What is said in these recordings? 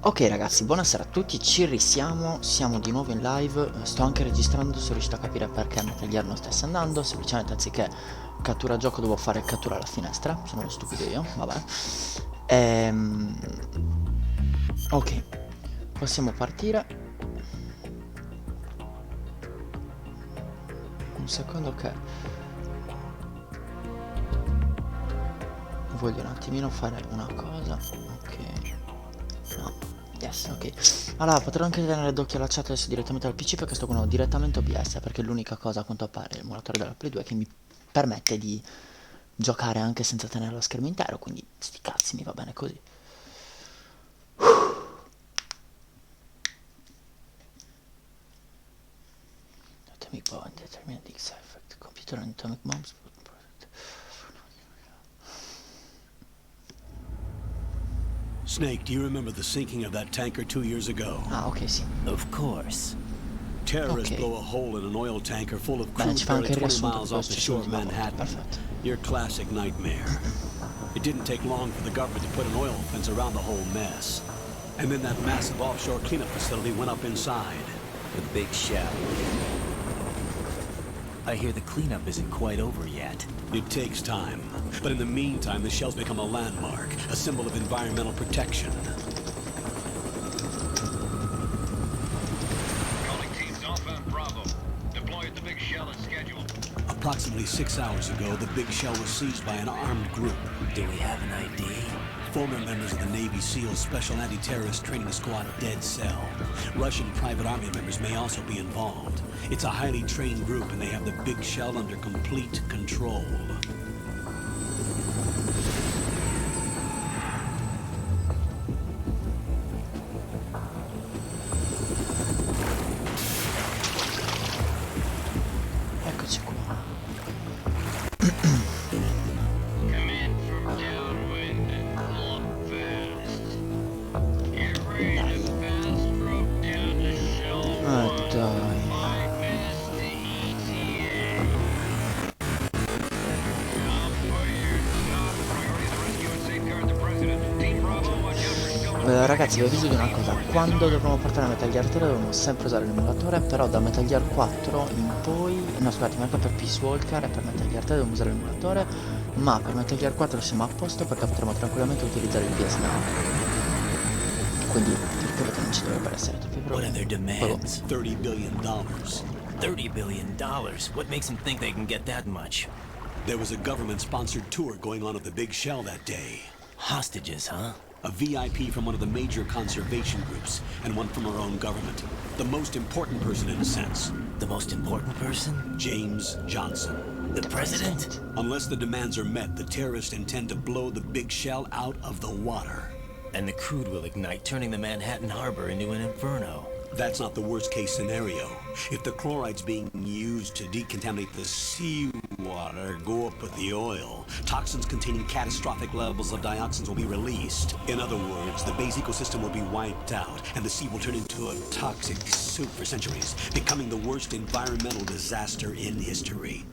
Ok ragazzi, buonasera a tutti, ci risiamo, siamo di nuovo in live, sto anche registrando, sono riuscito a capire perché Metal Gear non stesse andando, semplicemente anziché cattura gioco devo fare cattura alla finestra, sono uno stupido io, vabbè. Ok, possiamo partire. Un secondo che voglio un attimino fare una cosa, ok, no, yes, ok. Allora, potrò anche tenere d'occhio la chat adesso direttamente dal PC perché sto con direttamente OBS, perché è l'unica cosa a quanto pare, l'emulatore della Play 2 che mi permette di giocare anche senza tenere lo schermo intero, quindi sti cazzi, mi va bene così. Atomic bomb, determinate effect, computer and atomic bombs. Snake, do you remember the sinking of that tanker 2 years ago? Ah, ok, sì. Of course. Terrorists Ok. blow a hole in an oil tanker full of Bene, crude ci fa barely anche il 20 riassunto miles che cosa off è the successo shore of l'ultima volta. Manhattan. Perfetto. Your classic nightmare. It didn't take long for the government to put an oil fence around the whole mess. And then that massive offshore cleanup facility went up inside. The big shell. I hear the cleanup isn't quite over yet. It takes time. But in the meantime, the shell's become a landmark, a symbol of environmental protection. Approximately 6 hours ago, the big shell was seized by an armed group. Do we have an ID? Former members of the Navy SEALs Special Anti-Terrorist Training Squad Dead Cell. Russian private army members may also be involved. It's a highly trained group and they have the big shell under complete control. Eccoci qua. Ah, dai. Ragazzi, vi avviso di una cosa, quando dovremo portare a Metal Gear 3 dovremo sempre usare l'emulatore, però da Metal Gear 4 in poi, no scusate, anche per Peace Walker e per Metal Gear 3 dovremo usare l'emulatore, ma per Metal Gear 4 siamo a posto perché potremo tranquillamente utilizzare il PS Now. Quindi credo che non ci dovrebbero essere troppi What are their problemi. demands? $30 billion. $30 billion. What makes them think they can get that much? There was a government-sponsored tour going on at the big shell that day. Hostages, huh? A VIP from one of the major conservation groups, and one from our own government. The most important person in a sense. The most important person? James Johnson. The president? Unless the demands are met, the terrorists intend to blow the big shell out of the water. And the crude will ignite, turning the Manhattan Harbor into an inferno. That's not the worst-case scenario. If the chlorides being used to decontaminate the seawater go up with the oil, toxins containing catastrophic levels of dioxins will be released. In other words, the base ecosystem will be wiped out, and the sea will turn into a toxic soup for centuries, becoming the worst environmental disaster in history.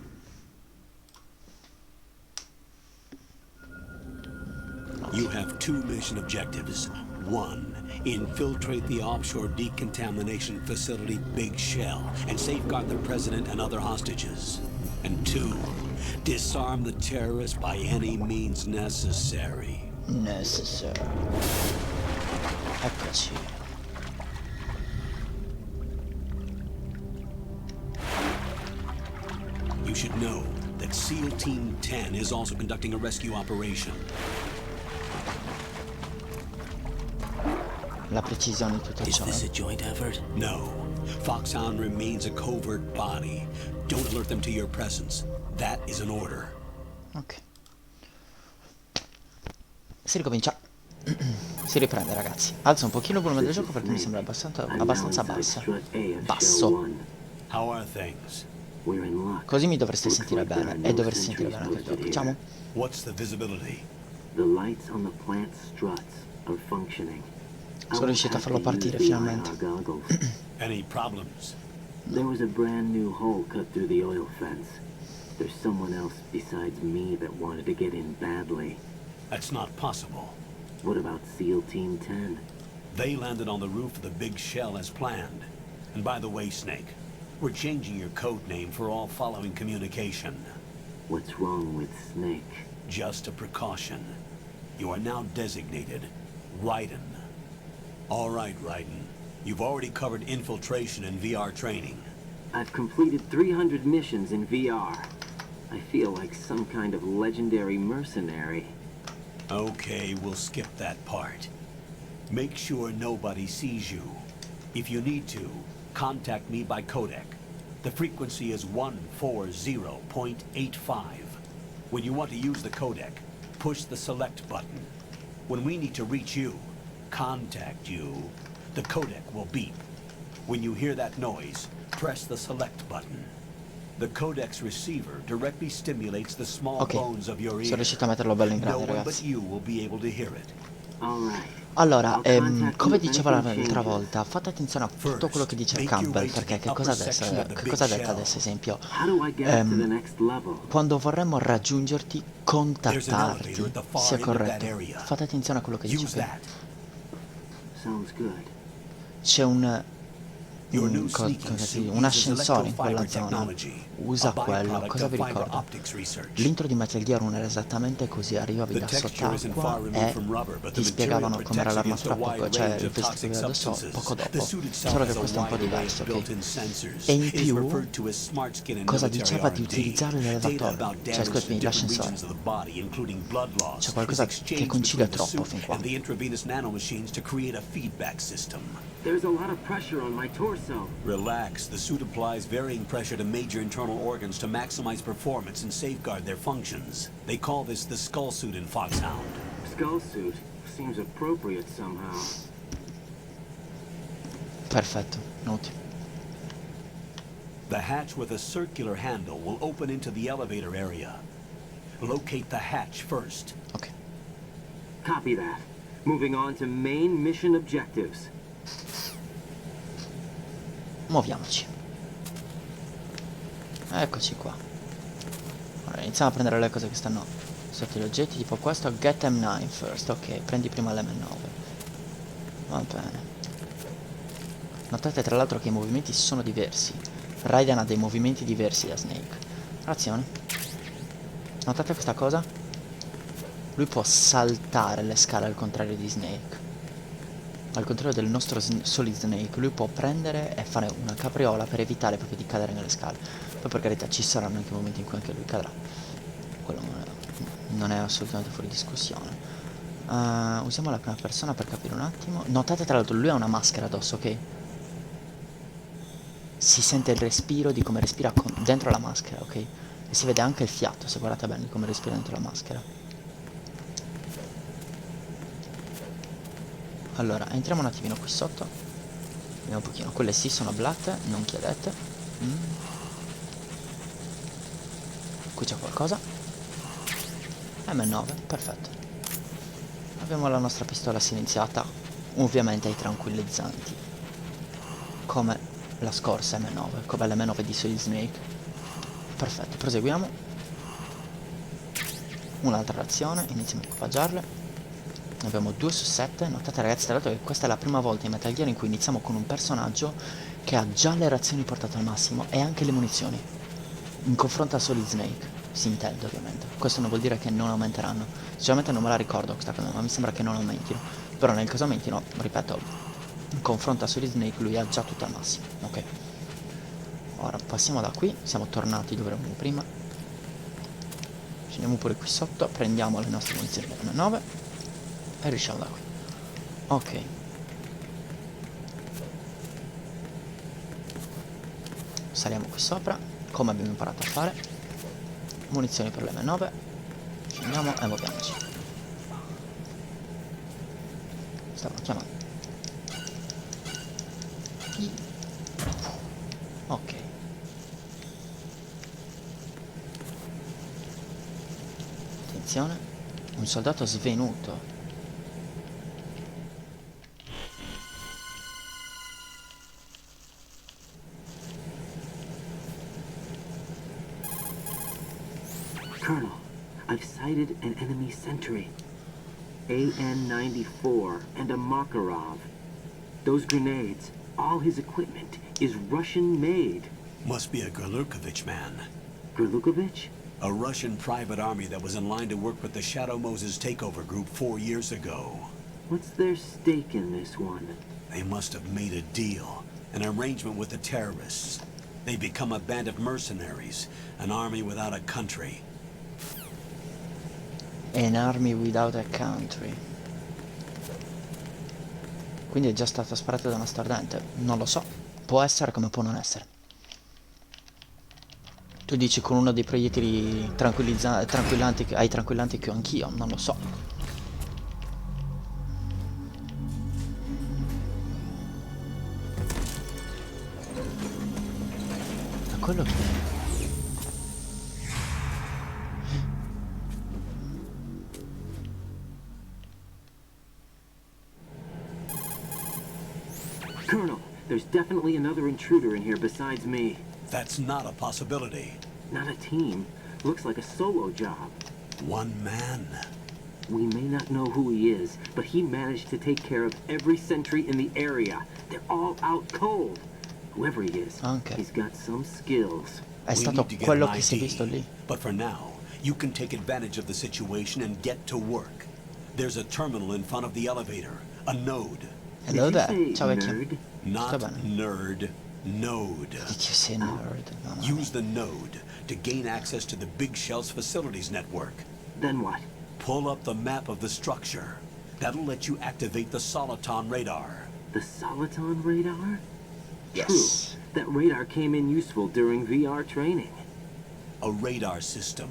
You have 2 mission objectives. 1, infiltrate the offshore decontamination facility Big Shell and safeguard the president and other hostages. And 2, disarm the terrorists by any means necessary. Necessary. Eccoci. You should know that SEAL Team 10 is also conducting a rescue operation. La precisione di tutto Is ciò. this a joint effort? No, Foxhound remains a covert body. Don't alert them to your presence. That is an order. Ok. Si ricomincia. Si riprende ragazzi. Alzo un pochino il volume del gioco perché mi sembra abbastanza basso. How are things? Così mi dovreste sentire bene. E dovreste sentire bene anche il gioco. Diciamo. What's the visibility? The lights on the plant struts are functioning. Sono riuscito a farlo partire finalmente. Any problems? There was a brand new hole cut through the oil fence. There's someone else besides me that wanted to get in badly. That's not possible. What about SEAL Team 10? They landed on the roof of the big shell as planned. And by the way, Snake, we're changing your code name for all following communication. What's wrong with Snake? Just a precaution. You are now designated Raiden. All right, Raiden. You've already covered infiltration and VR training. I've completed 300 missions in VR. I feel like some kind of legendary mercenary. Okay, we'll skip that part. Make sure nobody sees you. If you need to, contact me by codec. The frequency is 140.85. When you want to use the codec, push the select button. When we need to reach you, contact you, the codec will beep. When you hear that noise, press the select button. The codec's receiver directly stimulates the small bones of your ear. Sono riuscito a metterlo bello in No grande, one but ragazzi. you will be able to hear it. All right. Allora, come dicevo l'altra volta, fate attenzione a tutto quello che dice Campbell, perché che cosa ha detto adesso, esempio, How do I get to the next level? quando vorremmo raggiungerti, contattarti, sia corretto. Fate attenzione a quello che dice qui. Sounds good. C'è un ascensore in quella zona. Usa quello. Cosa vi ricordo? L'intro di Metal Gear 1 era esattamente così. Arrivavi da sott'acqua e ti spiegavano com'era l'armatura poco, cioè il vestito che avevi addosso poco dopo. Solo che questo è un po' diverso, ok? E in più, cosa diceva di utilizzare l'elevatore? Cioè, scusami, l'ascensore. C'è qualcosa che concilia troppo fin qua. There's a lot of pressure on my torso. Relax. The suit applies varying pressure to major internal organs to maximize performance and safeguard their functions. They call this the skull suit in Foxhound. Skull suit seems appropriate somehow. Perfetto, noti. The hatch with a circular handle will open into the elevator area. Locate the hatch first. Ok. Copy that. Moving on to main mission objectives. Muoviamoci. Eccoci qua. Ora iniziamo a prendere le cose che stanno sotto gli oggetti, tipo questo. Get M9 first. Ok, prendi prima l'M9. Va bene. Notate tra l'altro che i movimenti sono diversi. Raiden ha dei movimenti diversi da Snake. Azione. Notate questa cosa? Lui può saltare le scale al contrario di Snake. Al contrario del nostro Solid Snake, lui può prendere e fare una capriola per evitare proprio di cadere nelle scale. Poi per carità ci saranno anche momenti in cui anche lui cadrà. Quello non è assolutamente fuori discussione. Usiamo la prima persona per capire un attimo. Notate tra l'altro lui ha una maschera addosso, ok? Si sente il respiro di come respira dentro la maschera, ok? E si vede anche il fiato, se guardate bene, di come respira dentro la maschera. Allora, entriamo un attimino qui sotto. Vediamo un pochino. Quelle sì sono blatte, non chiedete. Qui c'è qualcosa. M9, perfetto. Abbiamo la nostra pistola silenziata, ovviamente ai tranquillizzanti, come la scorsa M9, come l'M9 di Solid Snake. Perfetto, proseguiamo. Un'altra razione, iniziamo a equipaggiarle. Abbiamo 2 su 7. Notate ragazzi tra l'altro che questa è la prima volta in Metal Gear in cui iniziamo con un personaggio che ha già le razioni portate al massimo e anche le munizioni. In confronto a Solid Snake, si intende ovviamente. Questo non vuol dire che non aumenteranno. Sinceramente non me la ricordo questa cosa, ma mi sembra che non aumentino. Però nel caso aumentino, ripeto, in confronto a Solid Snake lui ha già tutto al massimo. Ok. Ora passiamo da qui, siamo tornati dove eravamo prima. Scendiamo pure qui sotto, prendiamo le nostre munizioni M9 e riusciamo da qui. Ok. Saliamo qui sopra, come abbiamo imparato a fare. Munizioni per l'M9. Scendiamo e muoviamoci. Stavano chiamando. Ok. Attenzione. Un soldato svenuto. Colonel, I've sighted an enemy sentry. AN-94 and a Makarov. Those grenades, all his equipment, is Russian-made. Must be a Gorlukovich man. Gorlukovich? A Russian private army that was in line to work with the Shadow Moses takeover group 4 years ago. What's their stake in this one? They must have made a deal, an arrangement with the terrorists. They become a band of mercenaries, an army without a country. An army without a country. Quindi è già stato sparato da una stordente. Non lo so. Può essere come può non essere. Tu dici con uno dei proiettili tranquillanti che ho anch'io. Non lo so. Ma quello che è? Colonel, there's definitely another intruder in here besides me. That's not a possibility. Not a team. Looks like a solo job. One man. We may not know who he is, but he managed to take care of every sentry in the area. They're all out cold. Whoever he is, Anche. he's got some skills. È We stato need to get quello an che si è ID, visto lì. But for now, you can take advantage of the situation and get to work. There's a terminal in front of the elevator, a node. Hello Did you there. say Ciao vecchio. nerd? Not Sta bene. nerd, node. Did you say nerd? No, no. Use the node to gain access to the Big Shell's facilities network. Then what? Pull up the map of the structure. That'll let you activate the Soliton radar. The Soliton radar? Yes. True. That radar came in useful during VR training. A radar system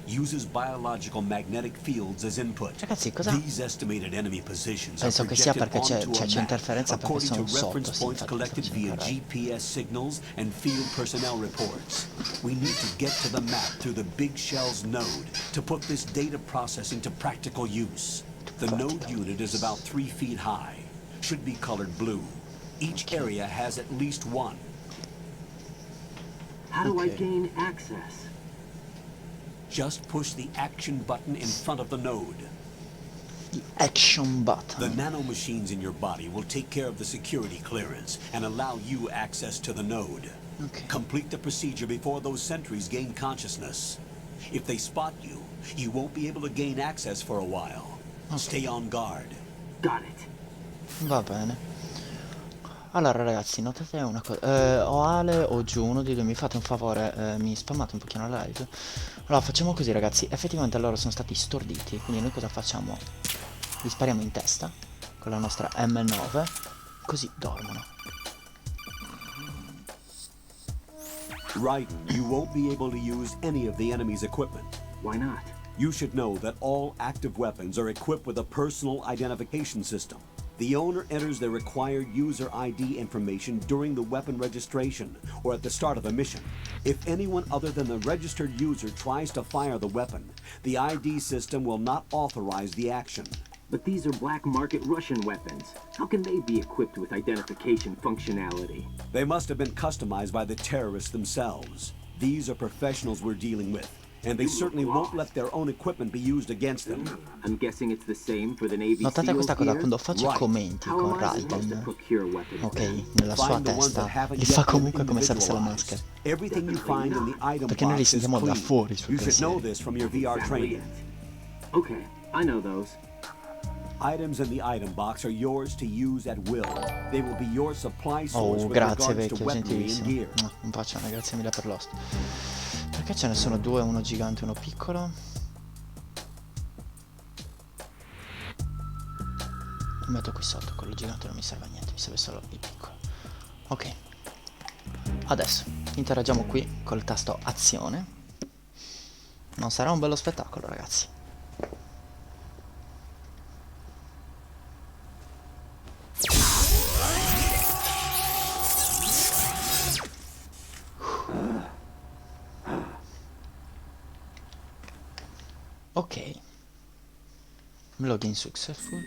uses biological magnetic fields as input. Ragazzi, cosa? These estimated enemy positions are Penso che sia projected perché onto a c'è map interferenza perché according sono to sotto, reference sì, points infatti collected sto via facendo GPS signals and field personnel reports. We need to get to the map through the Big Shell's node to put this data processing to practical use. The node unit is about 3 feet high. Should be colored blue. Each area has at least one. How do I Okay. gain access? Just push the action button in front of the node. The action The button. nanomachines in your body will take care of the security clearance and allow you access to the node. Ok. Complete the procedure before those sentries gain consciousness. If they spot you, you won't be able to gain access for a while. Stay on guard. Got it. Va bene. Allora ragazzi, notate una cosa. O Ale o giù, uno di due, mi fate un favore, mi spammate un pochino la live. Allora facciamo così ragazzi, effettivamente loro sono stati storditi, quindi noi cosa facciamo? Li spariamo in testa con la nostra M9, così dormono. Right, you won't be able to use any of the enemy's equipment. Why not? You should know that all active weapons are equipped with a personal identification system. The owner enters their required user ID information during the weapon registration or at the start of a mission. If anyone other than the registered user tries to fire the weapon, the ID system will not authorize the action. But these are black market Russian weapons. How can they be equipped with identification functionality? They must have been customized by the terrorists themselves. These are professionals we're dealing with, and they certainly won't let their own equipment be used against them. I'm guessing it's the same for the Navy Notate SEALs questa cosa, here? quando faccio i Right. commenti How con am I supposed to Raiden, procure weapons ok, then? nella sua Find the ones that testa, haven't li yet fa been comunque come se avesse la individualized. maschera. Everything you find in the item Perché noi li box is sentiamo da clean. fuori i suoi You should know pensieri. this from your VR Exactly training. it. Okay, I know those. Items in the item box are yours to use at will. They will be your supply source Oh, with grazie regards to vecchio, weaponry and gentilissimo. gear. Un bacione, grazie mille per l'host. Perché ce ne sono due, uno gigante e uno piccolo? Lo metto qui sotto, quello gigante non mi serve a niente, mi serve solo il piccolo. Ok. Adesso interagiamo qui col tasto azione. Non sarà un bello spettacolo, ragazzi. Ok. Login successful.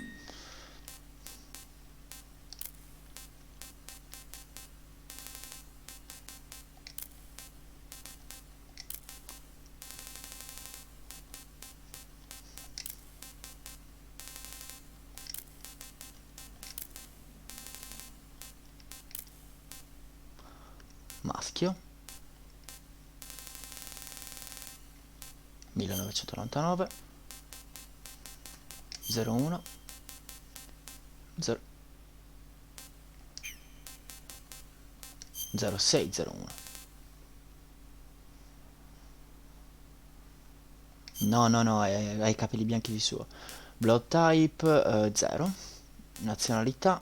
maschio, 1999, 01, 0601. No, ha i capelli bianchi di suo. Blood type 0. Nazionalità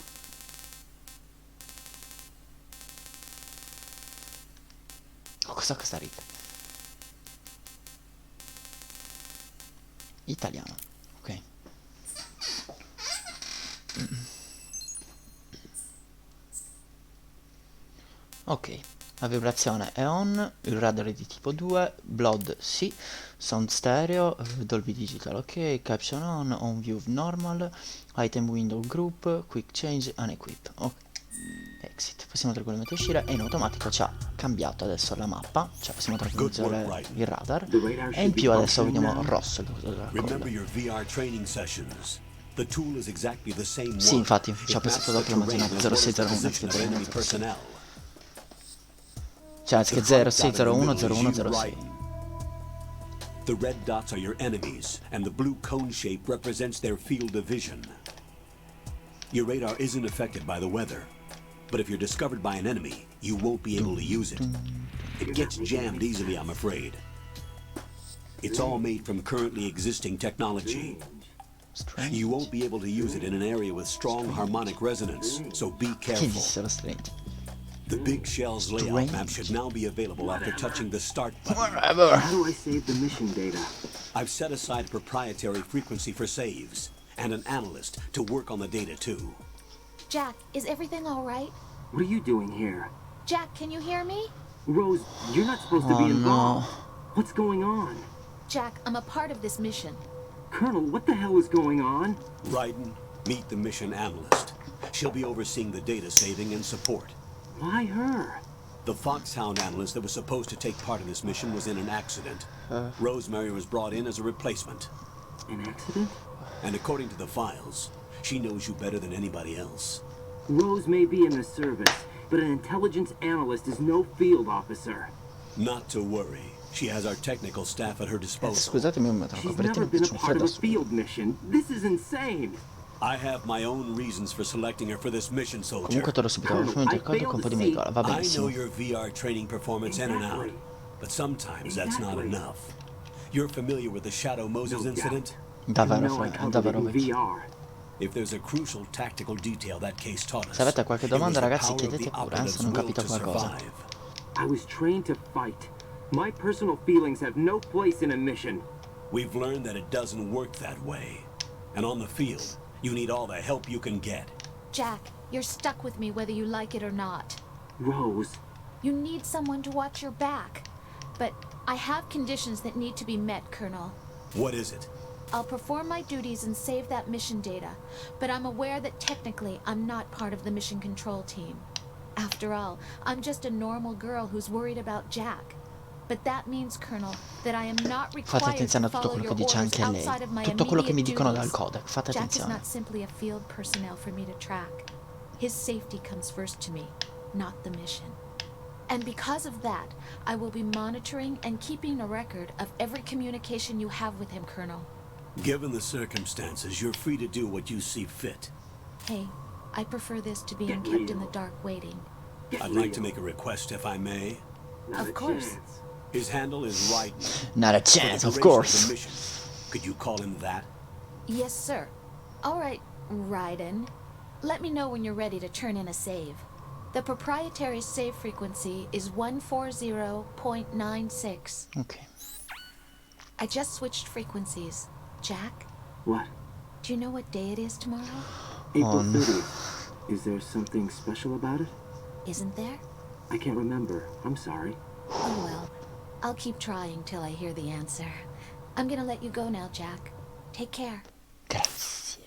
Costa Rica. Italiano. Ok. Ok, la vibrazione è on, il radar è di tipo 2, blood sì, sound stereo, Dolby Digital ok, caption on view normal, item window group, quick change, unequip, ok, exit, possiamo tranquillamente uscire e in automatico ci ha cambiato adesso la mappa, cioè possiamo tranquillamente usare il radar e in più adesso vediamo rosso il coso della coda. Sì, infatti, ci ha pensato dopo, l'ho immaginato 0601, cioè, che 0601 0106. The red dots are your enemies, and the blue cone shape represents their field of vision. Your radar isn't affected by the weather, but if you're discovered by an enemy, you won't be able to use it. It gets jammed easily, I'm afraid. It's all made from currently existing technology. You won't be able to use it in an area with strong harmonic resonance, so be careful. The big shell's layout map should now be available after touching the start button. How do I save the mission data? I've set aside a proprietary frequency for saves, and an analyst to work on the data too. Jack, is everything all right? What are you doing here? Jack, can you hear me? Rose, you're not supposed to be involved. What's going on? Jack, I'm a part of this mission. Colonel, what the hell is going on? Ryden, meet the mission analyst. She'll be overseeing the data saving and support. Why her? The Foxhound analyst that was supposed to take part in this mission was in an accident. Rosemary was brought in as a replacement. An accident? And according to the files, she knows you better than anybody else. Rose may be in the service, but an intelligence analyst is no field officer. Not to worry. She has our technical staff at her disposal. Scusatemi un metro, She's never been a part of a field mission. This is insane. I have my own reasons for selecting her for this mission, soldier. Comunque torno subito al momento del codice con un po' di medicola, va I know benissimo. your VR training performance in and out, but sometimes that's not enough. You're familiar with the Shadow Moses incident? Davvero, No, I Frank, covered davvero it in vecchio. VR. If there's a crucial tactical detail that case taught us, Se avete qualche domanda it was the ragazzi power of chiedete the pure, se operative's non will capite to qualcosa. survive. I was trained to fight. My personal feelings have no place in a mission. We've learned that it doesn't work that way. And on the field, you need all the help you can get. Jack, you're stuck with me whether you like it or not. Rose, You need someone to watch your back. But I have conditions that need to be met, Colonel. What is it? I'll perform my duties and save that mission data, but I'm aware that technically I'm not part of the mission control team. After all, I'm just a normal girl who's worried about Jack. But that means, Colonel, that I am not Fate required attenzione to a tutto follow quello your che dice orders anche lei. outside of my Tutto quello che mi immediate dicono dal duties. codec, fate Jack is attenzione. not simply a field personnel for me to track. His safety comes first to me, not the mission. And because of that, I will be monitoring and keeping a record of every communication you have with him, Colonel. Given the circumstances, you're free to do what you see fit. Hey, I prefer this to being kept in the dark waiting. I'd like to make a request, if I may. not Of a course. chance. His handle is Ryden. Not a For the chance, of duration course. the mission, could you call him that? Yes, sir. All right, Ryden. Let me know when you're ready to turn in a save. The proprietary save frequency is 140.96. Ok. I just switched frequencies. Jack, What? do you know what day it is tomorrow? April On. 30th. Is there something special about it? Isn't there? I can't remember. I'm sorry. Oh well. I'll keep trying till I hear the answer. I'm gonna let you go now, Jack. Take care. Grazie.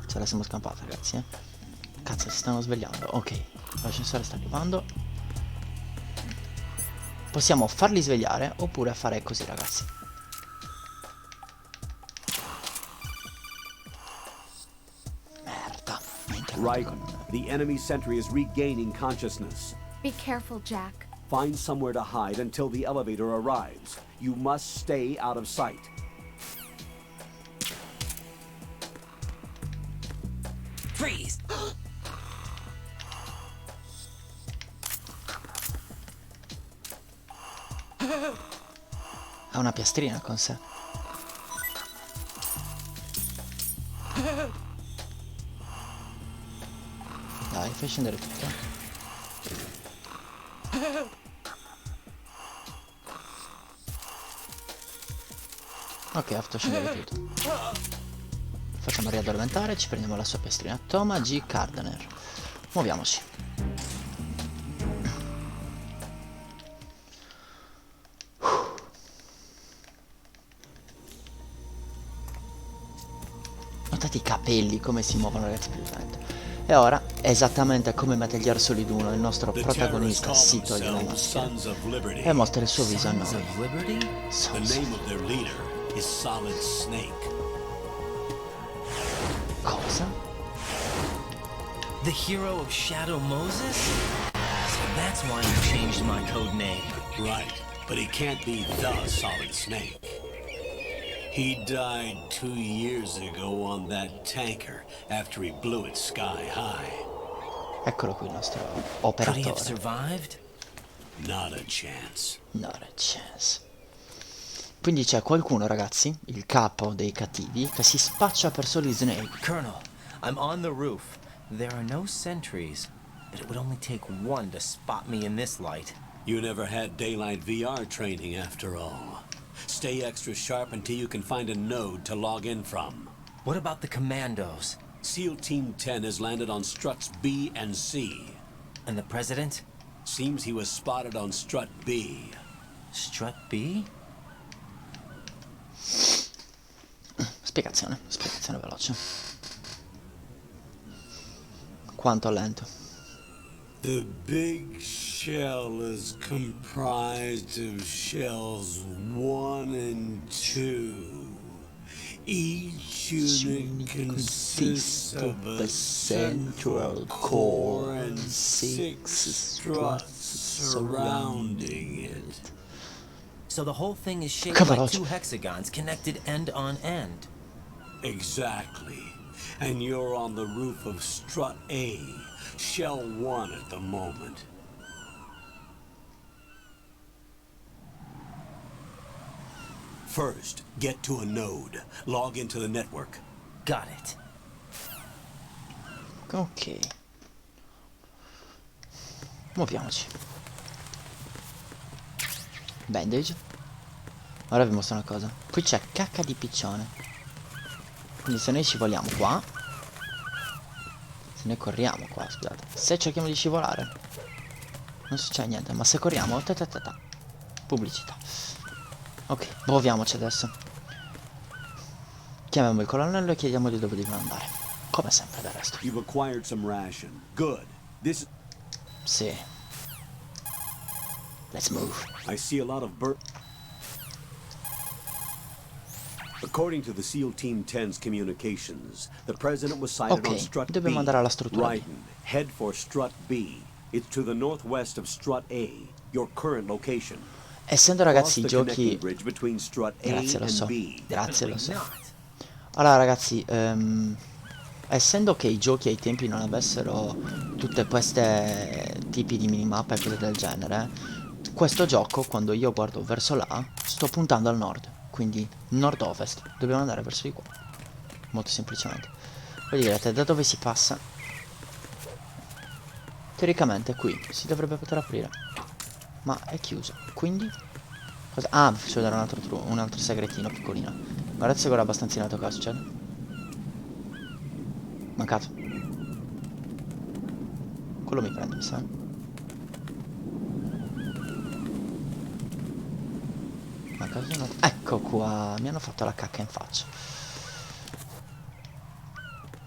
Ce la siamo scampata ragazzi, eh. Cazzo, si stanno svegliando. Ok, l'ascensore sta arrivando. Possiamo farli svegliare oppure fare così ragazzi. Merda. Mentre Right. The enemy sentry is regaining consciousness. Be careful, Jack. Find somewhere to hide until the elevator arrives. You must stay out of sight. Freeze! Ha una piastrina con sé. Dai, fai scendere tutto. Ok, ha fatto scendere tutto. Facciamo riaddormentare, ci prendiamo la sua piastrina. Thomas G. Gardner. Muoviamoci. Notate i capelli come si muovono, ragazzi, più lentamente. E ora, esattamente come Metal Gear Solid 1, il nostro protagonista si toglie la maschera e mostra il suo viso a noi. The name of their leader is Solid Snake. Cosa? The hero of Shadow Moses? So that's why you changed my code name. Right, but he can't be the Solid Snake. He died 2 years ago on that tanker after he blew it sky high. Eccolo qui il nostro Could he have operatore. survived? Not a chance. Not a chance. Quindi c'è qualcuno, ragazzi, il capo dei cattivi, che si spaccia per Solid Snake. Colonel, I'm on the roof. There are no sentries, but it would only take one to spot me in this light. You never had daylight VR training after all. Stay extra sharp until you can find a node to log in from. What about the commandos? SEAL Team 10 has landed on struts B and C. And the president? Seems he was spotted on strut B. Strut B? Spiegazione veloce. Quanto lento. The big shell is comprised of shells 1 and 2. Each unit consists of a central core and 6 struts surrounding it. So the whole thing is shaped like Cavalotti. 2 hexagons connected end on end. Exactly. And you're on the roof of strut A, shell 1 at the moment. First, get to a node. Log into the network. Got it. Ok. Muoviamoci. Bandage. Ora vi mostro una cosa. Qui c'è cacca di piccione. Quindi se noi scivoliamo qua, se noi corriamo qua, scusate, se cerchiamo di scivolare non succede niente, ma se corriamo pubblicità. Ok, muoviamoci adesso. Chiamiamo il colonnello e chiediamogli dove dobbiamo andare, come sempre del resto. You've acquired some ration. Good. This Sì. Let's move. I see a lot of According to the SEAL Team 10's communications, the president was sighted on Ok, strut B. dobbiamo andare alla struttura B. Ryden, head for strut B. It's to the northwest of strut A, your current location. Essendo, ragazzi, i giochi... Bridge between strut A Grazie, lo and so. B. Grazie, lo so. Allora, ragazzi, essendo che i giochi ai tempi non avessero tutte queste tipi di minimappa e cose del genere, questo gioco, quando io guardo verso là, sto puntando al nord. Quindi nord-ovest. Dobbiamo andare verso di qua. Molto semplicemente. Voi direte, da dove si passa? Teoricamente qui si dovrebbe poter aprire, ma è chiuso. Quindi cosa? Ah, vi faccio vedere un altro segretino piccolino. Guardate se guarda abbastanza in alto cosa succede. Mancato. Quello mi prende, mi sa. Ecco qua, mi hanno fatto la cacca in faccia.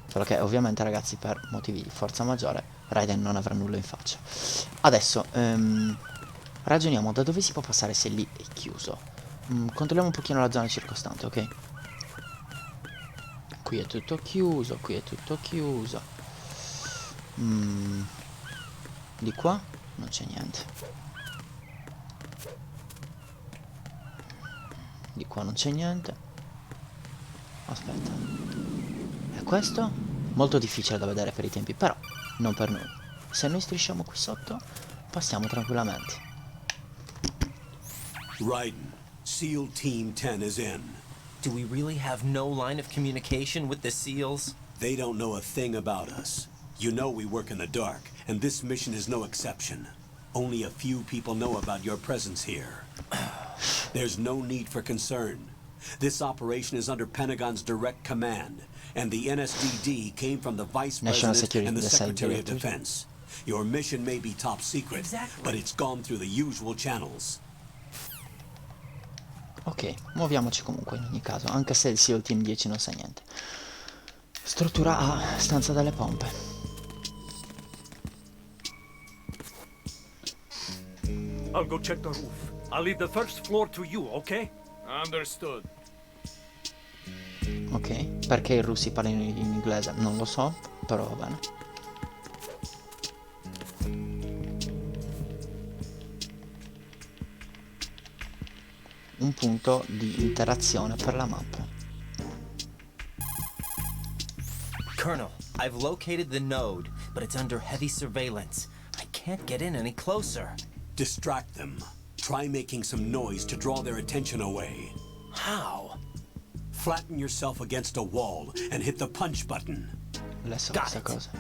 Solo che ovviamente, ragazzi, per motivi di forza maggiore Raiden non avrà nulla in faccia. Adesso ragioniamo da dove si può passare se lì è chiuso. Controlliamo un pochino la zona circostante, ok? Qui è tutto chiuso, qui è tutto chiuso. Di qua non c'è niente. Di qua non c'è niente. Aspetta. E questo? Molto difficile da vedere per i tempi, però non per noi. Se noi strisciamo qui sotto, passiamo tranquillamente. Raiden, SEAL Team 10 is in. Do we really have no line of communication with the SEALs? They don't know a thing about us. You know we work in the dark, and this mission is no exception. Only a few people know about your presence here. There's no need for concern. This operation is under Pentagon's direct command, and the NSDD came from the Vice National President and the Security Secretary of Director. Defense. Your mission may be top secret, Exactly. but it's gone through the usual channels. Ok, muoviamoci comunque in ogni caso, anche se il SEAL Team 10 non sa niente. Struttura A, stanza delle pompe. I'll go check the roof. I'll leave the first floor to you, okay? Understood. Ok, perché i russi parlano in inglese non lo so, però va bene. Un punto di interazione per la mappa. Colonel, I've located the node, but it's under heavy surveillance. I can't get in any closer. Distract them. Try making some noise to draw their attention away. How? Flatten yourself against a wall and hit the punch button. Le so Got questa it. cosa.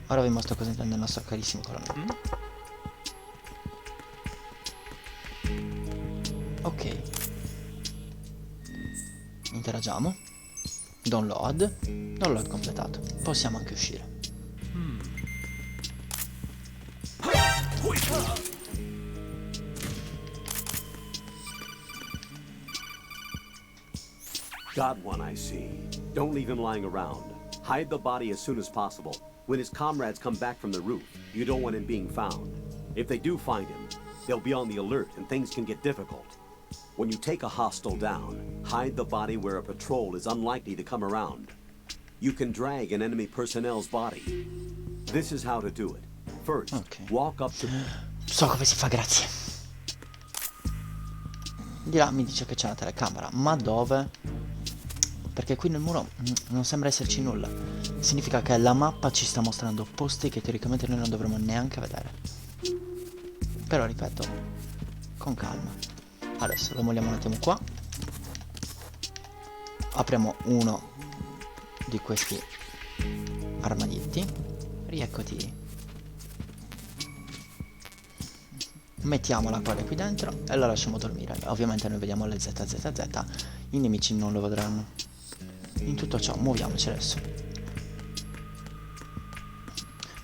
Ora vi mostro cosa intende il nostro carissimo colonnello. Ok. Interagiamo. Download. Download completato. Possiamo anche uscire. Got one, I see. Don't leave him lying around. Hide the body as soon as possible. When his comrades come back from the roof, you don't want him being found. If they do find him, they'll be on the alert and things can get difficult. When you take a hostile down, hide the body where a patrol is unlikely to come around. You can drag an enemy personnel's body. This is how to do it. First, Okay. walk up to... So come si fa, grazie. Di là mi dice che c'è una telecamera, ma dove? Perché qui nel muro non sembra esserci nulla. Significa che la mappa ci sta mostrando posti che teoricamente noi non dovremmo neanche vedere. Però ripeto, con calma. Adesso lo molliamo un attimo qua. Apriamo uno di questi armadietti. Rieccoti. Mettiamola quella qui dentro e la lasciamo dormire. Ovviamente noi vediamo le ZZZ, i nemici non lo vedranno. In tutto ciò muoviamoci adesso.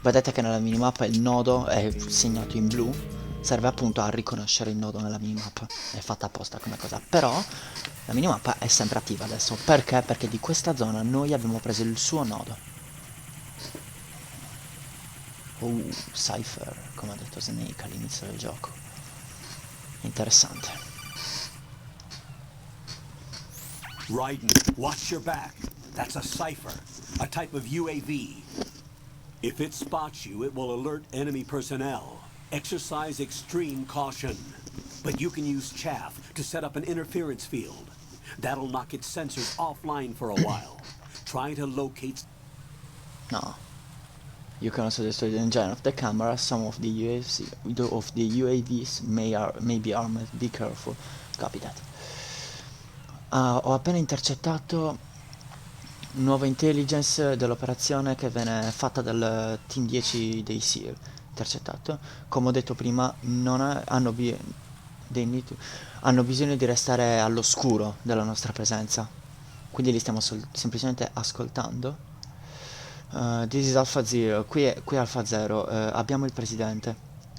Vedete che nella minimappa il nodo è segnato in blu. Serve appunto a riconoscere il nodo nella minimappa. È fatta apposta come cosa. Però la minimappa è sempre attiva adesso. Perché? Perché di questa zona noi abbiamo preso il suo nodo. Cypher, come ha detto Snake all'inizio del gioco. Interessante. Raiden, watch your back. That's a cipher, a type of UAV. If it spots you, it will alert enemy personnel. Exercise extreme caution. But you can use chaff to set up an interference field. That'll knock its sensors offline for a while. Try to locate... No. You can also destroy the engine of the camera. Some of the UAVs may be armed. Be careful. Copy that. Ho appena intercettato nuova intelligence dell'operazione che viene fatta dal team 10 dei SEAL. Intercettato. Come ho detto prima, hanno bisogno di restare all'oscuro della nostra presenza. Quindi li stiamo semplicemente ascoltando. This is Alpha Zero. Qui è Alpha Zero. Abbiamo il presidente.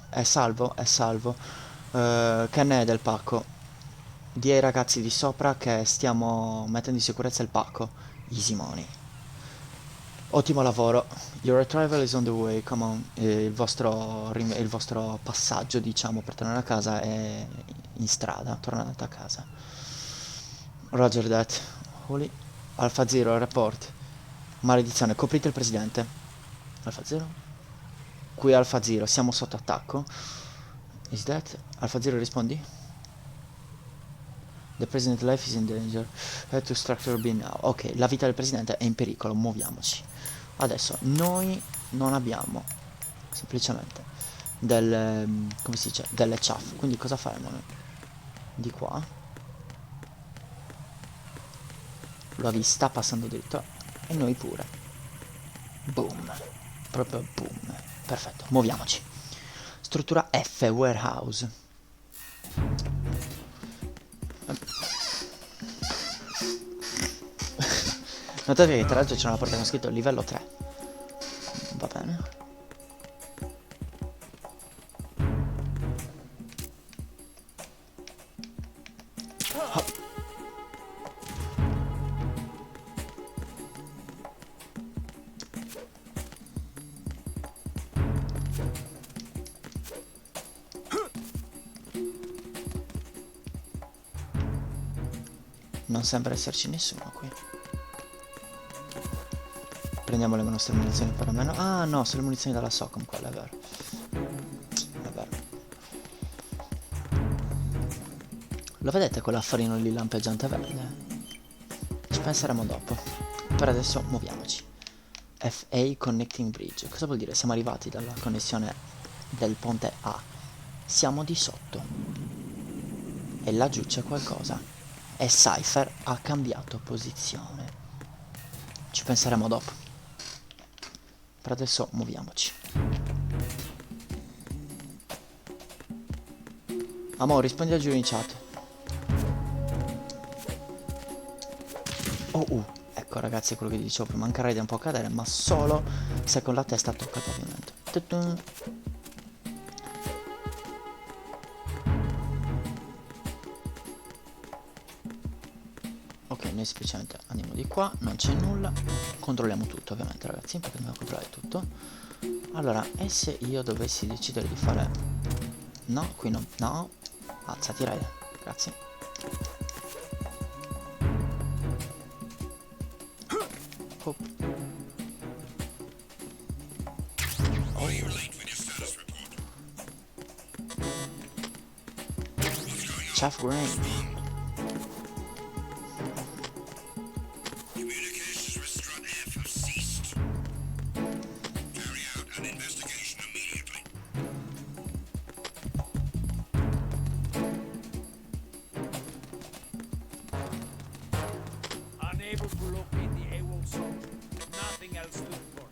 È salvo? È salvo. Che ne è del pacco? Di ai ragazzi di sopra che stiamo mettendo in sicurezza il pacco. Easy money. Ottimo lavoro. Your retrieval is on the way. Come on. Il vostro passaggio, diciamo, per tornare a casa è in strada. Tornate a casa. Roger that. Holy. Alpha Zero, report. Maledizione, coprite il presidente. Alfa 0. Qui Alfa 0, siamo sotto attacco. Is that? Alfa 0 rispondi? The president life is in danger. Have to structure be now. Ok, la vita del presidente è in pericolo, muoviamoci. Adesso, noi non abbiamo semplicemente del... come si dice? Delle ciaffe. Quindi cosa faremo noi? Di qua. Lo vi sta passando dritto. E noi pure. Boom. Proprio boom. Perfetto, muoviamoci. Struttura F, warehouse. Notate che tra l'altro c'è una porta con scritto livello 3. Va bene. Oh. Non sembra esserci nessuno qui. Prendiamo le nostre munizioni perlomeno. Ah no, sono le munizioni della Socom quella, è vero. È vero. Lo vedete quell'affarino lì lampeggiante verde? Ci penseremo dopo. Per adesso muoviamoci. FA Connecting Bridge. Cosa vuol dire? Siamo arrivati dalla connessione del ponte A. Siamo di sotto. E laggiù c'è qualcosa. E Cypher ha cambiato posizione. Ci penseremo dopo. Per adesso muoviamoci. Amore, rispondi al giro in chat. Oh, ecco ragazzi, è quello che vi dicevo prima. Anche Raiden può cadere, ma solo se con la testa tocca il pavimento. Tutun. Ok, noi semplicemente andiamo di qua, non c'è nulla. Controlliamo tutto ovviamente ragazzi, perché dobbiamo controllare tutto. Allora, e se io dovessi decidere di fare... No, qui no, no. Alzati Raiden, grazie. Hop. Oh. Chaff grenade. Unable to locate the AWOL soldier. Nothing else to report.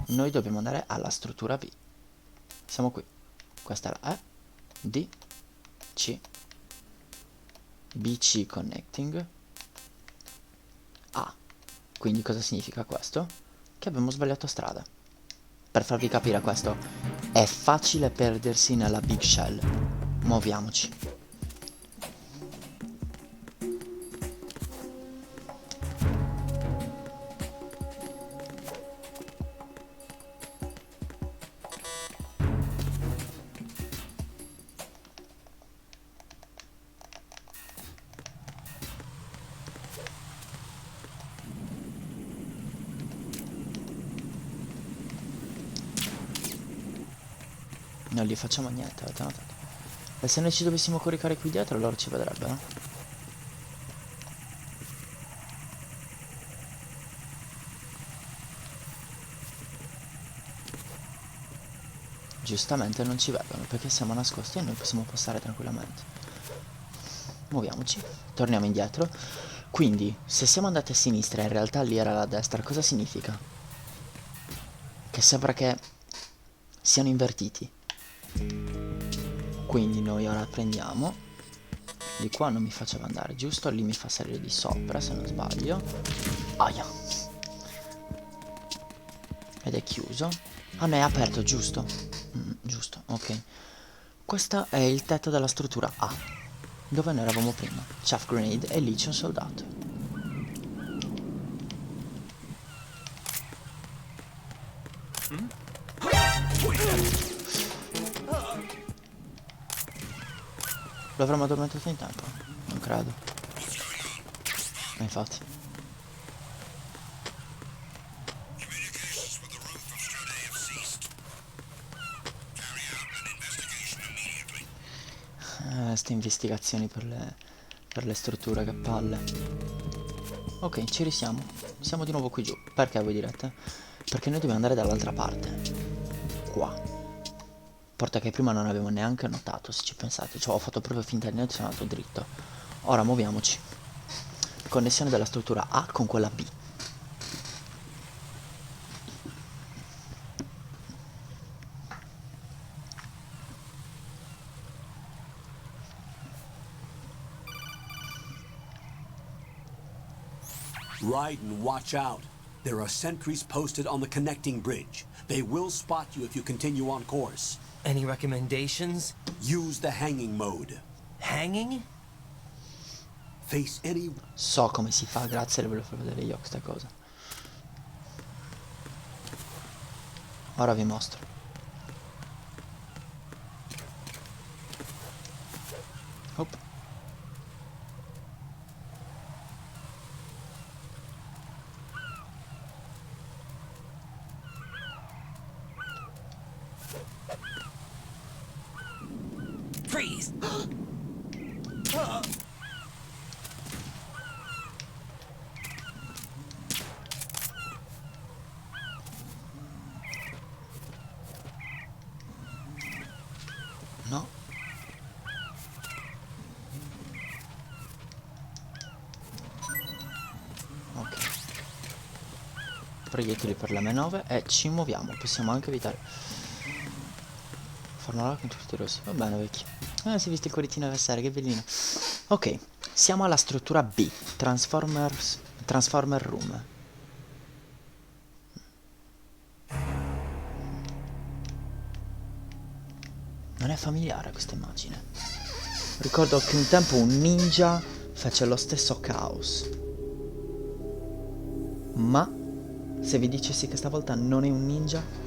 Noi dobbiamo andare alla struttura B. Siamo qui. Questa è la E, D, C, BC connecting, A. Quindi cosa significa questo? Che abbiamo sbagliato strada. Per farvi capire questo, è facile perdersi nella Big Shell. Muoviamoci. Non gli facciamo niente, avete notato? E se noi ci dovessimo coricare qui dietro, loro ci vedrebbero. Giustamente non ci vedono perché siamo nascosti e noi possiamo passare tranquillamente. Muoviamoci, torniamo indietro. Quindi, se siamo andati a sinistra e in realtà lì era la destra, cosa significa? Che sembra che siano invertiti. Quindi noi ora prendiamo. Di qua non mi faceva andare, giusto? Lì mi fa salire di sopra, se non sbaglio. Aia. Ed è chiuso. Ah no, è aperto, giusto? Giusto, ok. Questo è il tetto della struttura A, dove noi eravamo prima. Chaff grenade e lì c'è un soldato. L'avremmo addormentato in tempo? Non credo. Infatti. Ste investigazioni per le strutture, che palle. Ok, ci risiamo. Siamo di nuovo qui giù. Perché voi direte? Perché noi dobbiamo andare dall'altra parte. Qua. Porta che prima non avevo neanche notato, se ci pensate. Cioè, ho fatto proprio finta di niente e sono andato dritto. Ora muoviamoci. Connessione della struttura A con quella B. Raiden, watch out. There are sentries posted on the connecting bridge. They will spot you if you continue on course. Any recommendations? Use the hanging mode. Hanging? Face any... So come si fa, grazie, le volevo far vedere io questa cosa. Ora vi mostro. Hop. Freeze! No. Ok. Proiettili per l'M9 e ci muoviamo. Possiamo anche evitare. Formula con tutti i rossi. Va bene, vecchio. Si è visto il cuoricino avversario, che bellino. Ok, siamo alla struttura B. Transformer Room. Non è familiare questa immagine. Ricordo che un tempo un ninja fece lo stesso caos. Ma se vi dicessi che stavolta non è un ninja?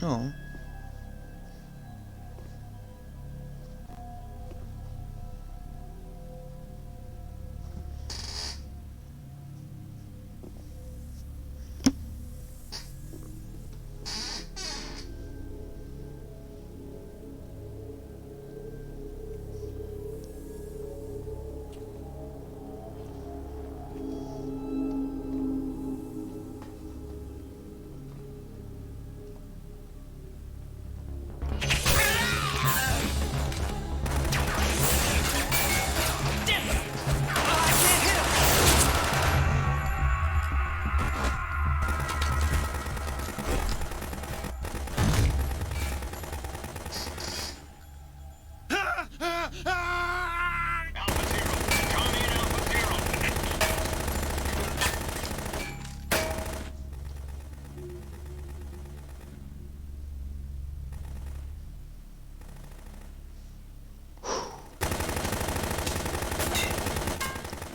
No?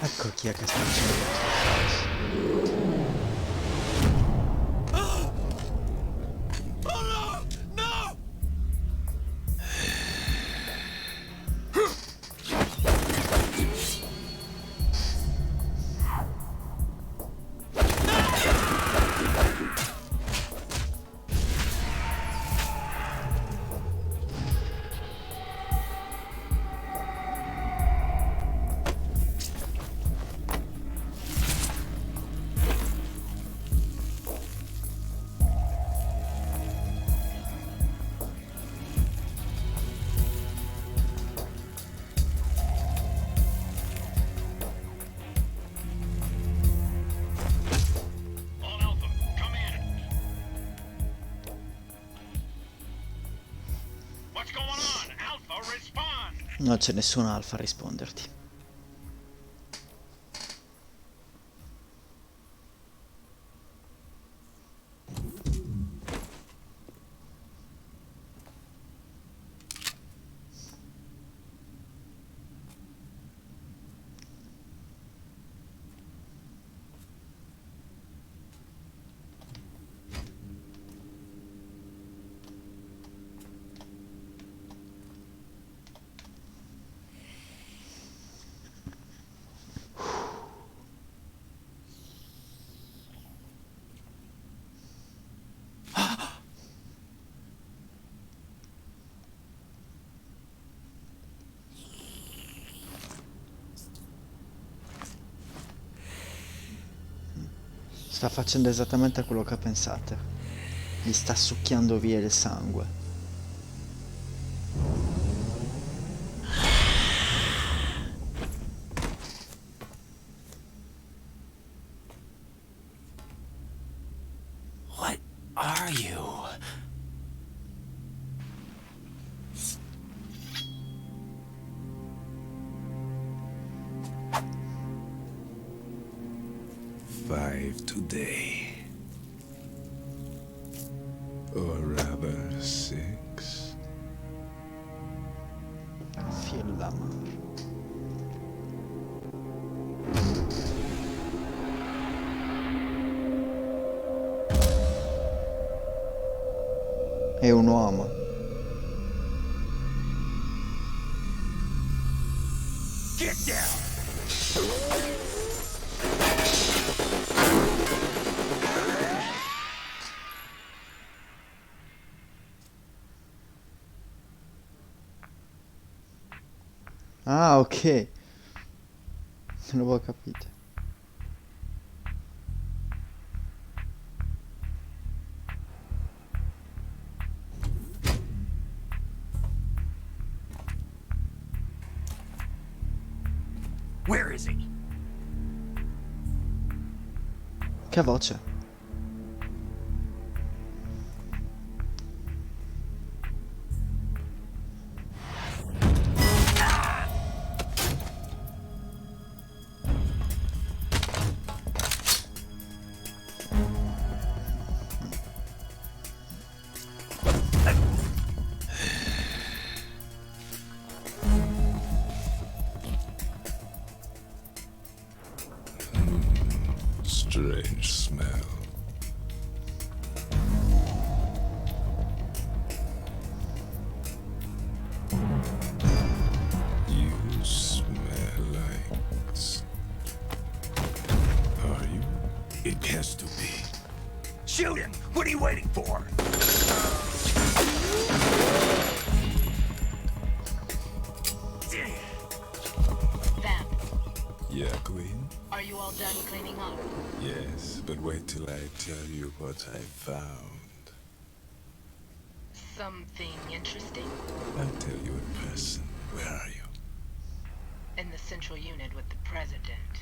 Ecco chi è che sta facendo questo caos. Non c'è nessun alfa a risponderti. Sta facendo esattamente quello che pensate. Gli sta succhiando via il sangue. What are you? Five today. Or rather, 6. Filla. È un uomo. Get down! Ah, ok. Non avevo capito. Where is he? Che voce? Strange smell. You smell like... Are you? It has to be. Shoot him! What are you waiting for? Vamp, Yeah, Queen? are you all done cleaning up? Yes, but wait till I tell you what I found. Something interesting? I'll tell you in person. Where are you? In the central unit with the president.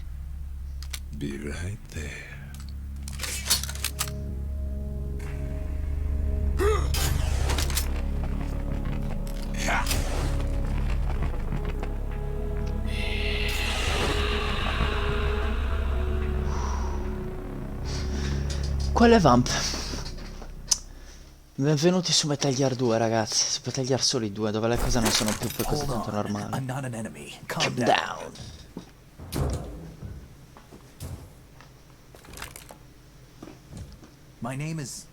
Be right there. Quello è Vamp. Benvenuti su Metal Gear 2, ragazzi. Su Metal Gear Solid 2, dove le cose non sono più così Hold tanto on. normali. I'm not an enemy. Calm Calm down. My name is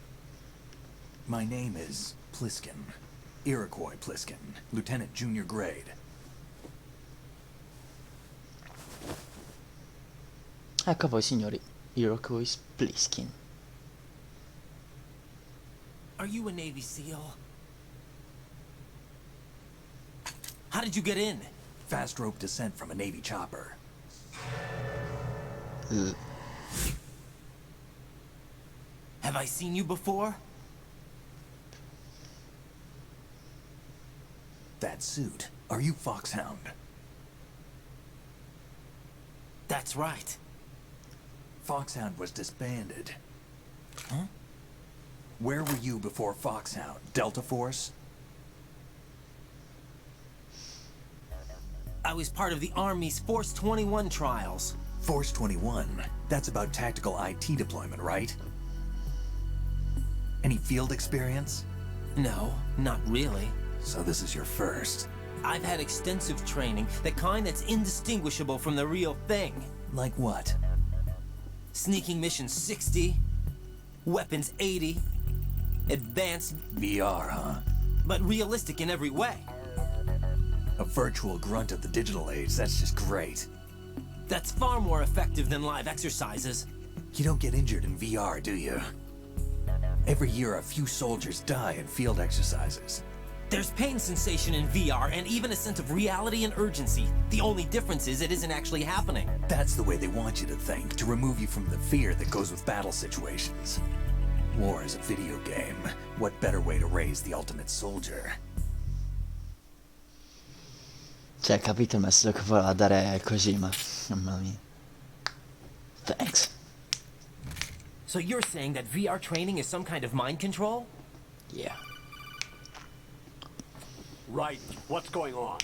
Pliskin. Iroquois Pliskin. Lieutenant Junior Grade. Ecco a voi, signori. Iroquois Pliskin. Are you a Navy SEAL? How did you get in? Fast rope descent from a Navy chopper. Have I seen you before? That suit. Are you Foxhound? That's right. Foxhound was disbanded. Huh? Where were you before Foxhound? Delta Force? I was part of the Army's Force 21 trials. Force 21? That's about tactical IT deployment, right? Any field experience? No, not really. So this is your first. I've had extensive training, the kind that's indistinguishable from the real thing. Like what? Sneaking mission 60, weapons 80, advanced VR, huh? But realistic in every way. A virtual grunt of the digital age, that's just great. That's far more effective than live exercises. You don't get injured in VR, do you? Every year a few soldiers die in field exercises. There's pain sensation in VR and even a sense of reality and urgency. The only difference is it isn't actually happening. That's the way they want you to think, to remove you from the fear that goes with battle situations. War is a video game. What better way to raise the ultimate soldier? Cioè, capito il messaggio che voleva dare Kojima. Mamma mia. Thanks. So you're saying that VR training is some kind of mind control? Yeah. Right. What's going on?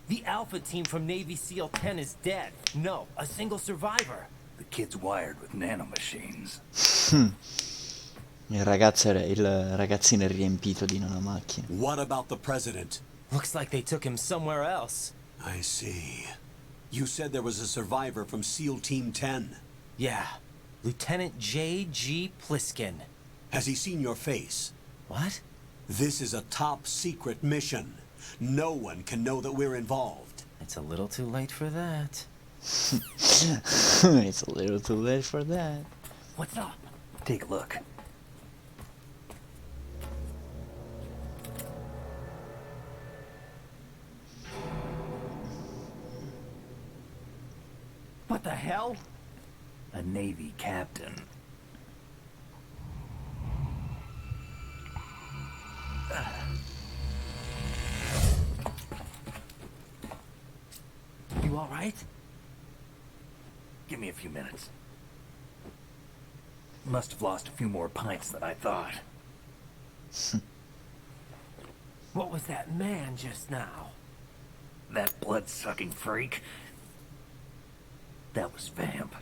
The Alpha team from Navy SEAL 10 is dead. No, a single survivor. The kid's wired with nanomachines. Il ragazzino è riempito di nanomacchine. What about the president? Looks like they took him somewhere else. I see. You said there was a survivor from SEAL Team 10. Yeah, Lieutenant J.G. Pliskin. Has he seen your face? What? This is a top secret mission. No one can know that we're involved. It's a little too late for that. It's a little too late for that. What's up? Take a look. What the hell? A Navy captain. You all right? Give me a few minutes. Must have lost a few more pints than I thought. What was that man just now? That blood-sucking freak. That was Vamp.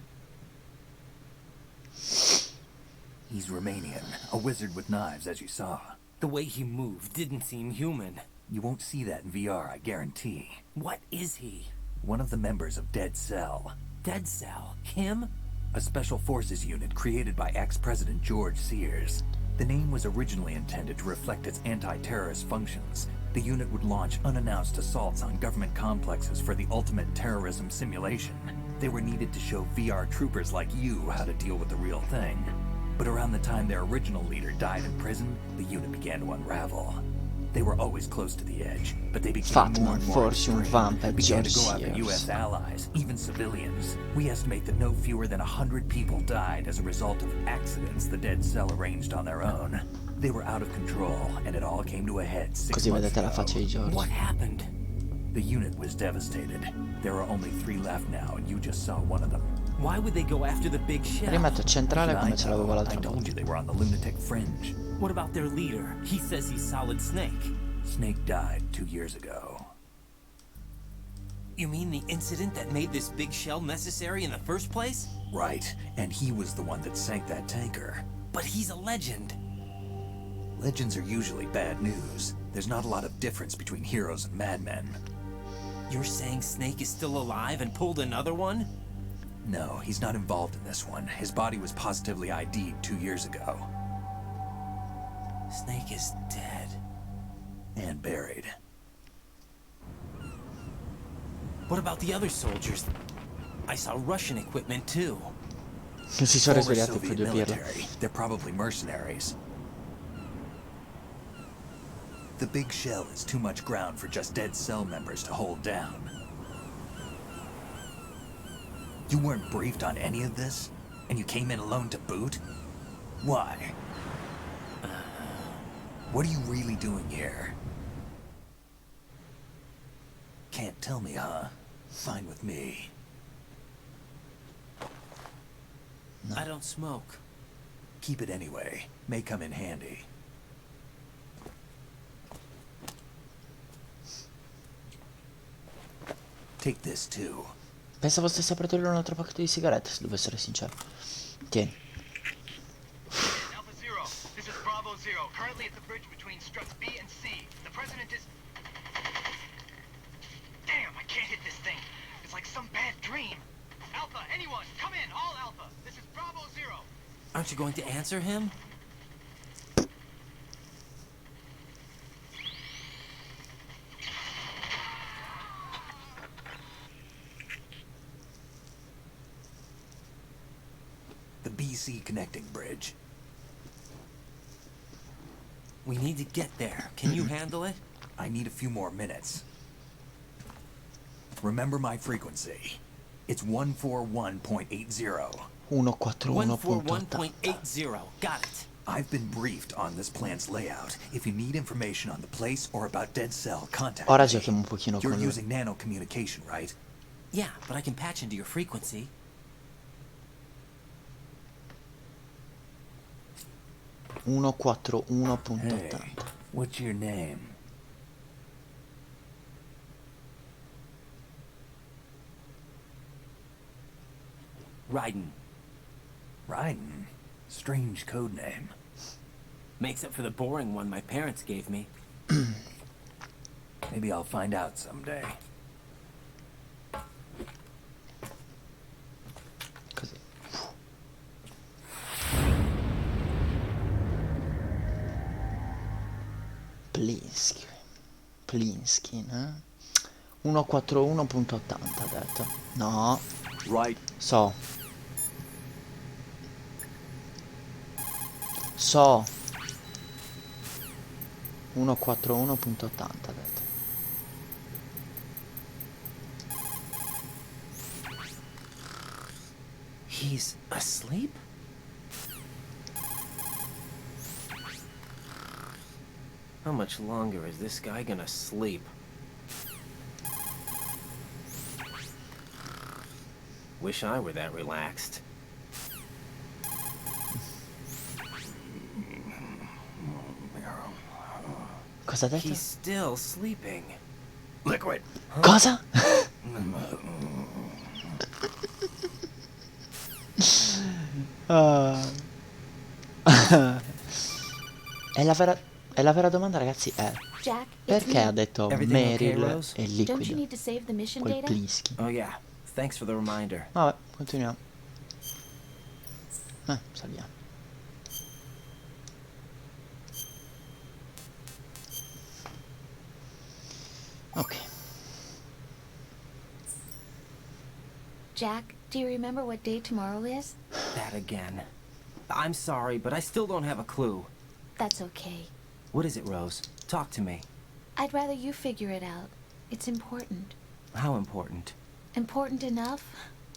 He's Romanian, a wizard with knives, as you saw. The way he moved didn't seem human. You won't see that in VR, I guarantee. What is he? One of the members of Dead Cell. Dead Cell? Him? A special forces unit created by ex-President George Sears. The name was originally intended to reflect its anti-terrorist functions. The unit would launch unannounced assaults on government complexes for the ultimate terrorism simulation. They were needed to show VR troopers like you how to deal with the real thing. But around the time their original leader died in prison, the unit began to unravel. They were always close to the edge, but they became more and more extreme, began to go after U.S. allies, even civilians. We estimate that no fewer than 100 people died as a result of accidents the Dead Cell arranged on their own. They were out of control, and it all came to a head 6 Così months vedete la faccia di ago. George. What happened? The unit was devastated. There are only 3 left now, and you just saw one of them. Why would they go after the big shell? Rimetto centrale come ce l'avevo I l'altra told volta. you they were on the lunatic fringe. What about their leader? He says he's Solid Snake. Snake died 2 years ago. You mean the incident that made this big shell necessary in the first place? Right, and he was the one that sank that tanker. But he's a legend. Legends are usually bad news. There's not a lot of difference between heroes and madmen. You're saying Snake is still alive and pulled another one? No, he's not involved in this one. His body was positively ID'd 2 years ago. Snake is dead. And buried. What about the other soldiers? I saw Russian equipment too. Non si sono Former risvegliati per Soviet due pirla. military. They're probably mercenaries. The big shell is too much ground for just Dead Cell members to hold down. You weren't briefed on any of this? And you came in alone to boot? Why? What are you really doing here? Can't tell me, huh? Fine with me. No. I don't smoke. Keep it anyway. May come in handy. Take this too. Pensavo stesse per togliere un altro pacchetto di sigarette, se devo essere sincero. Tieni. Alpha Zero, this is Bravo Zero. Currently at the bridge between struts B and C. The president is... Damn, I can't hit this thing. It's like some bad dream. Alpha, anyone, come in, all Alpha. This is Bravo Zero. Aren't you going to answer him? The BC connecting bridge. We need to get there. Can you handle it? I need a few more minutes. Remember my frequency. It's 141.80. 141.80. 141.80. Got it. I've been briefed on this plan's layout. If you need information on the place or about Dead Cell, contact Ora me. giochiamo un pochino You're con lui. using nano communication, right? Yeah, but I can patch into your frequency. Hey, 141.80. what's your name? Raiden. Raiden. Strange code name. Makes up for the boring one my parents gave me. Maybe I'll find out someday. Così. Plinsky, eh? 141.80 ha detto. No. Right. So 141.80 ha detto. He's asleep? How much longer is this guy gonna sleep? Wish I were that relaxed. Cosa ha detto? He's still sleeping. Liquid. Cosa? E la vera domanda, ragazzi, è Jack, it's perché me. ha detto Everything okay, Meryl Rose? e Don't you Liquid? need to save the mission Quel data? Plinsky. Oh yeah, thanks for the reminder. Vabbè, continuiamo. Saliamo. Ok. Jack, do you remember what day tomorrow is? That again. I'm sorry, but I still don't have a clue. That's okay. What is it, Rose? Talk to me. I'd rather you figure it out. It's important. How important? Important enough?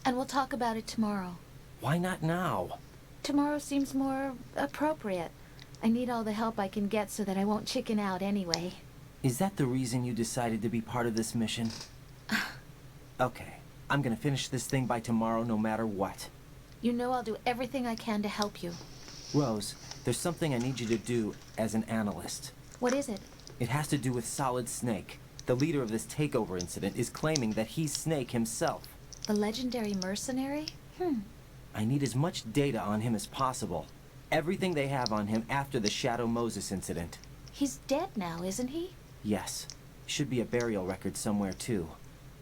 And we'll talk about it tomorrow. Why not now? Tomorrow seems more appropriate. I need all the help I can get so that I won't chicken out anyway. Is that the reason you decided to be part of this mission? Okay, I'm gonna finish this thing by tomorrow no matter what. You know I'll do everything I can to help you. Rose, there's something I need you to do as an analyst. What is it? It has to do with Solid Snake. The leader of this takeover incident is claiming that he's Snake himself. The legendary mercenary? I need as much data on him as possible. Everything they have on him after the Shadow Moses incident. He's dead now, isn't he? Yes. Should be a burial record somewhere too.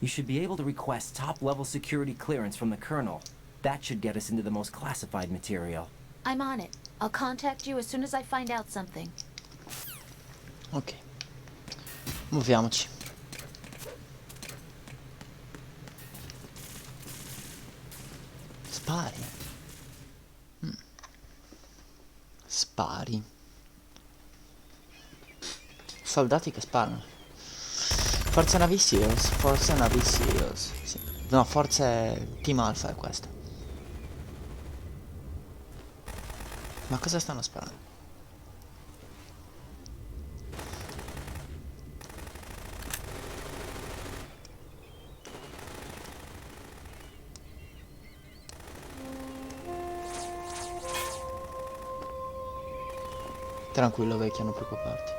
You should be able to request top-level security clearance from the Colonel. That should get us into the most classified material. I'm on it. I'll contact you as soon as I find out something. Ok. Muoviamoci. Spari. Spari. Soldati che sparano. Forse Navy Seals. Forse Navy Seals. Sì. No, forse Team Alpha è questo. Ma cosa stanno sparando? Tranquillo vecchio, non preoccuparti.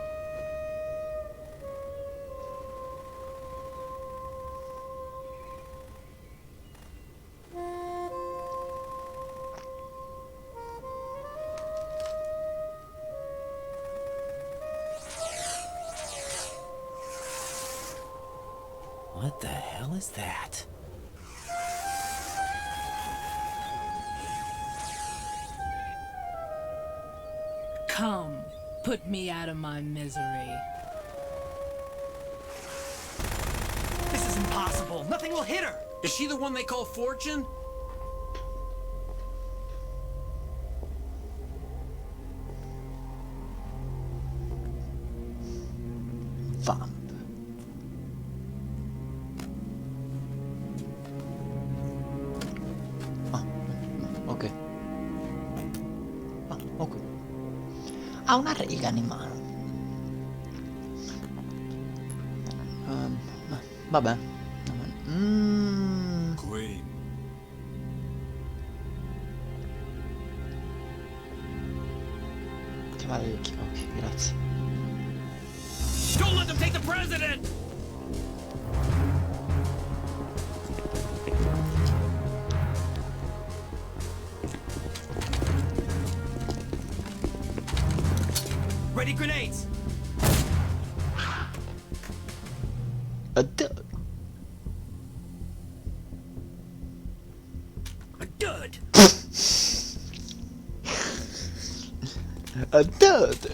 What the hell is that? Come, put me out of my misery. This is impossible. Nothing will hit her. Is she the one they call Fortune? Vampiro. Ha una riga in mano. Vabbè. Queen. Che male gli occhi, grazie. Don't let them take the president! Ready grenades! A dud. A dud! A dud.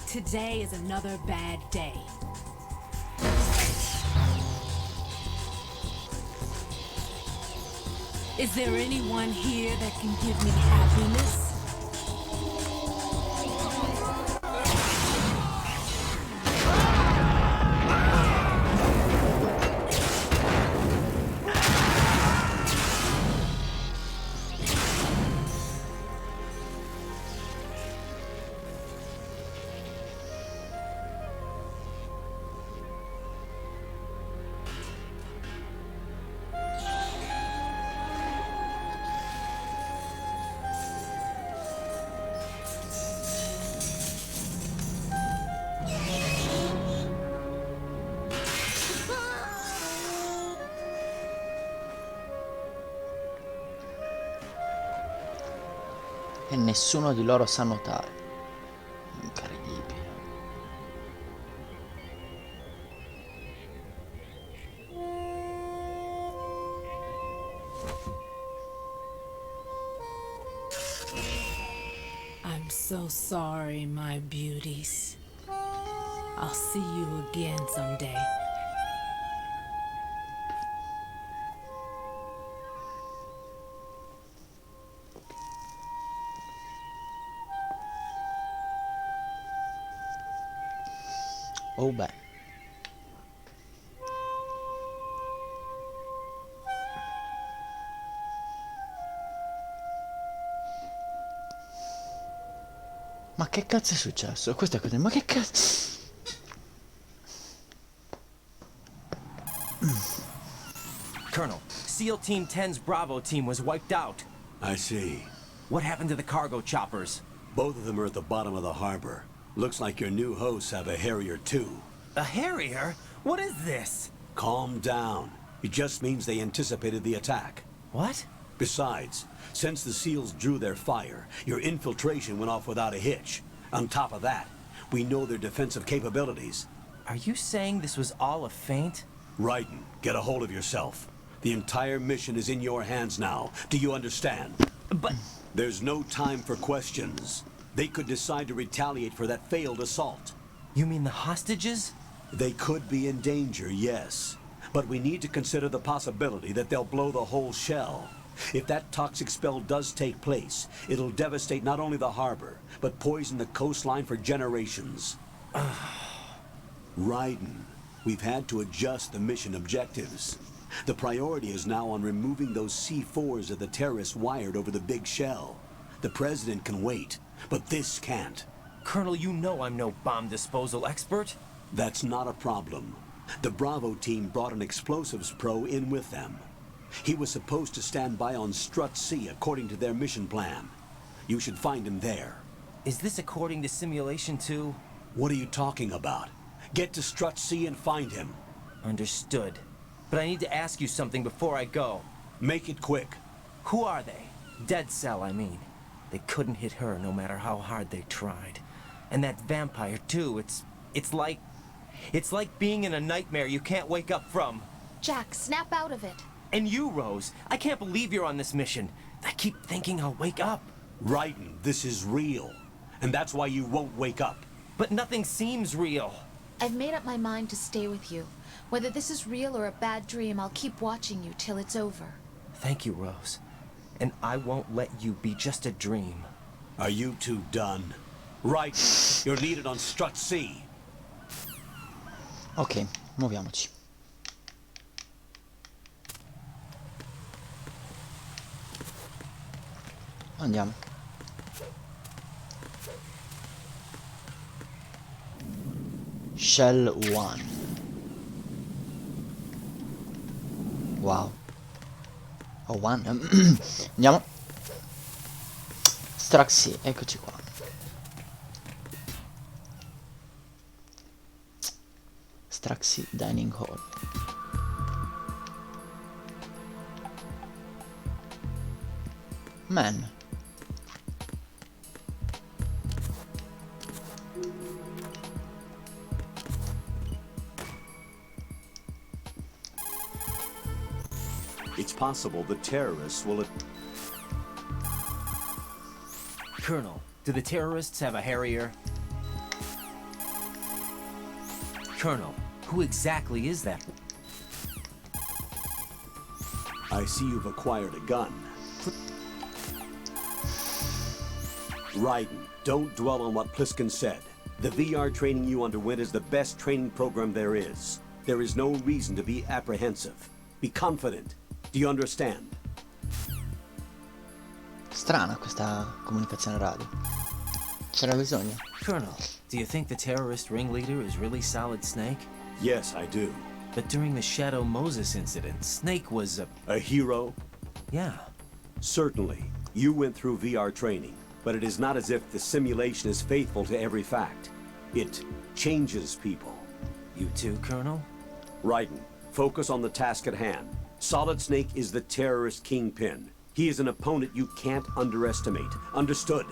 Today is another bad day. Is there anyone here that can give me happiness? E nessuno di loro sa nuotare. Incredibile. I'm so sorry, my beauties. I'll see you again someday. Oh beh. Ma che cazzo è successo? Questa cosa, ma che cazzo? Colonel, SEAL Team 10's Bravo team was wiped out. I see. What happened to the cargo choppers? Both of them are at the bottom of the harbor. Looks like your new hosts have a Harrier too. A Harrier? What is this? Calm down. It just means they anticipated the attack. What? Besides, since the SEALs drew their fire, your infiltration went off without a hitch. On top of that, we know their defensive capabilities. Are you saying this was all a feint? Raiden, get a hold of yourself. The entire mission is in your hands now. Do you understand? But... There's no time for questions. They could decide to retaliate for that failed assault. You mean the hostages? They could be in danger, yes. But we need to consider the possibility that they'll blow the whole shell. If that toxic spell does take place, it'll devastate not only the harbor, but poison the coastline for generations. Raiden, we've had to adjust the mission objectives. The priority is now on removing those C4s that the terrorists wired over the big shell. The President can wait, but this can't. Colonel, you know I'm no bomb disposal expert. That's not a problem. The Bravo team brought an explosives pro in with them. He was supposed to stand by on Strut C according to their mission plan. You should find him there. Is this according to Simulation 2? What are you talking about? Get to Strut C and find him. Understood. But I need to ask you something before I go. Make it quick. Who are they? Dead Cell, I mean. They couldn't hit her no matter how hard they tried. And that vampire, too, it's like being in a nightmare you can't wake up from. Jack, snap out of it. And you, Rose, I can't believe you're on this mission. I keep thinking I'll wake up. Raiden, this is real. And that's why you won't wake up. But nothing seems real. I've made up my mind to stay with you. Whether this is real or a bad dream, I'll keep watching you till it's over. Thank you, Rose. And I won't let you be just a dream. Are you two done? Right. You're needed on strut C. Ok, muoviamoci. Andiamo. Shell 1. Wow. Oh, 1. Andiamo. Straxi, eccoci qua. Straxi Dining Hall. Man. It's possible the terrorists will... Colonel, do the terrorists have a Harrier? Colonel, who exactly is that? I see you've acquired a gun. Raiden, don't dwell on what Pliskin said. The VR training you underwent is the best training program there is. There is no reason to be apprehensive. Be confident. Do you understand? Strana questa comunicazione radio. C'era bisogno. Colonel, do you think the terrorist ringleader is really Solid Snake? Yes, I do. But during the Shadow Moses incident, Snake was a hero? Yeah. Certainly. You went through VR training, but it is not as if the simulation is faithful to every fact. It changes people. You too, Colonel? Raiden, focus on the task at hand. Solid Snake is the terrorist kingpin. He is an opponent you can't underestimate. Understood?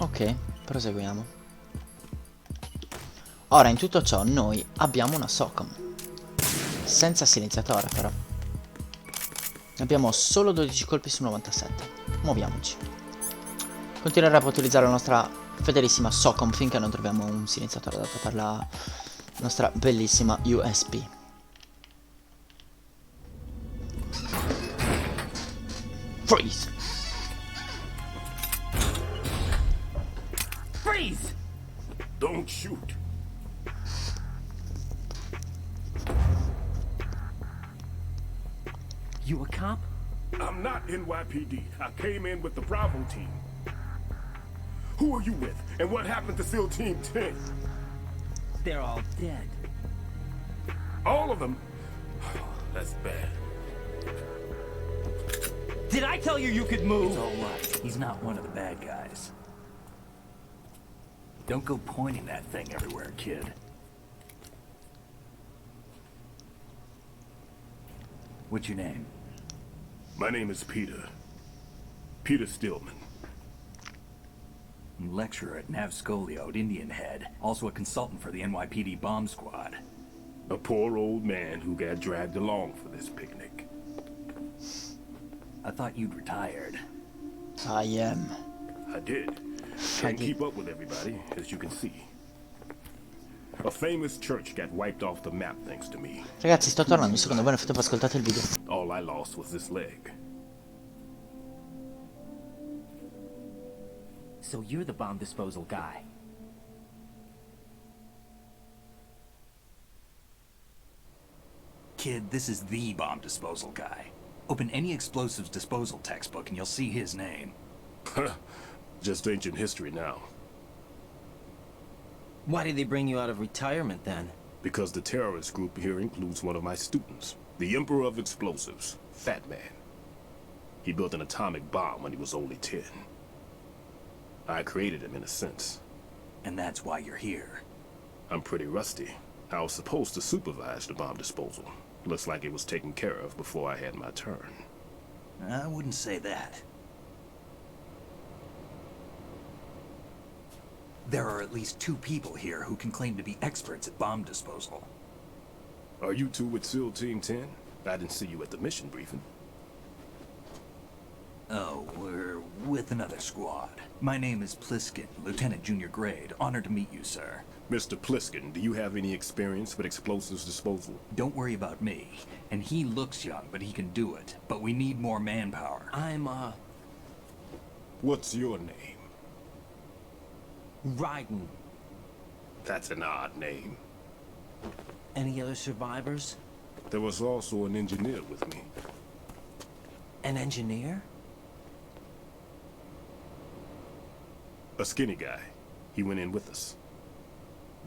Ok, proseguiamo. Ora, in tutto ciò, noi abbiamo una SOCOM. Senza silenziatore, però. Abbiamo solo 12 colpi su 97. Muoviamoci. Continueremo a utilizzare la nostra fedelissima SOCOM finché non troviamo un silenziatore dato per la nostra bellissima USP. Freeze! Freeze! Don't shoot. You a cop? I'm not NYPD. I came in with the Bravo team. Who are you with? And what happened to SEAL Team 10? They're all dead. All of them? That's bad. Did I tell you you could move? It's all right. He's not one of the bad guys. Don't go pointing that thing everywhere, kid. What's your name? My name is Peter. Peter Stillman. Lecturer at Navscolio at Indian Head. Also a consultant for the NYPD bomb squad. A poor old man who got dragged along for this picnic. I thought you'd retired. I am. I did. Can't keep up with everybody, as you can see. A famous church got wiped off the map thanks to me. Ragazzi, sto tornando un secondo, voi nel frattempo ascoltate il video. All I lost was this leg. So you're the bomb disposal guy. Kid, this is the bomb disposal guy. Open any explosives disposal textbook and you'll see his name. Just ancient history now. Why did they bring you out of retirement then? Because the terrorist group here includes one of my students, the Emperor of Explosives, Fat Man. He built an atomic bomb when he was only 10. I created him in a sense. And that's why you're here. I'm pretty rusty. I was supposed to supervise the bomb disposal. Looks like it was taken care of before I had my turn. I wouldn't say that. There are at least 2 people here who can claim to be experts at bomb disposal. Are you two with SEAL Team 10? I didn't see you at the mission briefing. Oh, we're with another squad. My name is Pliskin, Lieutenant Junior Grade. Honored to meet you, sir. Mr. Pliskin, do you have any experience with explosives disposal? Don't worry about me. And he looks young, but he can do it. But we need more manpower. I'm, What's your name? Raiden. That's an odd name. Any other survivors? There was also an engineer with me. An engineer? A skinny guy. He went in with us.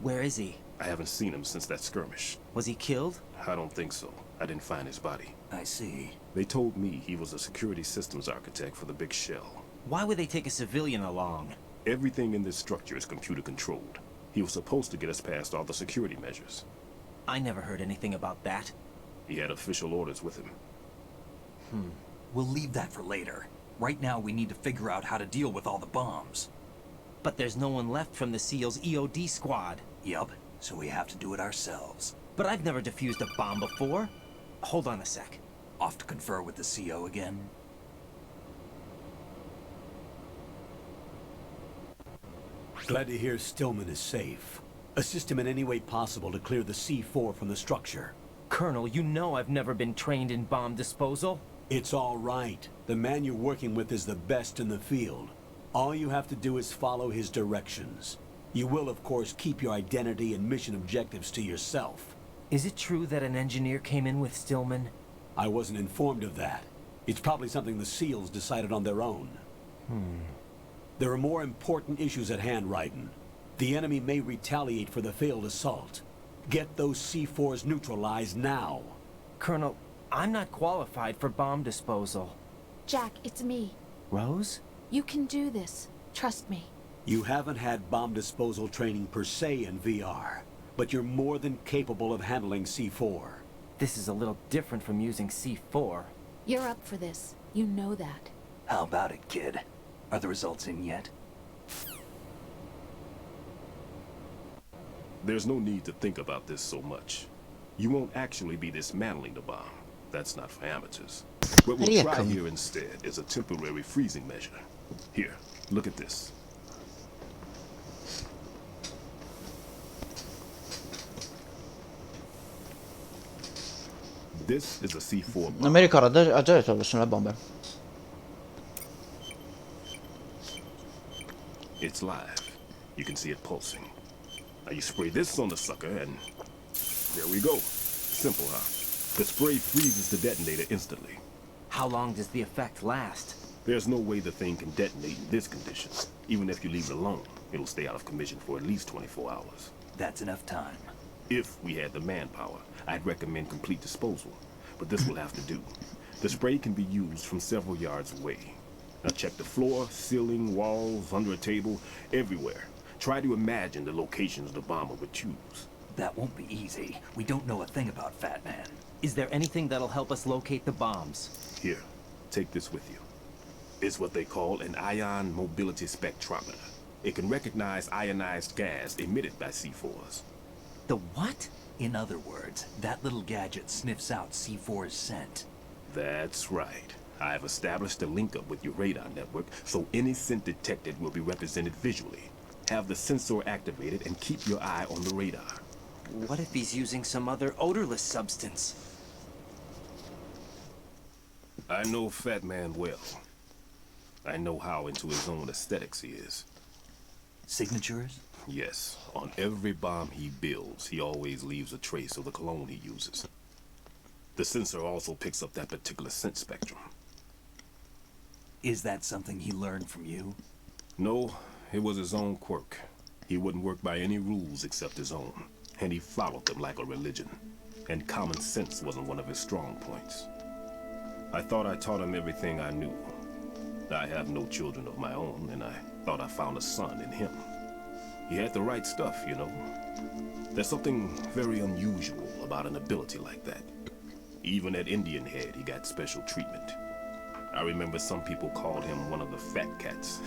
Where is he? I haven't seen him since that skirmish. Was he killed? I don't think so. I didn't find his body. I see. They told me he was a security systems architect for the big shell. Why would they take a civilian along? Everything in this structure is computer controlled. He was supposed to get us past all the security measures. I never heard anything about that. He had official orders with him. We'll leave that for later. Right now, we need to figure out how to deal with all the bombs. But there's no one left from the SEAL's EOD squad. Yup, so we have to do it ourselves. But I've never defused a bomb before. Hold on a sec. Off to confer with the CO again? Glad to hear Stillman is safe. Assist him in any way possible to clear the C4 from the structure. Colonel, you know I've never been trained in bomb disposal. It's all right. The man you're working with is the best in the field. All you have to do is follow his directions. You will, of course, keep your identity and mission objectives to yourself. Is it true that an engineer came in with Stillman? I wasn't informed of that. It's probably something the SEALs decided on their own. There are more important issues at hand, Raiden. The enemy may retaliate for the failed assault. Get those C4s neutralized now. Colonel, I'm not qualified for bomb disposal. Jack, it's me. Rose? You can do this. Trust me. You haven't had bomb disposal training per se in VR, but you're more than capable of handling C4. This is a little different from using C4. You're up for this. You know that. How about it, kid? Are the results in yet? There's no need to think about this so much. You won't actually be dismantling the bomb. That's not for amateurs. What we'll try here instead is a temporary freezing measure. Here, look at this. This is a C4 bomb. Non mi ricordo, ha già detto che sono le bombe. It's live. You can see it pulsing. Now you spray this on the sucker and there we go. Simple, huh? The spray freezes the detonator instantly. How long does the effect last? There's no way the thing can detonate in this condition. Even if you leave it alone, it'll stay out of commission for at least 24 hours. That's enough time. If we had the manpower, I'd recommend complete disposal. But this will have to do. The spray can be used from several yards away. Now check the floor, ceiling, walls, under a table, everywhere. Try to imagine the locations the bomber would choose. That won't be easy. We don't know a thing about Fat Man. Is there anything that'll help us locate the bombs? Here, take this with you. It's what they call an ion mobility spectrometer. It can recognize ionized gas emitted by C4s. The what? In other words, that little gadget sniffs out C4's scent. That's right. I've established a link up with your radar network, so any scent detected will be represented visually. Have the sensor activated and keep your eye on the radar. What if he's using some other odorless substance? I know Fat Man well. I know how into his own aesthetics he is. Signatures? Yes. On every bomb he builds, he always leaves a trace of the cologne he uses. The sensor also picks up that particular scent spectrum. Is that something he learned from you? No, it was his own quirk. He wouldn't work by any rules except his own, and he followed them like a religion. And common sense wasn't one of his strong points. I thought I taught him everything I knew. I have no children of my own, and I thought I found a son in him. He had the right stuff, you know. There's something very unusual about an ability like that. Even at Indian Head, he got special treatment. I remember some people called him one of the fat cats.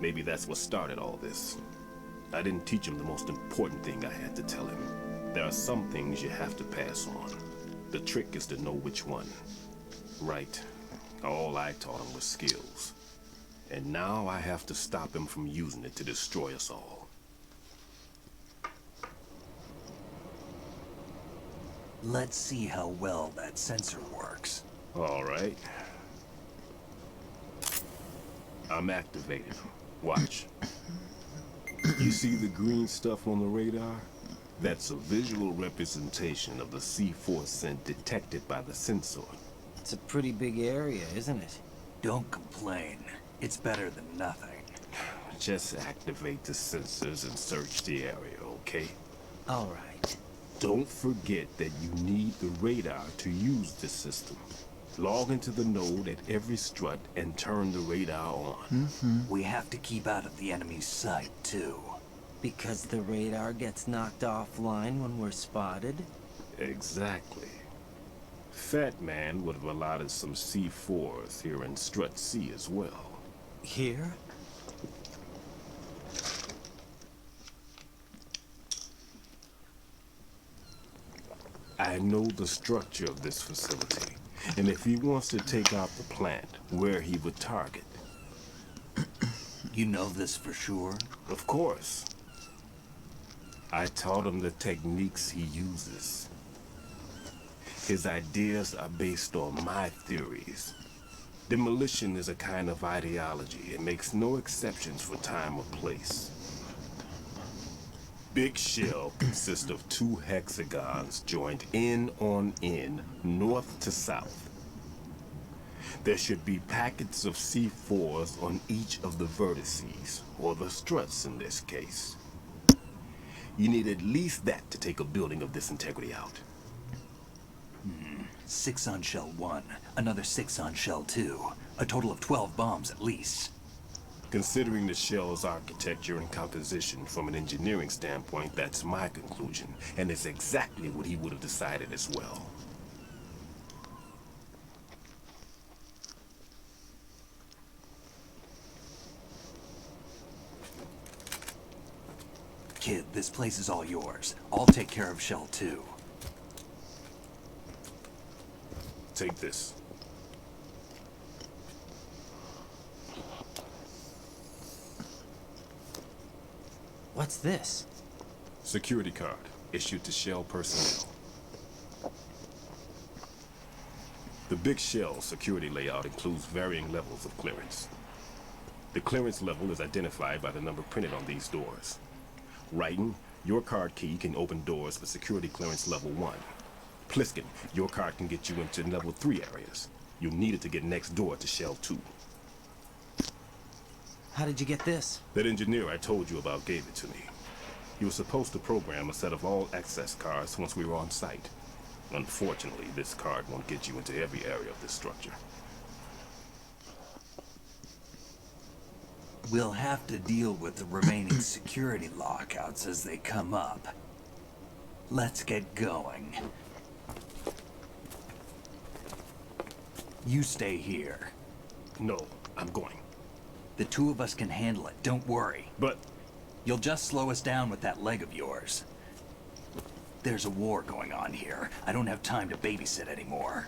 Maybe that's what started all this. I didn't teach him the most important thing I had to tell him. There are some things you have to pass on. The trick is to know which one. Right. All I taught him was skills. And now I have to stop him from using it to destroy us all. Let's see how well that sensor works. All right. I'm activated. Watch. You see the green stuff on the radar? That's a visual representation of the C4 scent detected by the sensor. It's a pretty big area, isn't it? Don't complain. It's better than nothing. Just activate the sensors and search the area, okay? All right. Don't forget that you need the radar to use the system. Log into the node at every strut and turn the radar on. We have to keep out of the enemy's sight, too. Because the radar gets knocked offline when we're spotted? Exactly. Fat Man would have allotted some C4s here in Strut C as well. Here? I know the structure of this facility, and if he wants to take out the plant, where he would target. You know this for sure? Of course. I taught him the techniques he uses. His ideas are based on my theories. Demolition is a kind of ideology. It makes no exceptions for time or place. Big shell consists of 2 hexagons joined end on end, north to south. There should be packets of C4s on each of the vertices, or the struts in this case. You need at least that to take a building of this integrity out. 6 on shell 1, another 6 on shell 2. A total of 12 bombs at least. Considering the shell's architecture and composition from an engineering standpoint, that's my conclusion, and it's exactly what he would have decided as well. Kid, this place is all yours. I'll take care of shell 2. Take this. What's this? Security card, issued to Shell personnel. The Big Shell security layout includes varying levels of clearance. The clearance level is identified by the number printed on these doors. Writing, your card key can open doors for security clearance level 1. Pliskin, your card can get you into level 3 areas. You'll need it to get next door to Shell 2. How did you get this? That engineer I told you about gave it to me. He was supposed to program a set of all access cards once we were on site. Unfortunately, this card won't get you into every area of this structure. We'll have to deal with the remaining security lockouts as they come up. Let's get going. You stay here. No, I'm going. The 2 of us can handle it, don't worry. But... You'll just slow us down with that leg of yours. There's a war going on here. I don't have time to babysit anymore.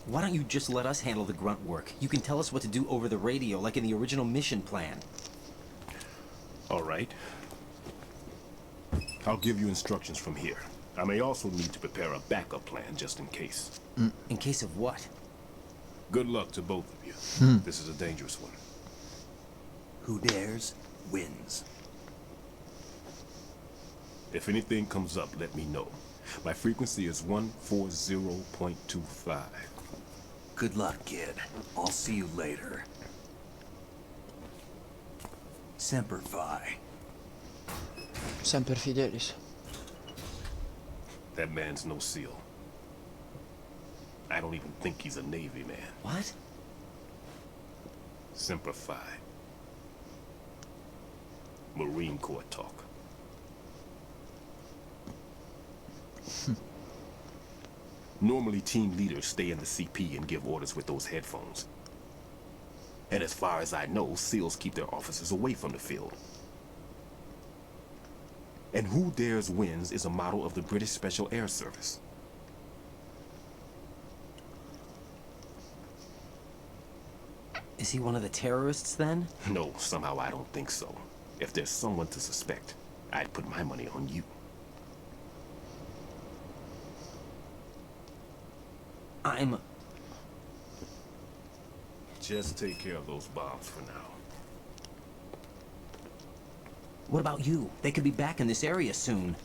Why don't you just let us handle the grunt work? You can tell us what to do over the radio, like in the original mission plan. All right. I'll give you instructions from here. I may also need to prepare a backup plan just in case. In case of what? Good luck to both of you. This is a dangerous one. Who dares, wins. If anything comes up, let me know. My frequency is 140.25. Good luck, kid. I'll see you later. Semper Fi. Semper Fidelis. That man's no SEAL. I don't even think he's a Navy man. What? Semper Fi. Marine Corps talk. Normally, team leaders stay in the CP and give orders with those headphones. And as far as I know, SEALs keep their officers away from the field. And Who Dares Wins is a model of the British Special Air Service. Is he one of the terrorists, then? No, somehow I don't think so. If there's someone to suspect, I'd put my money on you. Just take care of those bombs for now. What about you? They could be back in this area soon.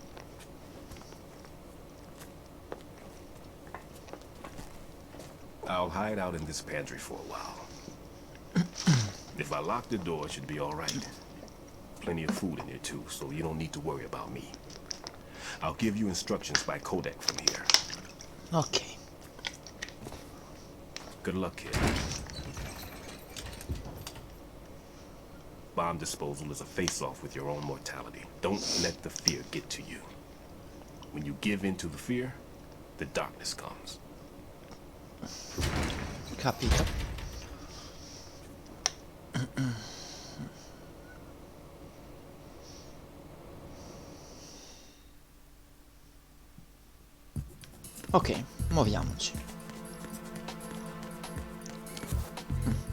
I'll hide out in this pantry for a while. If I lock the door, it should be all right. Plenty of food in here too, so you don't need to worry about me. I'll give you instructions by codec from here. Ok. Good luck, kid. Bomb disposal is a face-off with your own mortality. Don't let the fear get to you. When you give in to the fear, the darkness comes. Capito. Ok, muoviamoci.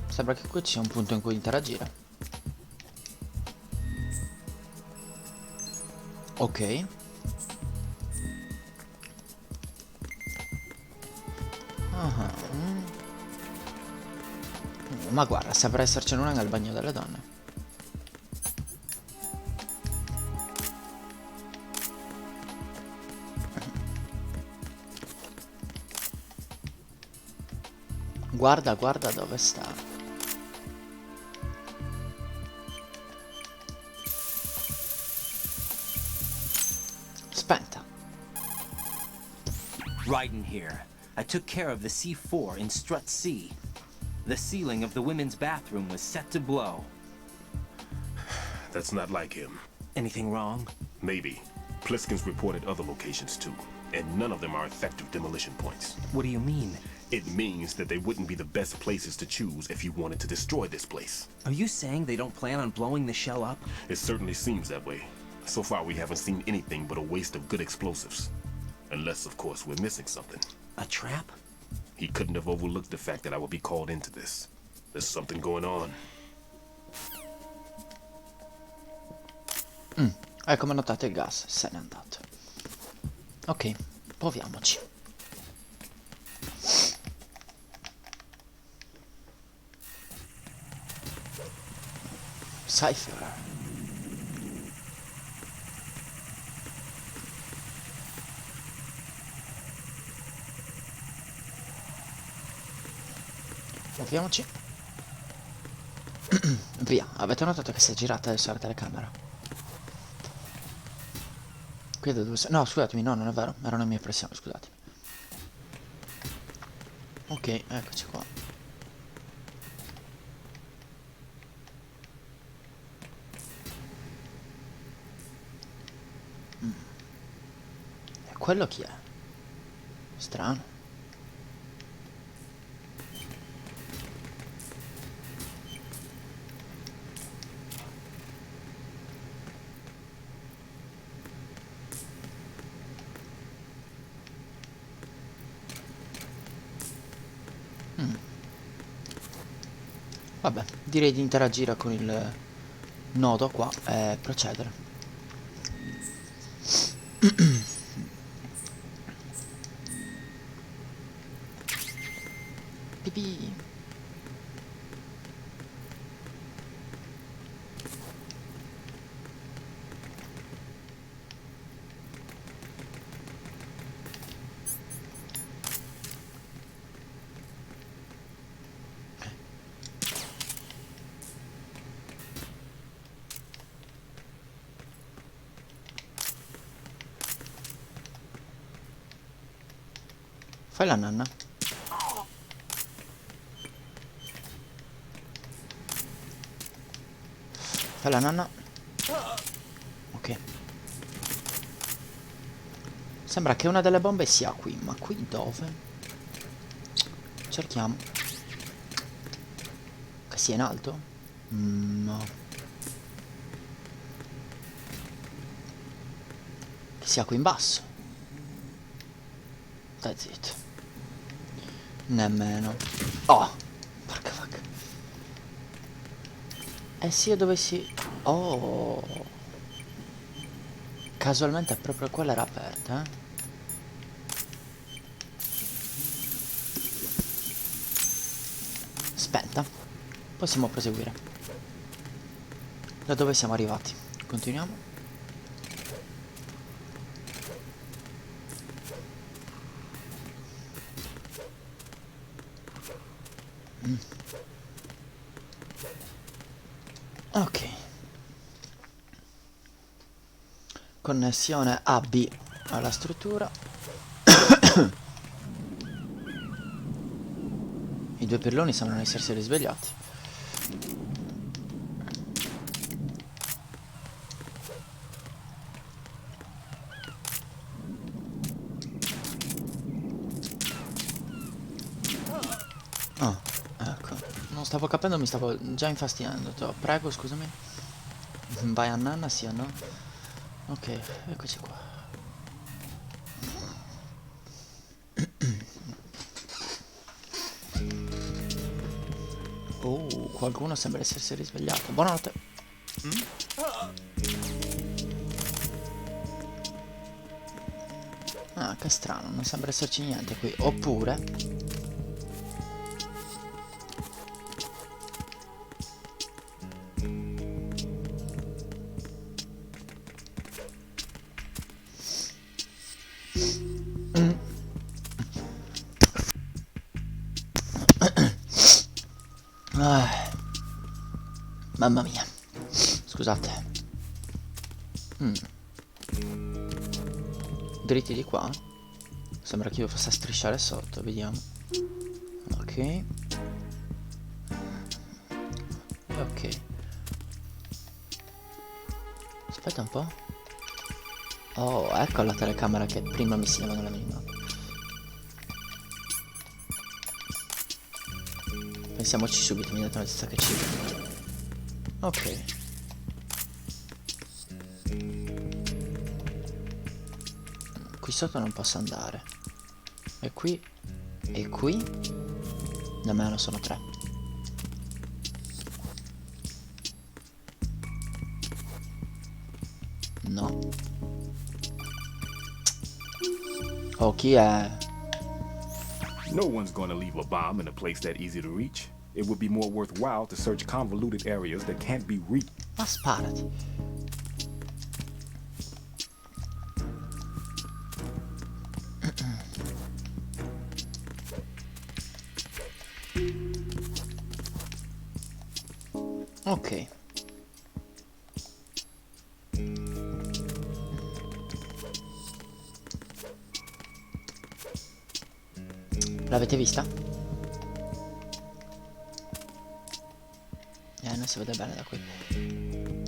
Sembra che qui ci sia un punto in cui interagire. Ok. Ma guarda, sembra essercene una nel bagno delle donne. Guarda, guarda dove sta. Spenta. Right in here. I took care of the C4 in strut C. The ceiling of the women's bathroom was set to blow. That's not like him. Anything wrong? Maybe. Pliskin's reported other locations too, and none of them are effective demolition points. What do you mean? It means that they wouldn't be the best places to choose if you wanted to destroy this place. Are you saying they don't plan on blowing the shell up? It certainly seems that way. So far we haven't seen anything but a waste of good explosives. Unless, of course, we're missing something. A trap? He couldn't have overlooked the fact that I would be called into this. There's something going on. Come notate il gas se n'è andato. Ok, proviamoci. Cypher. Muoviamoci. Via, avete notato che si è girata adesso la telecamera? Qui da dove... No, scusatemi, no, non è vero, era una mia impressione, scusate. Ok, eccoci qua. E quello chi è? Strano. Vabbè, direi di interagire con il nodo qua e procedere. Pipì. Fai la nanna. Fai la nanna. Ok. Sembra che una delle bombe sia qui, ma qui dove? Cerchiamo. Che sia in alto? No. Che sia qui in basso. That's it. Nemmeno. Oh, porca vacca. Eh sì, è dove si... Oh, casualmente proprio quella era aperta, eh. Spenta. Possiamo proseguire. Da dove siamo arrivati? Continuiamo. Ok. Connessione AB alla struttura. I due pirloni sembrano essersi risvegliati. Ah, ecco. Non stavo capendo, mi stavo già infastidendo. Prego, scusami. Vai a nanna, sì o no? Ok, eccoci qua. Oh, qualcuno sembra essersi risvegliato. Buonanotte. Ah, che strano, non sembra esserci niente qui. Oppure... Mamma mia. Scusate. Dritti di qua. Sembra che io possa strisciare sotto, vediamo. Ok. Ok. Aspetta un po'. Oh, ecco la telecamera che prima mi segnava nella minimappa. Pensiamoci subito, mi date una notizia che ci... Ok. Qui sotto non posso andare. E qui? E qui? Nemmeno sono 3. No. Oh, chi è? No one's gonna leave a bomb in a place that easy to reach. It would be more worthwhile to search convoluted areas that can't be reached. Ma sparati. Ok. L'avete vista? Non si vede bene da qui.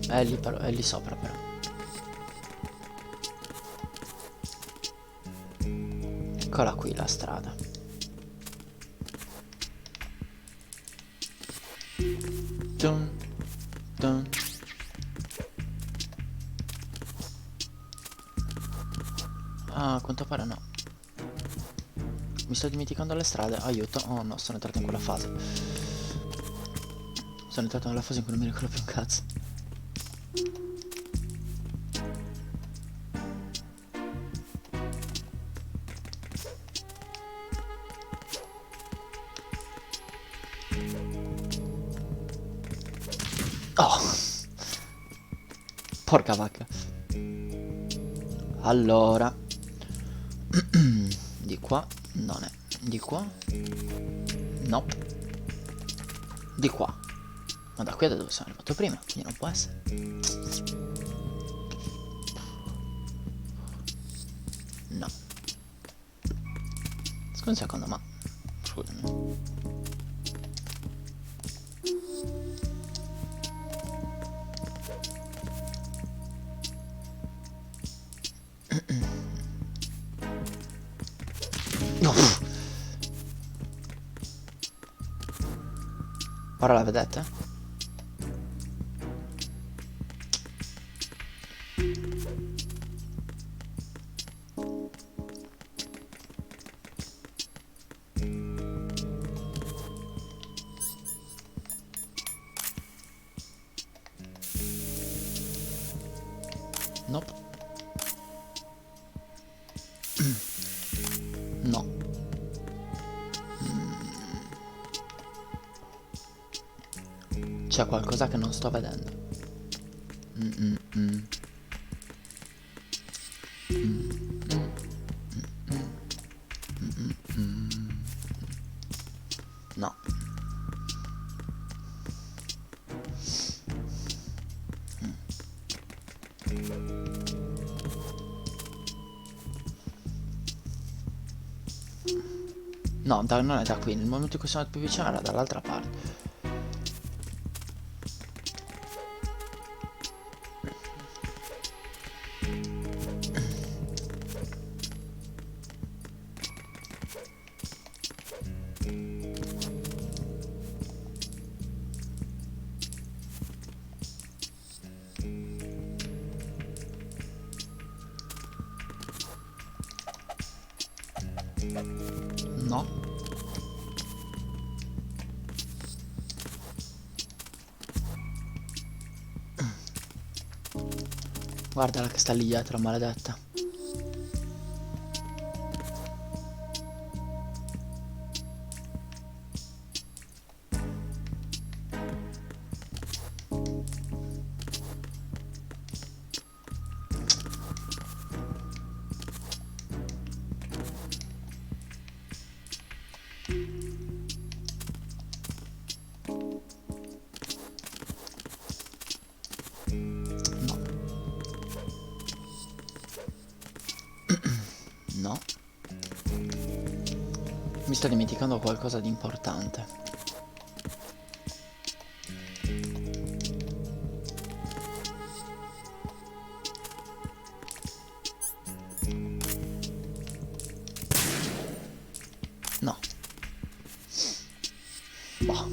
È lì però, è lì sopra però. Eccola qui la strada. Dun, dun. Ah, a quanto pare no. Mi sto dimenticando le strade, aiuto. Oh no, sono entrato in quella fase. Sono entrato nella fase in cui non mi ricordo più un cazzo. Oh! Porca vacca. Allora. Di qua non è. Di qua? Nope. Di qua. Ma da qui è da dove sono arrivato prima, quindi non può essere. No. Scusa un secondo, ma... Scusami. Ora la vedete? Nope. No. C'è qualcosa che non sto vedendo. No. No, non è da qui. Nel momento in cui sono più vicino era dall'altra parte. No. Guardala che sta lì dietro, maledetta. No. Mi sto dimenticando qualcosa di importante. No. Boh.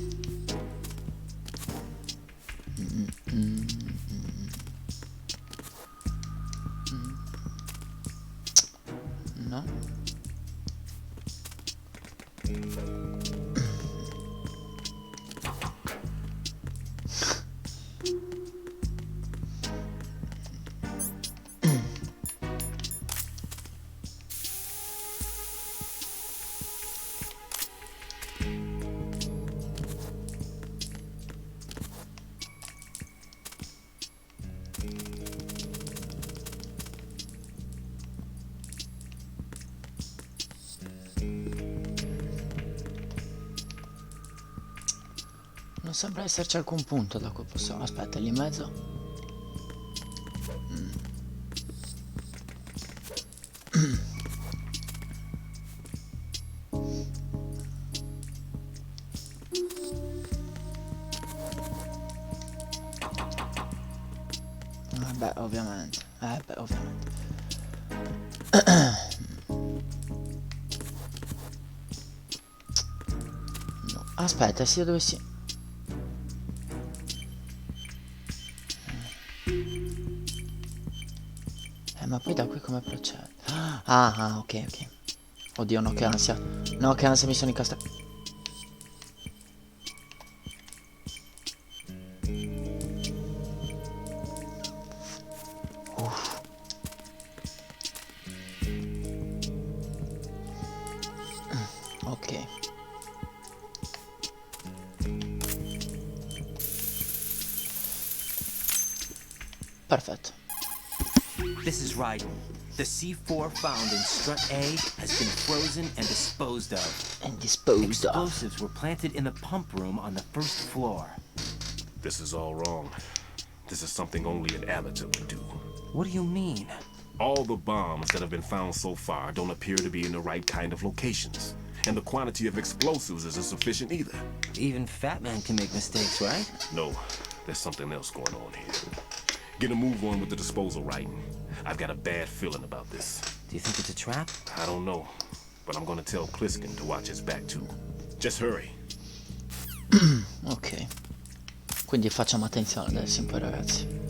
No. Non sembra esserci alcun punto da cui possiamo... Aspetta, lì in mezzo. Beh, ovviamente. Beh, ovviamente. No. Aspetta, se io dovessi... ma poi da qui come procede? Ah, ok, ok. Oddio, no, che ansia. No, che ansia, mi sono incastrato. Ok. Perfetto. This is right. The C4 found in strut A has been frozen and disposed of. Explosives were planted in the pump room on the first floor. This is all wrong. This is something only an amateur would do. What do you mean? All the bombs that have been found so far don't appear to be in the right kind of locations. And the quantity of explosives isn't sufficient either. Even Fat Man can make mistakes, right? No, there's something else going on here. Get a move on with the disposal writing. I've got a bad feeling about this. Do you think it's a trap? I don't know, but I'm gonna tell Pliskin to watch his back too. Just hurry. Ok. Quindi facciamo attenzione adesso un po', ragazzi.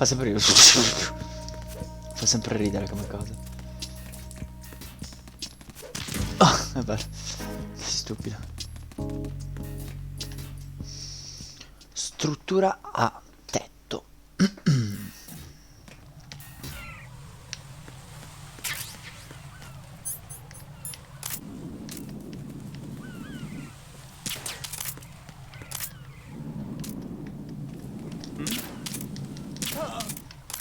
Fa sempre fa sempre ridere come cosa. Oh, è bello. Che stupido. Struttura a tetto.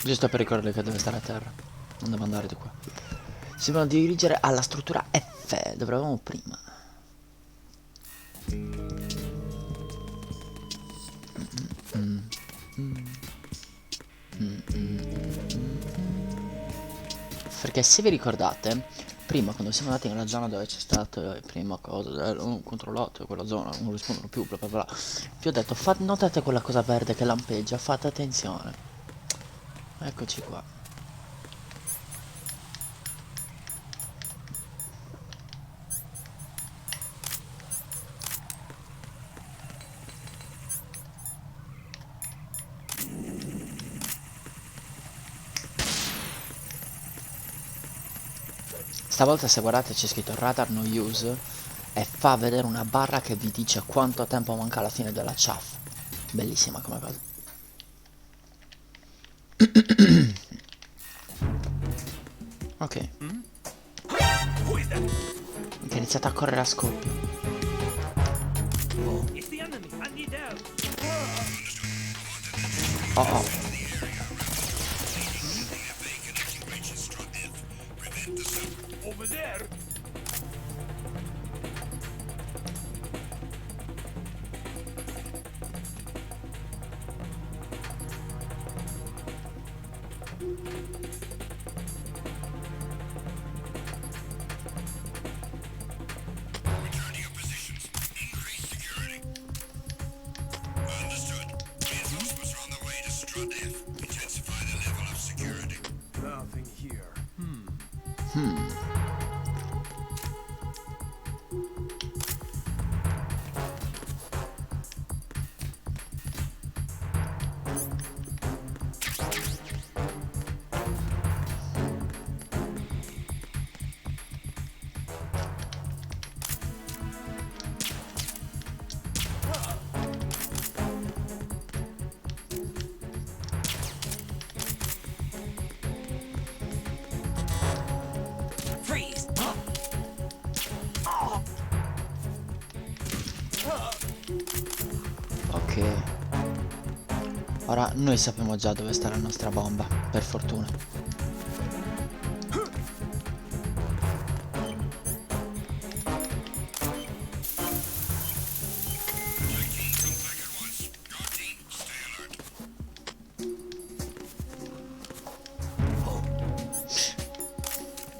Giusto per ricordare che deve stare a terra. Non devo andare di qua. Si devono dirigere alla struttura F, dove eravamo prima. Perché se vi ricordate, prima quando siamo andati nella zona dove c'è stato il primo cosa, controllato quella zona, non rispondono più, bla bla bla, vi ho detto, notate quella cosa verde che lampeggia, fate attenzione. Eccoci qua. Stavolta se guardate c'è scritto radar no use e fa vedere una barra che vi dice quanto tempo manca alla fine della chaff. Bellissima come cosa. Ok. Che iniziate a correre a scoppio. Oh oh. Over there. Return to your positions. Increase security. Understood. Reinforcements are on the way to Strut F. Intensify the level of security. Nothing here. Ok. Ora noi sappiamo già dove sta la nostra bomba, per fortuna.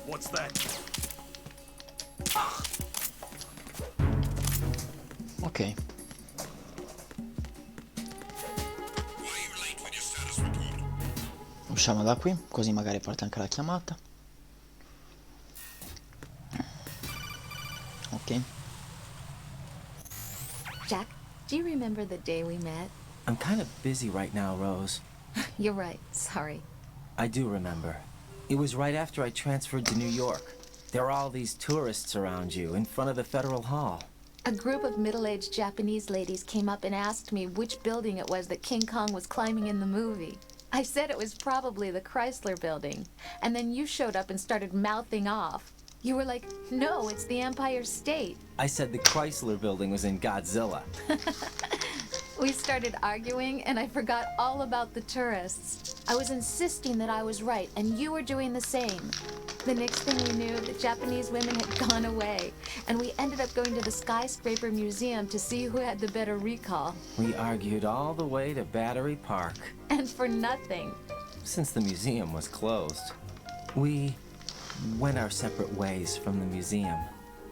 What's that? Ok. Usciamo da qui, così magari parte anche la chiamata. Ok. Jack, do you remember the day we met? I'm kind of busy right now, Rose. You're right, sorry. I do remember. It was right after I transferred to New York. There were all these tourists around you in front of the Federal Hall. A group of middle-aged Japanese ladies came up and asked me which building it was that King Kong was climbing in the movie. I said it was probably the Chrysler Building, and then you showed up and started mouthing off. You were like, no, it's the Empire State. I said the Chrysler Building was in Godzilla. We started arguing, and I forgot all about the tourists. I was insisting that I was right, and you were doing the same. The next thing we knew, the Japanese women had gone away, and we ended up going to the Skyscraper Museum to see who had the better recall. We argued all the way to Battery Park. And for nothing. Since the museum was closed. We went our separate ways from the museum.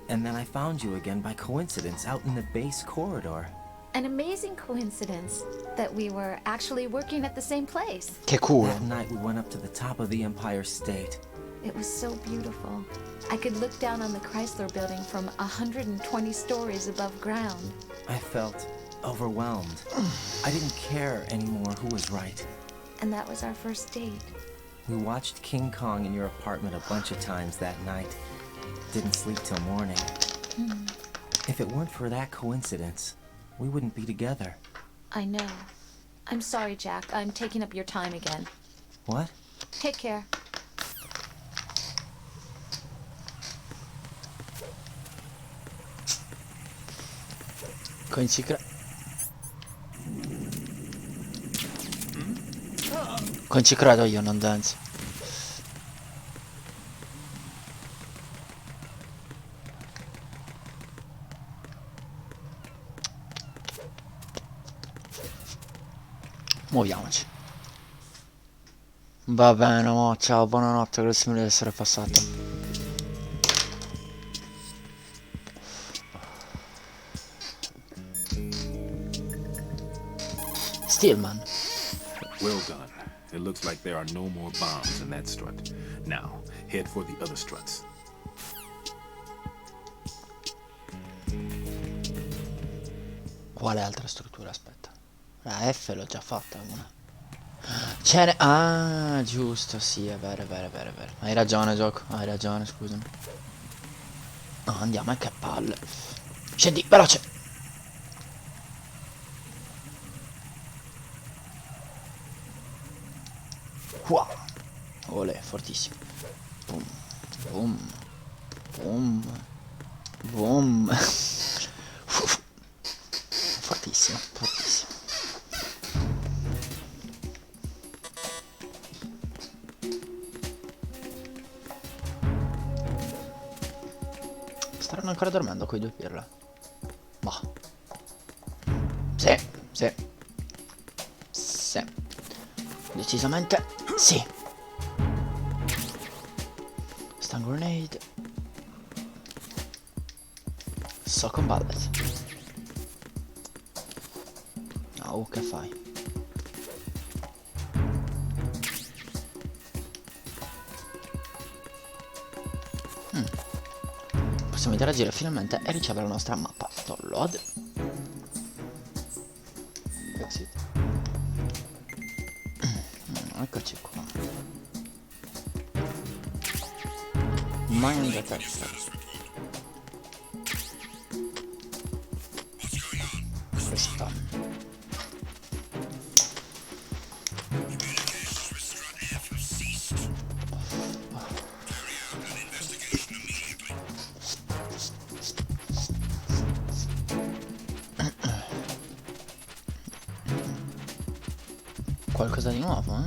And then I found you again by coincidence out in the base corridor. An amazing coincidence that we were actually working at the same place. Che cool. That night we went up to the top of the Empire State. It was so beautiful. I could look down on the Chrysler Building from 120 stories above ground. I felt overwhelmed. I didn't care anymore who was right. And that was our first date. We watched King Kong in your apartment a bunch of times that night. Didn't sleep till morning. If it weren't for that coincidence, we wouldn't be together. I know. I'm sorry, Jack. I'm taking up your time again. What? Take care. Non ci credo io, non dance. Muoviamoci. Va bene, mo, ciao, buonanotte, grazie mille di essere passato. Stillman. Well done. It looks like there are no more bombs in that strut. Now, head for the other struts. Quale altra struttura? Aspetta. La F l'ho già fatta una. Ce n'è... Ah, giusto, sì, è vero, è vero, è vero, è vero. Hai ragione, gioco, hai ragione, scusami. No, andiamo, che palle. Scendi, veloce. Wow. Olè, fortissimo. Boom, boom, boom, boom. Fortissimo, fortissimo. Staranno ancora dormendo quei due pirla? Bah. Sì, sì. Sì. Decisamente sì. Stun grenade. So combat. Oh, che fai? Possiamo interagire finalmente e ricevere la nostra mappa. Download. Exit. Eccoci qua. Mind detector. Questa. Qualcosa di nuovo,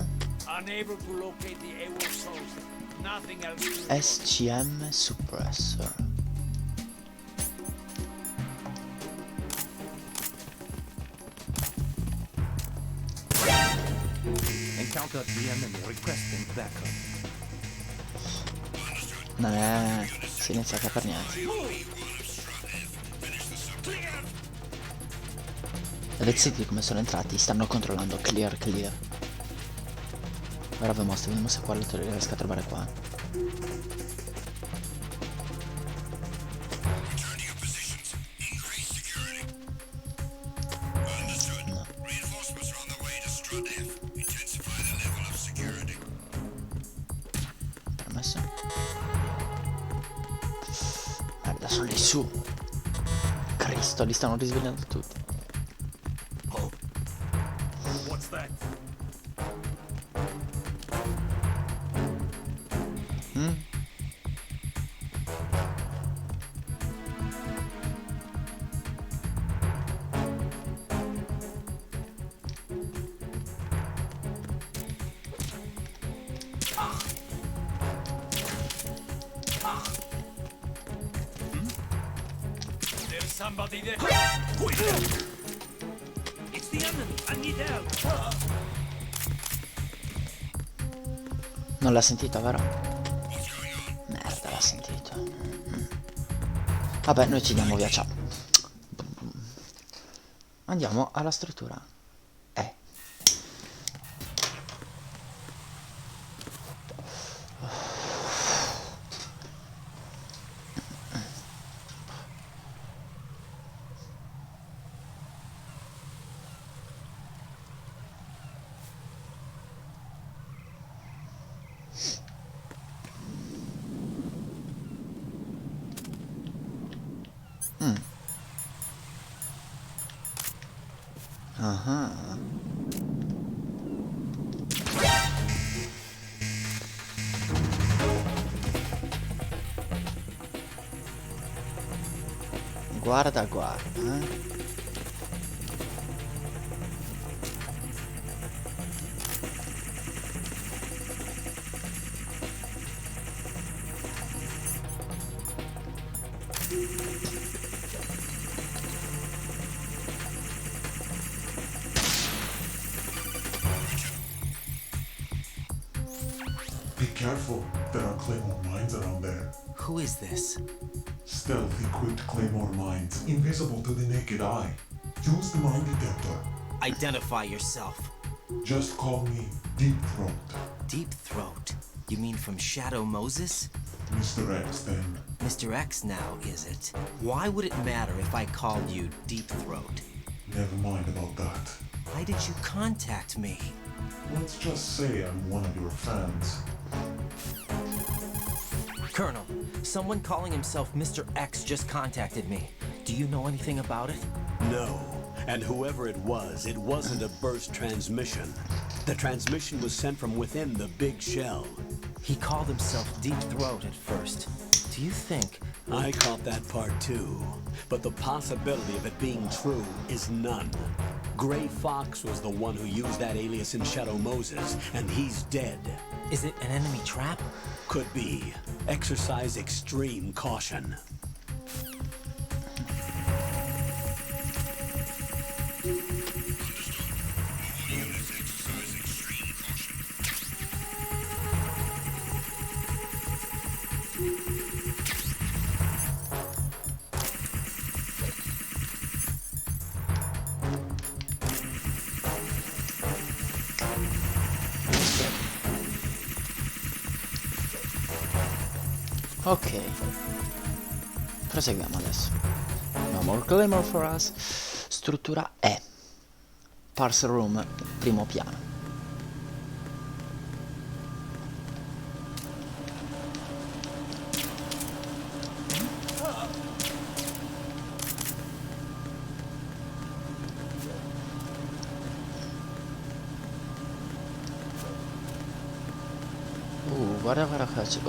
SCM suppressor. Encounter the enemy requesting backup. Non è silenziata per niente. Avete sentito come sono entrati? Stanno controllando clear clear. Ora vi mostro, vediamo se quello te lo riesco a trovare qua. No. Permesso? Merda, sono lì su. Cristo, li stanno risvegliando tutti. There's somebody there. It's the enemy. I need help. Non l'ha sentito, vero? Merda, l'ha sentito. Vabbè, noi ci diamo via, ciao. Andiamo alla struttura E. Ah. Guarda, guarda, Be careful, there are Claymore mines around there. Who is this? Stealth equipped Claymore mines, invisible to the naked eye. Use the mine detector. Identify yourself. Just call me Deep Throat. Deep Throat? You mean from Shadow Moses? Mr. X, then. Mr. X now, is it? Why would it matter if I called you Deep Throat? Never mind about that. Why did you contact me? Let's just say I'm one of your fans. Colonel, someone calling himself Mr. X just contacted me. Do you know anything about it? No. And whoever it wasn't a burst transmission. The transmission was sent from within the big shell. He called himself Deep Throat at first. Do you think... I caught that part too. But the possibility of it being true is none. Gray Fox was the one who used that alias in Shadow Moses, and he's dead. Is it an enemy trap? Could be. Exercise extreme caution. Ok, proseguiamo adesso. No more glamour for us. Struttura E. Parcel room, primo piano. Guarda che c'è.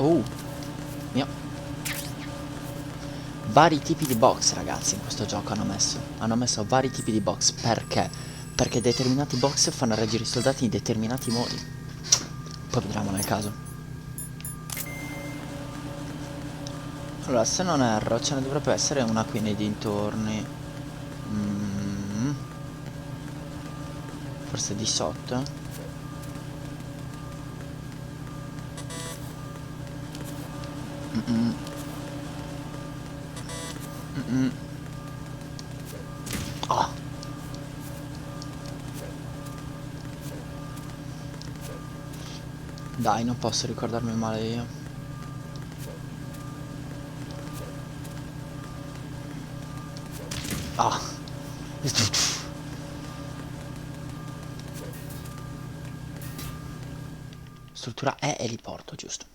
Mio. Vari tipi di box, ragazzi, in questo gioco hanno messo vari tipi di box. Perché? Perché determinati box fanno reagire i soldati in determinati modi. Poi vedremo nel caso. Allora, se non erro, ce ne dovrebbe essere una qui nei dintorni. Forse di sotto. Oh. Dai, non posso ricordarmi male io. Ah. Struttura E e li porto, giusto?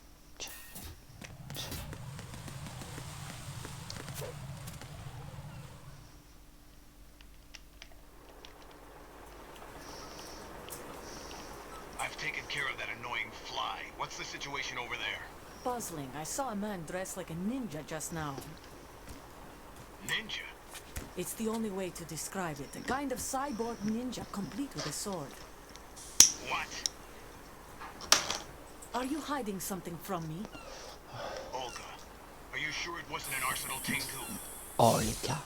Puzzling. I saw a man dressed like a ninja just now. Ninja? It's the only way to describe it. A kind of cyborg ninja, complete with a sword. What? Are you hiding something from me? Olga, are you sure it wasn't an Arsenal Tengu? Olga.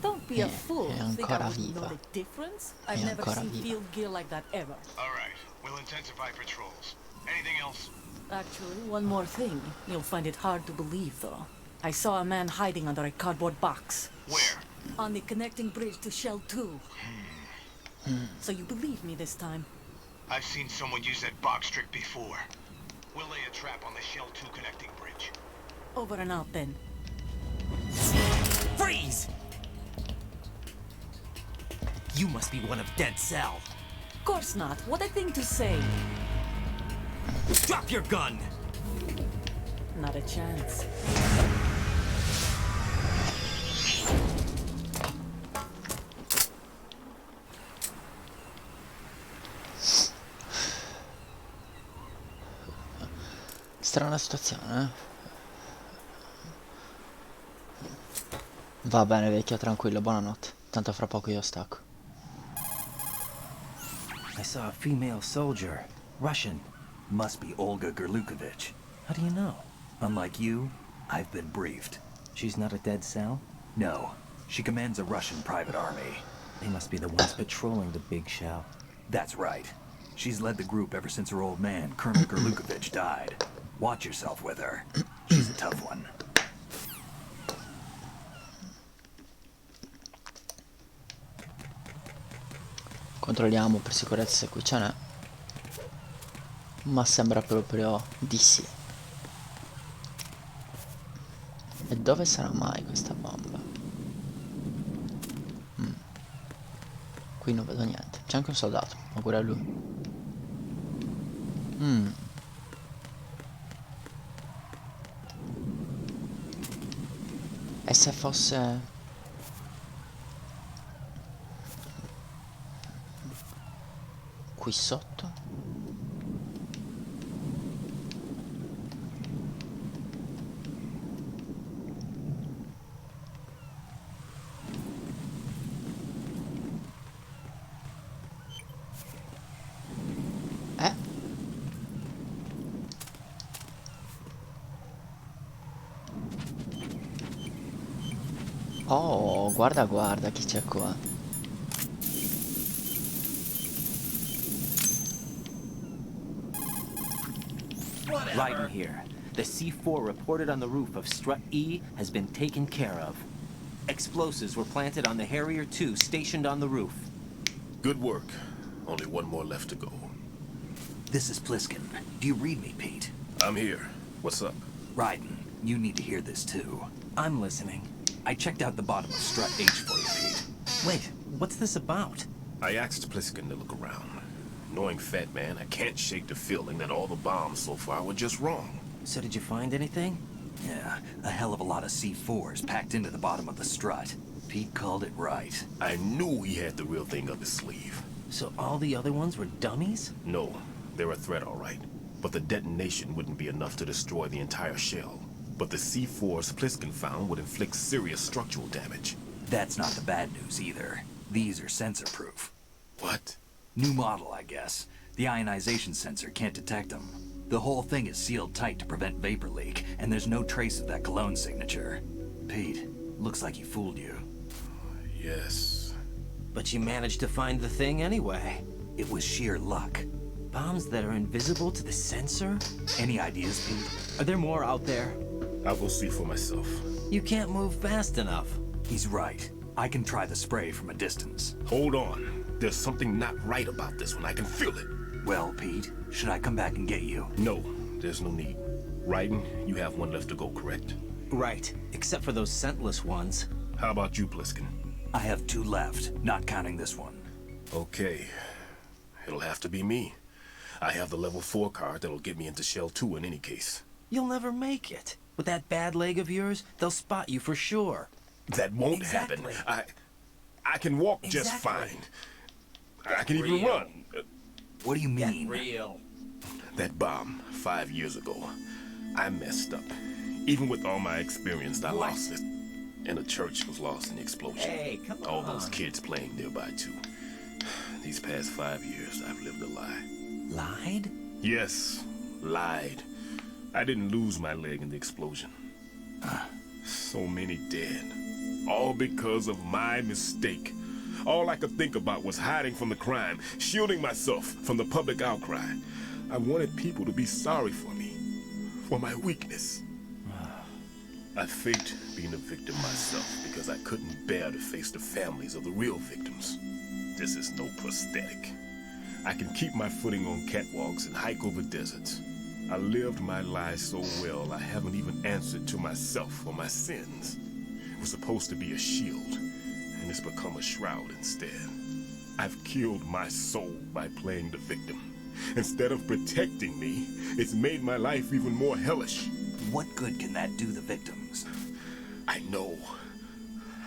Don't be a fool. Think I ancora wouldn't know viva. the difference? I've never seen field gear like that ever. All right, we'll intensify patrols. Anything else? Actually, one more thing. You'll find it hard to believe, though. I saw a man hiding under a cardboard box. Where? On the connecting bridge to Shell 2. So you believe me this time? I've seen someone use that box trick before. We'll lay a trap on the Shell 2 connecting bridge. Over and out, then. Freeze! You must be one of Dead Cell. Of course not. What a thing to say. Drop your gun! Not a chance. Strana situazione, eh? Va bene vecchio, tranquillo, buonanotte. Tanto fra poco io stacco. I saw a female soldier. Russian. Must be Olga Gerlukovich. How do you know? Unlike you, I've been briefed. She's not a dead cell? No. She commands a Russian private army. They must be the ones patrolling the big shell. That's right. She's led the group ever since her old man, Colonel Gerlukovich, died. Watch yourself with her. She's a tough one. Controlliamo per sicurezza se qui ce n'è. Ma sembra proprio di sì. E dove sarà mai questa bomba? Qui non vedo niente. C'è anche un soldato, auguri a lui. E se fosse... qui sotto? Oh, guarda guarda chi c'è qua. Right here. The C4 reported on the roof of Strut E has been taken care of. Explosives were planted on the Harrier 2 stationed on the roof. Good work. Only one more left to go. This is Pliskin. Do you read me, Pete? I'm here. What's up? Raiden, you need to hear this too. I'm listening. I checked out the bottom of Strut H for you, Pete. Wait, what's this about? I asked Pliskin to look around. Knowing Fat Man, I can't shake the feeling that all the bombs so far were just wrong. So did you find anything? Yeah, a hell of a lot of C4s packed into the bottom of the strut. Pete called it right. I knew he had the real thing up his sleeve. So all the other ones were dummies? No, they're a threat, all right. But the detonation wouldn't be enough to destroy the entire shell. But the C4s Pliskin found would inflict serious structural damage. That's not the bad news either. These are sensor-proof. What? New model, I guess. The ionization sensor can't detect them. The whole thing is sealed tight to prevent vapor leak, and there's no trace of that cologne signature. Pete, looks like he fooled you. Yes. But you managed to find the thing anyway. It was sheer luck. Bombs that are invisible to the sensor? Any ideas, Pete? Are there more out there? I'll go see for myself. You can't move fast enough. He's right. I can try the spray from a distance. Hold on. There's something not right about this one. I can feel it. Well, Pete, should I come back and get you? No, there's no need. Raiden, you have one left to go, correct? Right, except for those scentless ones. How about you, Pliskin? I have 2 left, not counting this one. Okay. It'll have to be me. I have the level 4 card that'll get me into Shell 2 in any case. You'll never make it. With that bad leg of yours, they'll spot you for sure. That won't happen. I can walk just fine. I can even run. What do you mean? Real. That bomb, 5 years ago. I messed up. Even with all my experience, I lost it. And the church was lost in the explosion. Hey, come on. All those kids playing nearby, too. These past 5 years, I've lived a lie. Lied? Yes, lied. I didn't lose my leg in the explosion. So many dead. All because of my mistake. All I could think about was hiding from the crime, shielding myself from the public outcry. I wanted people to be sorry for me, for my weakness. I faked being a victim myself because I couldn't bear to face the families of the real victims. This is no prosthetic. I can keep my footing on catwalks and hike over deserts. I lived my lie so well I haven't even answered to myself for my sins. It was supposed to be a shield, and it's become a shroud instead. I've killed my soul by playing the victim. Instead of protecting me, it's made my life even more hellish. What good can that do the victims? I know.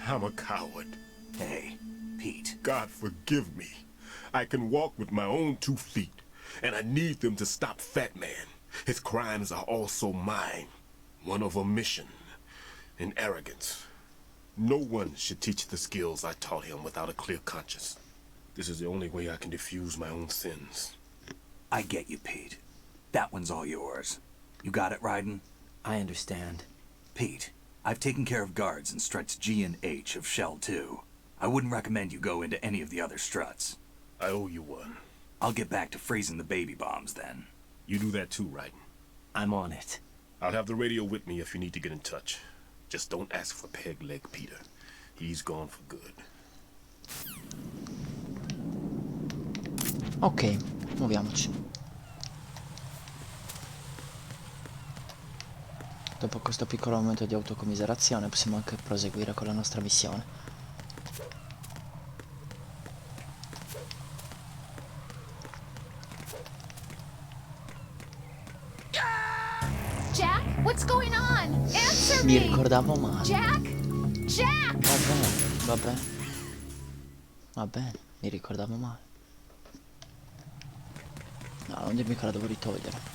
I'm a coward. Hey, Pete. God forgive me. I can walk with my own 2 feet, and I need them to stop Fat Man. His crimes are also mine. One of omission and arrogance. No one should teach the skills I taught him without a clear conscience. This is the only way I can diffuse my own sins. I get you, Pete. That one's all yours. You got it, Raiden? I understand. Pete, I've taken care of guards in struts G and H of Shell 2. I wouldn't recommend you go into any of the other struts. I owe you one. I'll get back to freezing the baby bombs then. You do that too, Raiden. I'm on it. I'll have the radio with me if you need to get in touch. Just don't ask for Peg Leg Peter. He's gone for good. Ok, muoviamoci. Dopo questo piccolo momento di autocommiserazione possiamo anche proseguire con la nostra missione. Jack, what's going on? Answer Mi me! ricordavo male. Jack? Jack! Va bene, mi ricordavo male. No, non dirmi che la devo ritogliere.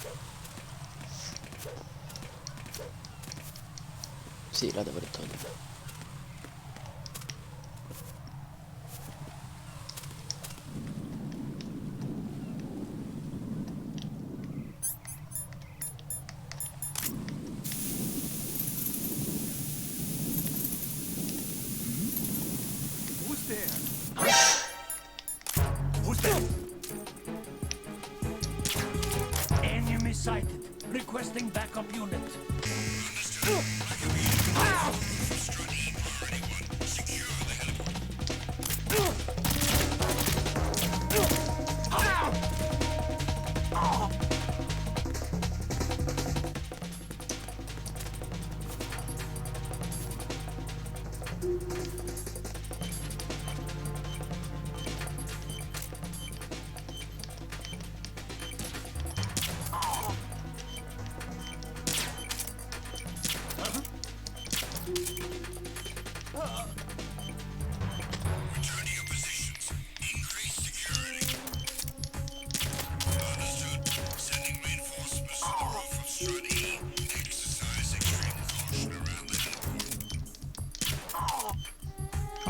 Sì, la devo ritogliere. Who's there? Who's there? Enemy sighted. Requesting backup unit.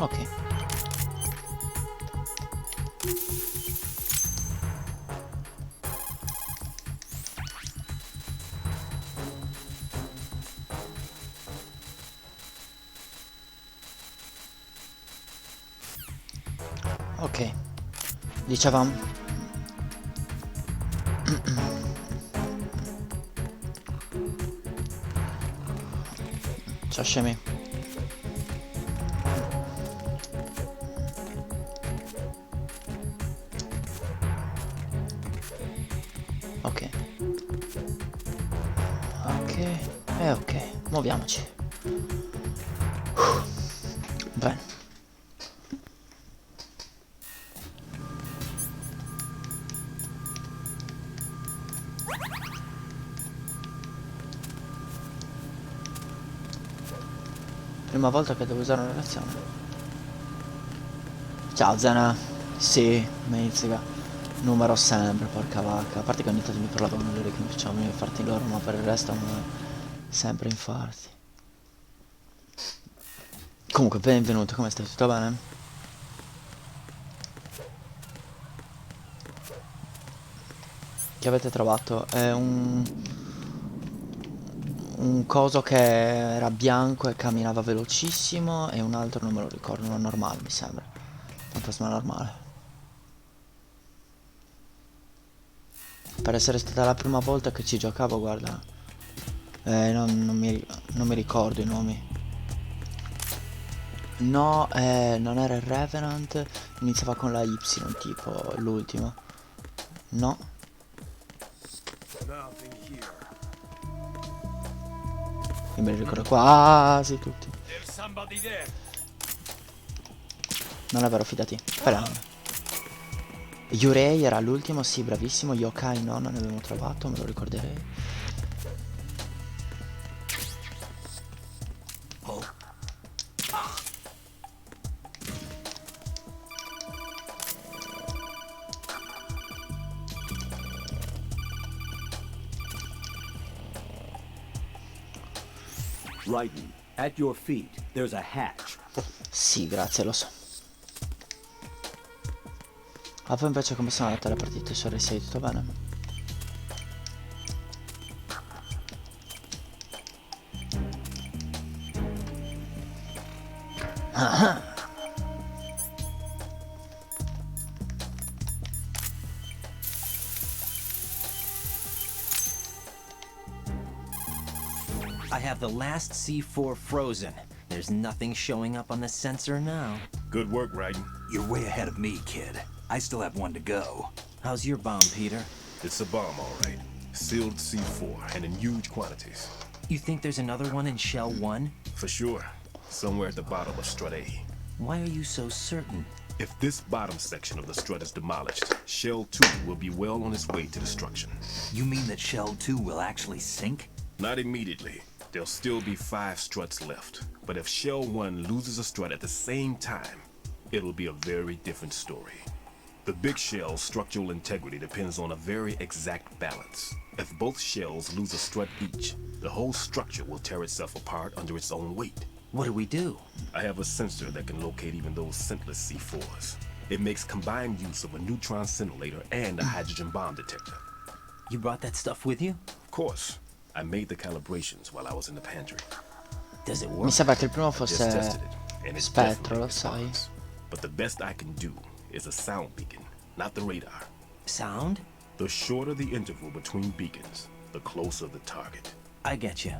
Ok. Ok. Dicevamo. Ciao scemi. Ok. Ok. E ok. Muoviamoci. Bene. Prima volta che devo usare una reazione. Ciao Zena. Sì, mizzica. Numero sempre, porca vacca. A parte che ogni tanto mi parlavano loro che mi facevano infarti loro, ma per il resto sempre infarti. Comunque, benvenuto, come stai? Tutto bene? Che avete trovato? È un coso che era bianco e camminava velocissimo, e un altro non me lo ricordo, uno normale mi sembra. Fantasma normale. Per essere stata la prima volta che ci giocavo, guarda, non mi ricordo i nomi. No, non era il Revenant, iniziava con la Y, tipo l'ultimo. No. Io me li ricordo quasi tutti. Non è vero, fidati. Speriamo. Yurei era l'ultimo, sì, bravissimo. Yokai no, non ne abbiamo trovato, me lo ricorderei. Raiden, at your feet, there's a hatch. Sì, grazie, lo so. Ah, poi invece come sono andate le partite? Sorry, sei tutto bene? I have the last C4 frozen. There's nothing showing up on the sensor now. Good work, Raiden. You're way ahead of me, kid. I still have one to go. How's your bomb, Peter? It's a bomb, all right. Sealed C4, and in huge quantities. You think there's another one in Shell 1? For sure. Somewhere at the bottom of Strut A. Why are you so certain? If this bottom section of the strut is demolished, Shell 2 will be well on its way to destruction. You mean that Shell 2 will actually sink? Not immediately. There'll still be 5 struts left. But if Shell 1 loses a strut at the same time, it'll be a very different story. The big shell's structural integrity depends on a very exact balance. If both shells lose a strut each, the whole structure will tear itself apart under its own weight. What do we do? I have a sensor that can locate even those scentless C4s. It makes combined use of a neutron scintillator and a hydrogen bomb detector. You brought that stuff with you? Of course. I made the calibrations while I was in the pantry. Does it work? Mi sembra che il primo Just fosse tested it, and it Spettro, lo definitely sai. responds. But the best I can do is a sound beacon, not the radar. Sound? The shorter the interval between beacons, the closer the target. I get you.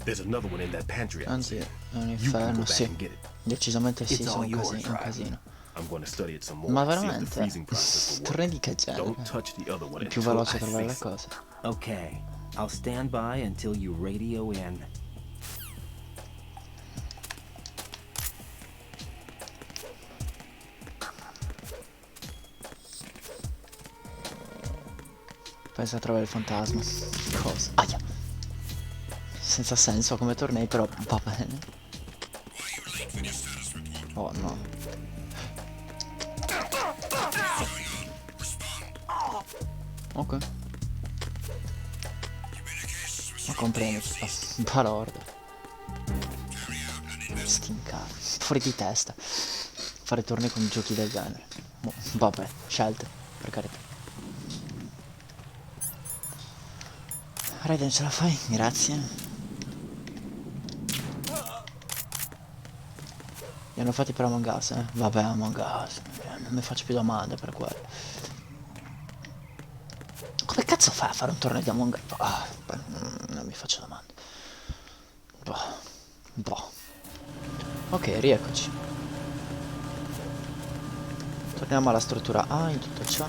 There's another one in that pantry. Anzi, è un You can go inferno, back sì. and get it. Decisamente sì, It's sono all yours, un casino. I'm going to study it some more. Ma See if the veramente? freezing process will work. Torni di che genere? Don't touch the other one È più until veloce I a trovare le fix it. cose. Okay. I'll stand by until you radio in. Pensa a trovare il fantasma. Cosa? Aia. Senza senso come tornei, però va bene. Oh no. Ok. Ma comprendo questa parola. Stincare. Fuori di testa. Fare torni con giochi del genere. Vabbè, scelte, per carità. Raiden, ce la fai? Grazie. Li hanno fatti per Among Us, eh? Vabbè, Among Us. Non mi faccio più domande per quello. Come cazzo fai a fare un torneo di Among Us? Ah, non mi faccio domande. Boh. Ok, rieccoci. Torniamo alla struttura A in tutto ciò.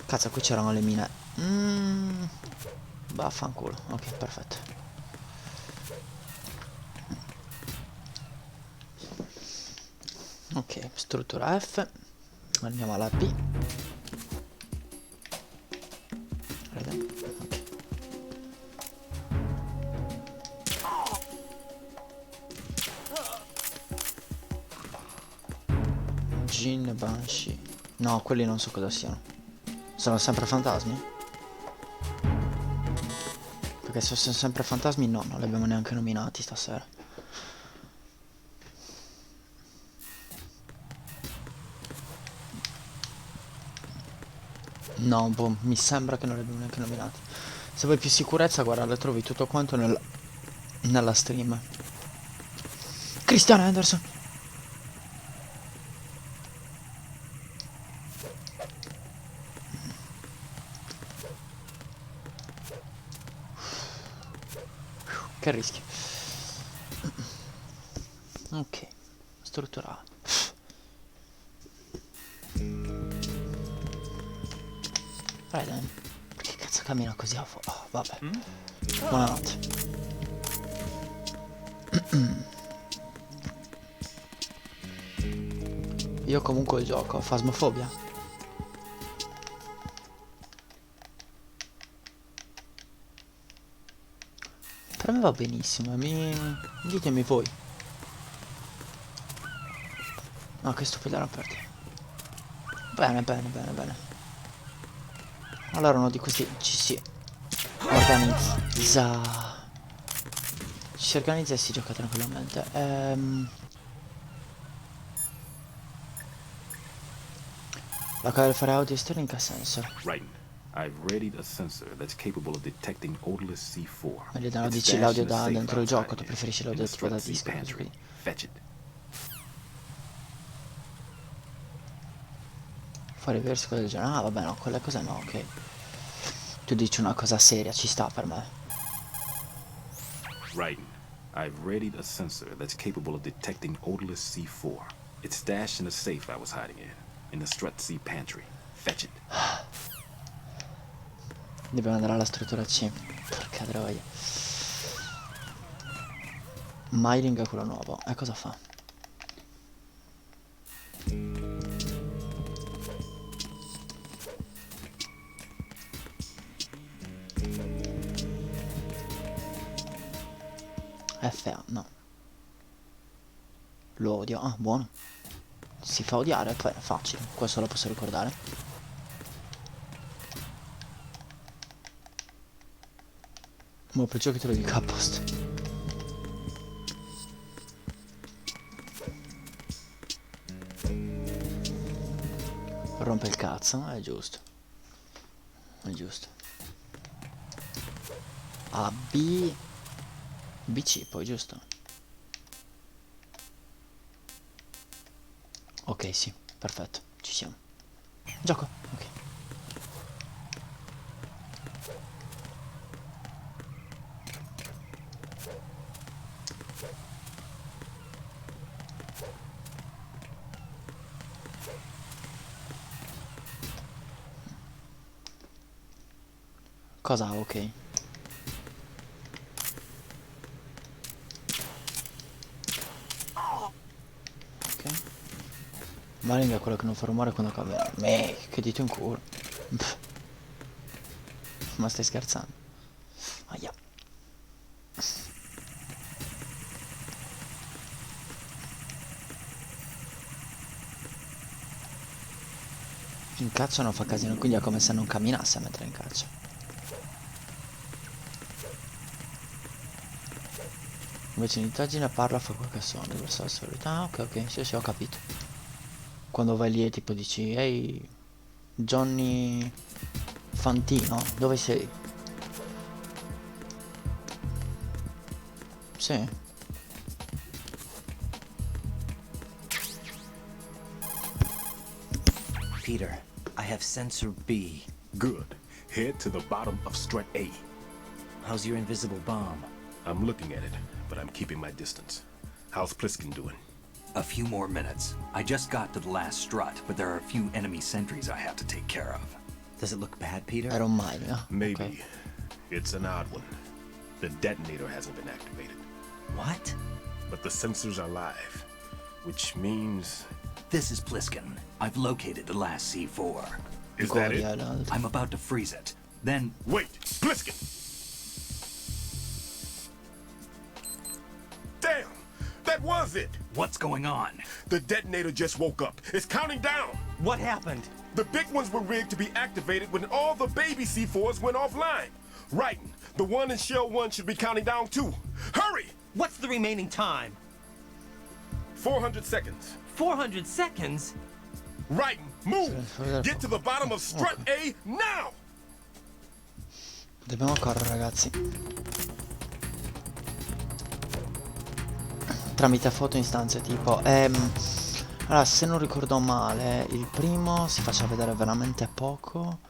Cazzo, qui c'erano le mine. Vaffanculo. Ok, perfetto. Ok, struttura F. Andiamo alla B. Ok. Jin, Banshee. No, quelli non so cosa siano. Sono sempre fantasmi? Perché se sono sempre fantasmi no, non li abbiamo neanche nominati stasera. No, boh, mi sembra che non li abbiamo neanche nominati. Se vuoi più sicurezza, guarda, le trovi tutto quanto nella stream. Christian Anderson! Che rischio. Ok, struttura A. Raiden, perché cazzo cammina così a fuoco? Oh, vabbè. Buonanotte. Io comunque gioco Phasmophobia. Per me va benissimo, ditemi voi. No, che stupido erano aperti. Bene, bene, bene, bene. Allora uno di questi ci si organizza. Ci si organizza e si gioca tranquillamente. La cosa del fare audio esterni in che senso? Right. I've readied a sensor that's capable of detecting odorless C4. Meglio It's dici stashed l'audio in a da safe dentro il outside gioco, tu here, preferisci in l'audio the tipo da Strut C disco, pantry. quindi. Fetch it. Fuori verso cose del genere. Ah vabbè no, quelle cose no, ok. Tu dici una cosa seria, ci sta per me. Right. I've readied a sensor that's capable of detecting odorless C4. It's stashed in a safe I was hiding in the Strut C pantry. Fetch it. Dobbiamo andare alla struttura C. Porca troia. Mining è quello nuovo. E cosa fa? FA, no. Lo odio. Ah, buono. Si fa odiare, poi è facile. Questo lo posso ricordare. Ma perciò che te lo dico a posto. Rompe il cazzo, è giusto. È giusto. A B. BC poi, giusto? Ok, sì, perfetto, ci siamo. Gioco, ok. Cosa? Ok. Ok. Maling è quello che non fa rumore quando cammina. Che dito in culo. Pff. Ma stai scherzando? Aia. In caccia non fa casino, quindi è come se non camminasse mentre è in caccia. Invece in indagine parla, fa qualche suono, diverso dalla solita. Ah, ok, ok, sì, sì, ho capito. Quando vai lì e tipo dici, ehi, Johnny Fantino, dove sei? Sì. Peter, I have sensor B. Good. Head to the bottom of Strut A. How's your invisible bomb? I'm looking at it, but I'm keeping my distance. How's Pliskin doing? A few more minutes. I just got to the last strut, but there are a few enemy sentries I have to take care of. Does it look bad, Peter? I don't mind, yeah. Maybe. Okay. It's an odd one. The detonator hasn't been activated. What? But the sensors are live, which means... This is Pliskin. I've located the last C4. Is that it? I'm about to freeze it. Then... Wait! Pliskin! Damn! That was it! What's going on? The detonator just woke up. It's counting down! What happened? The big ones were rigged to be activated when all the baby C4s went offline. Writing. The one in Shell 1 should be counting down too. Hurry! What's the remaining time? 400 seconds. 400 seconds? Writing. Move! Get to the bottom of Strut A now! Dobbiamo correre, ragazzi. Tramite foto istanze tipo allora, se non ricordo male, il primo si faceva vedere veramente poco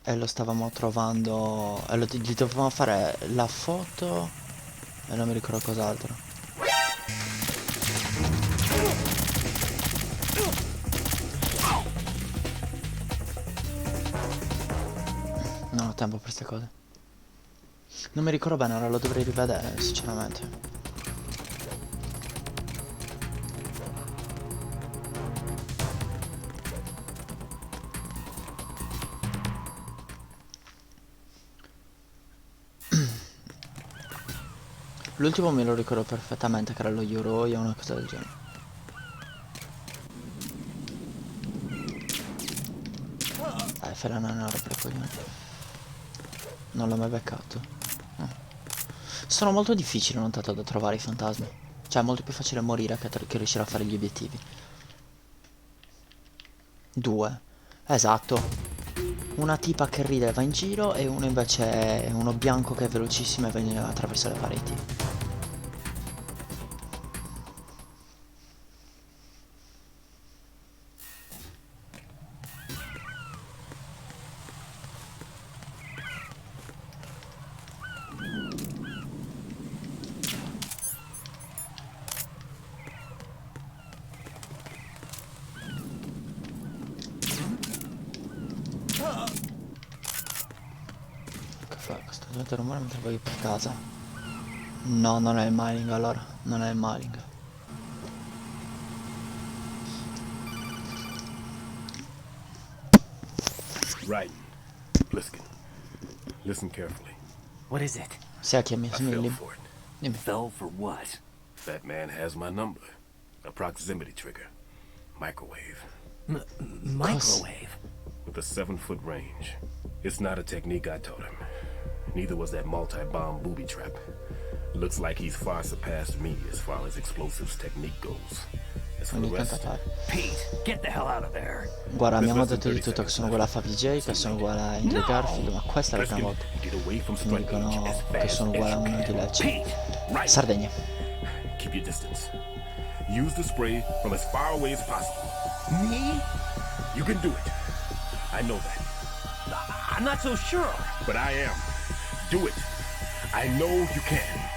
e lo stavamo trovando e gli dovevamo fare la foto e non mi ricordo cos'altro. Non ho tempo per queste cose. Non mi ricordo bene, ora lo dovrei rivedere sinceramente. L'ultimo me lo ricordo perfettamente, che era lo Yoroi o una cosa del genere. Dai, fai la nana per coglione. Non l'ho mai beccato. No. Sono molto difficili, ho notato, da trovare i fantasmi. Cioè è molto più facile morire che riuscire a fare gli obiettivi. 2. Esatto. Una tipa che ride e va in giro e uno invece è uno bianco che è velocissimo e va attraverso le pareti. Che fa questo rumore mentre vai per casa? No, non è il mining allora, non è il mining. Right. Bliskin. Listen carefully. What is it? Se chiami I fell for it. Dimmi. Fell for what? That man has my number. A proximity trigger. Microwave. Microwave? With a 7-foot range. It's not a technique I taught him. Neither was that multi-bomb booby trap. Looks like he's far surpassed me as far as explosives technique goes. As for the rest, Pete, get the hell out of there. Guarda, mi hanno detto di tutto, che sono uguale a FaVJ, che sono uguale a Andrew Garfield, ma questa è la prima volta che mi dicono che sono uguale a uno di Lecce. Sardegna. Keep your distance. Use the spray from as far away as possible. Me? You can do it. I know that. I'm not so sure. But I am. Do it. I know you can.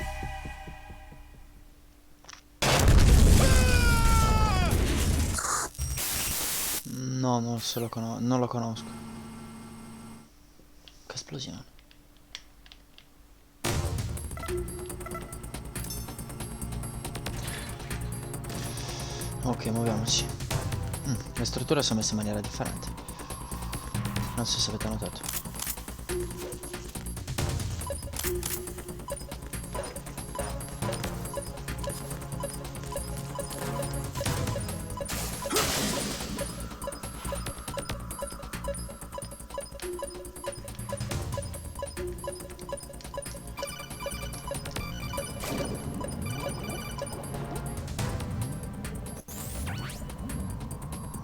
No, non lo conosco. Che esplosione. Ok, muoviamoci. Le strutture sono messe in maniera differente. Non so se avete notato.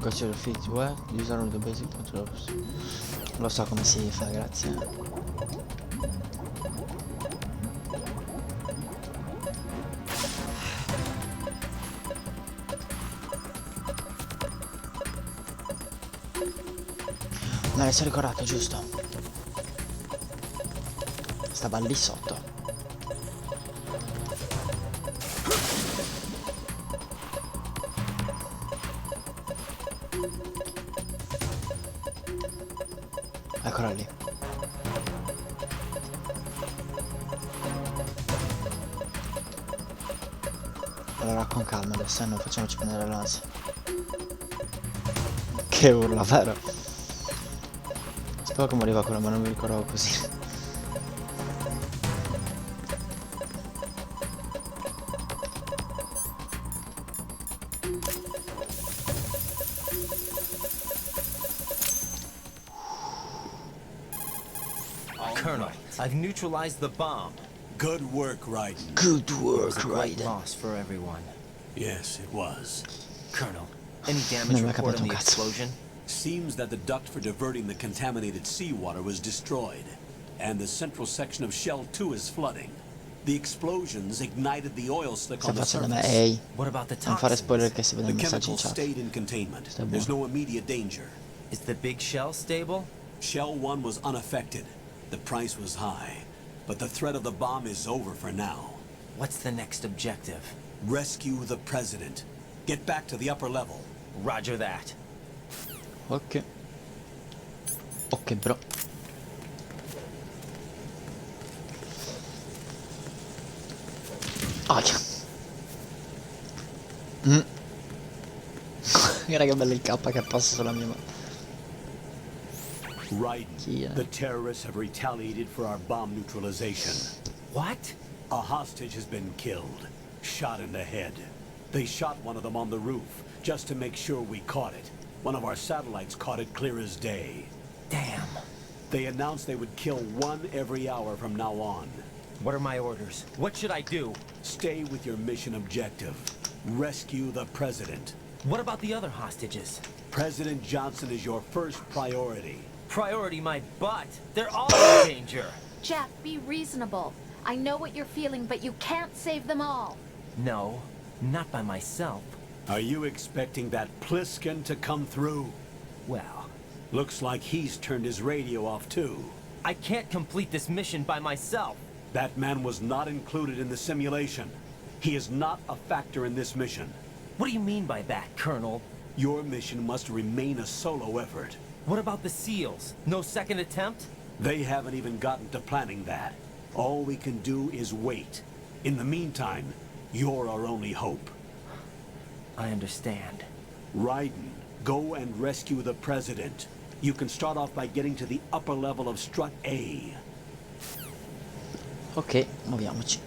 Got your feet wet, these are the basic controls. Lo so come si fa, grazie. Me ne sono ricordato, giusto? Stava lì sotto. Eccola lì. Allora con calma adesso, non facciamoci prendere l'ansia. Che urla, vero? Spero che moriva quello, ma non mi ricordavo così. Colonel, I've neutralized the bomb. Good work, Raiden. Good work, It was a great Raiden. loss for everyone. Yes, it was. Colonel, any damage Non mi ha report capito on un the cazzo. explosion? Seems that the duct for diverting the contaminated seawater was destroyed, and the central section of Shell 2 is flooding. The explosions ignited the oil slick Sta on the facendo me, surface. ehi. What about the Non fare toxins? spoiler che si The vedono i messaggi in chemicals chat. stayed in containment. Stai There's buono. no immediate danger. Is the big shell stable? Shell 1 was unaffected. The price was high, but the threat of the bomb is over for now. What's the next objective? Rescue the president. Get back to the upper level. Roger that. Ok. Ok, bro. Aia. Guarda che bello il K che passa sulla mia mano. Raiden, the terrorists have retaliated for our bomb neutralization. What? A hostage has been killed. Shot in the head. They shot one of them on the roof, just to make sure we caught it. One of our satellites caught it clear as day. Damn. They announced they would kill one every hour from now on. What are my orders? What should I do? Stay with your mission objective. Rescue the president. What about the other hostages? President Johnson is your first priority. Priority my butt. They're all in danger. Jack, be reasonable. I know what you're feeling, but you can't save them all. No, not by myself. Are you expecting that Pliskin to come through? Well, looks like he's turned his radio off too. I can't complete this mission by myself. That man was not included in the simulation. He is not a factor in this mission. What do you mean by that, Colonel? Your mission must remain a solo effort. What about the SEALs? No second attempt? They haven't even gotten to planning that. All we can do is wait. In the meantime, you're our only hope. I understand. Raiden, go and rescue the president. You can start off by getting to the upper level of strut A. Ok, muoviamoci.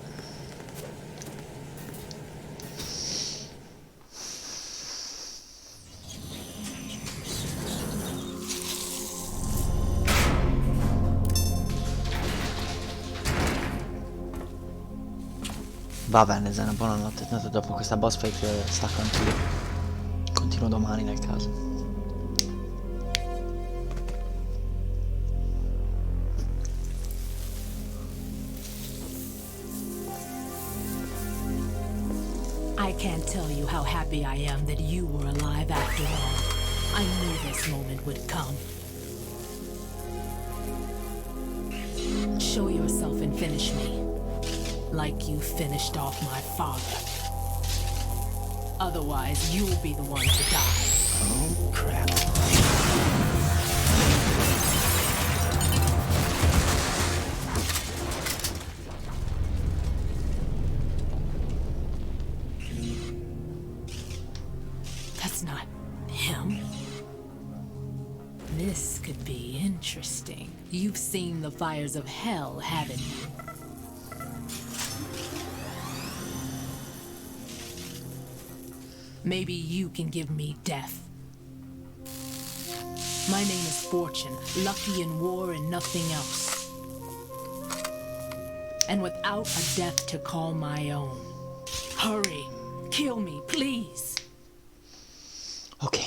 Va bene Zena, buonanotte. Tanto dopo questa boss fight stacco anch'io. Continuo domani nel caso. I can't tell you how happy I am that you were alive after all. I knew this moment would come. Show yourself and finish me. Like you finished off my father. Otherwise, you'll be the one to die. Oh, crap. That's not him. This could be interesting. You've seen the fires of hell, haven't you? Maybe you can give me death. My name is Fortune, lucky in war and nothing else. And without a death to call my own. Hurry, kill me, please. Ok.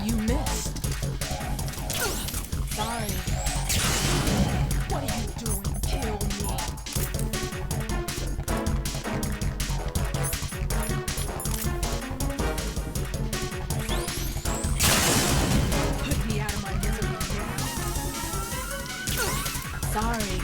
You missed. Sorry. What are you doing? Kill me. Put me out of my misery now. Sorry.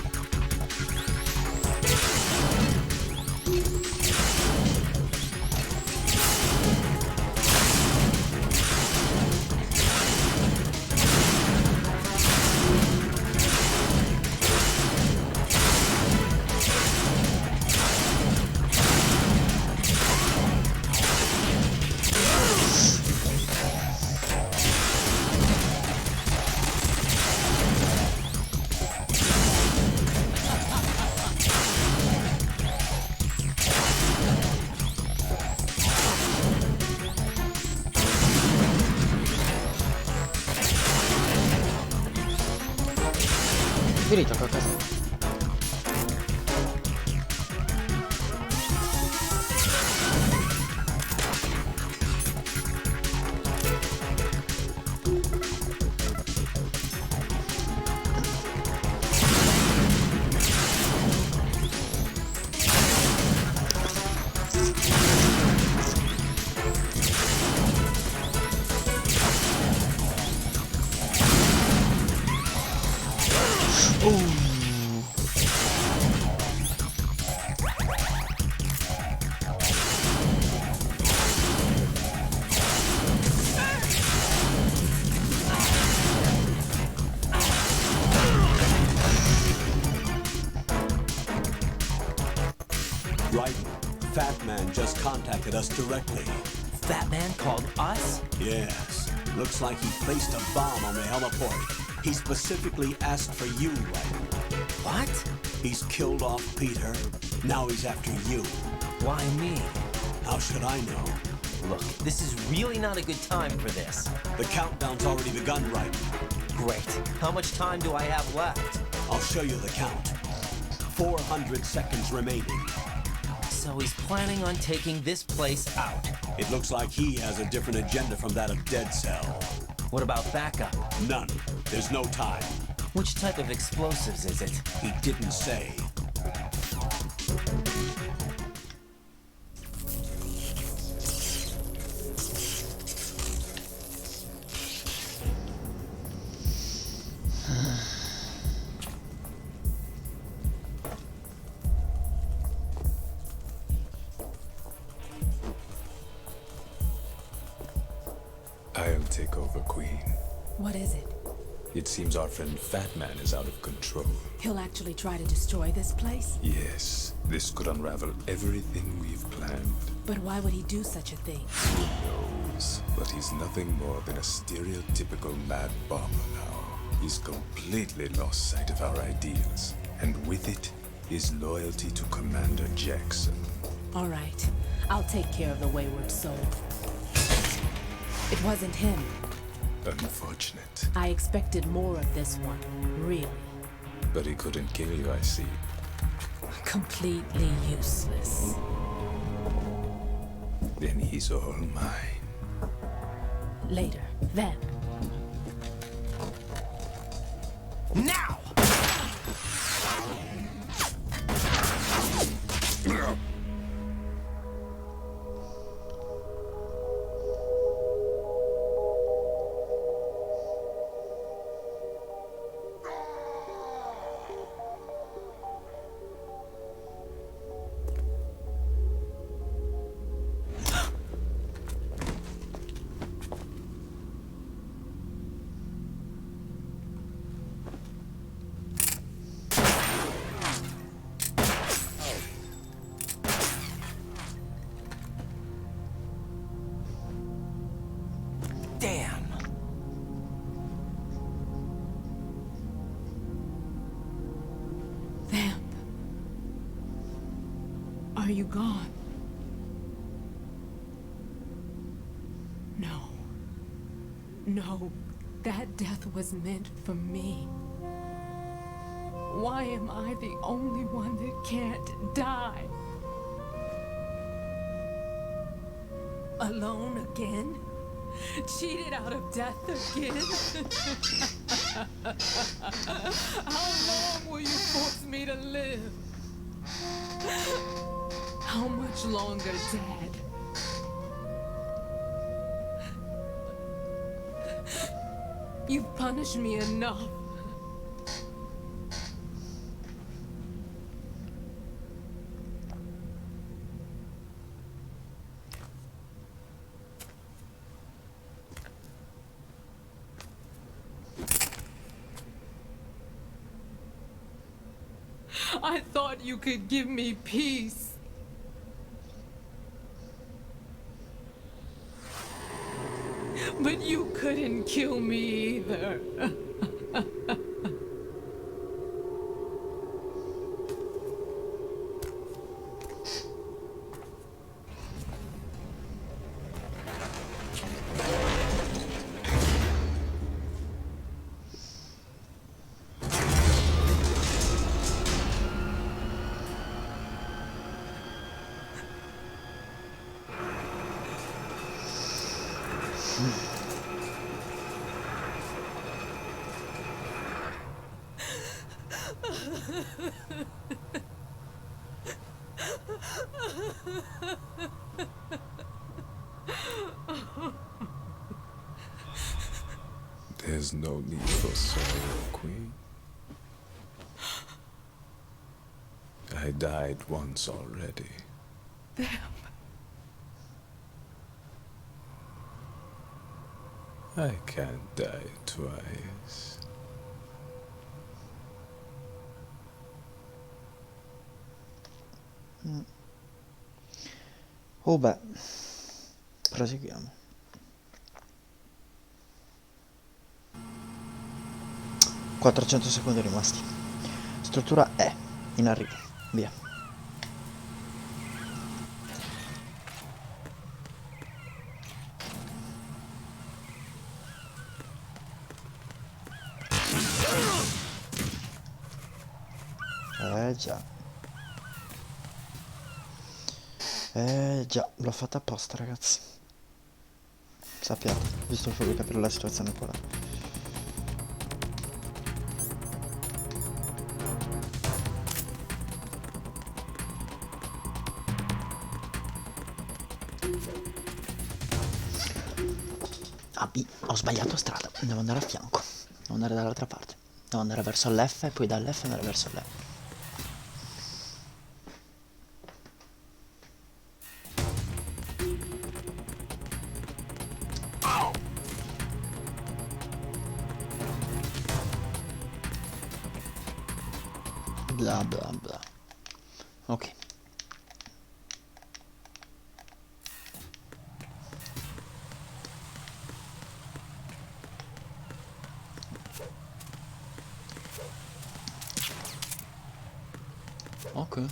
Finito qualcosa. Fat Man just contacted us directly. Fat Man called us? Yes. Looks like he placed a bomb on the heliport. He specifically asked for you, Ryder. What? He's killed off Peter. Now he's after you. Why me? How should I know? Look, this is really not a good time for this. The countdown's already begun, Ryder. Great. How much time do I have left? I'll show you the count. 400 seconds remaining. So he's planning on taking this place out. It looks like he has a different agenda from that of Dead Cell. What about backup? None. There's no time. Which type of explosives is it? He didn't say. I'll take over, Queen. What is it? It seems our friend Fat Man is out of control. He'll actually try to destroy this place? Yes, this could unravel everything we've planned. But why would he do such a thing? Who knows? But he's nothing more than a stereotypical mad bomber now. He's completely lost sight of our ideals. And with it, his loyalty to Commander Jackson. All right. I'll take care of the wayward soul. It wasn't him. Unfortunate. I expected more of this one, really. But he couldn't kill you, I see. Completely useless. Then he's all mine. Later, then. Now! Damn. Vamp. Are you gone? No. No. That death was meant for me. Why am I the only one that can't die? Alone again? Cheated out of death again? How long will you force me to live? How much longer, Dad? You've punished me enough. I thought you could give me peace. But you couldn't kill me either. There's no need for sorrow, Queen. I died once already. I can't die twice. Oh beh, proseguiamo. 400 secondi rimasti. Struttura E, in arrivo, via. Già, l'ho fatta apposta, ragazzi. Sappiate, giusto per farvi capire la situazione qual è. Ho sbagliato strada, devo andare a fianco, devo andare dall'altra parte, devo andare verso l'F e poi dall'F andare verso l'E. Bla bla bla. Ok. Ok.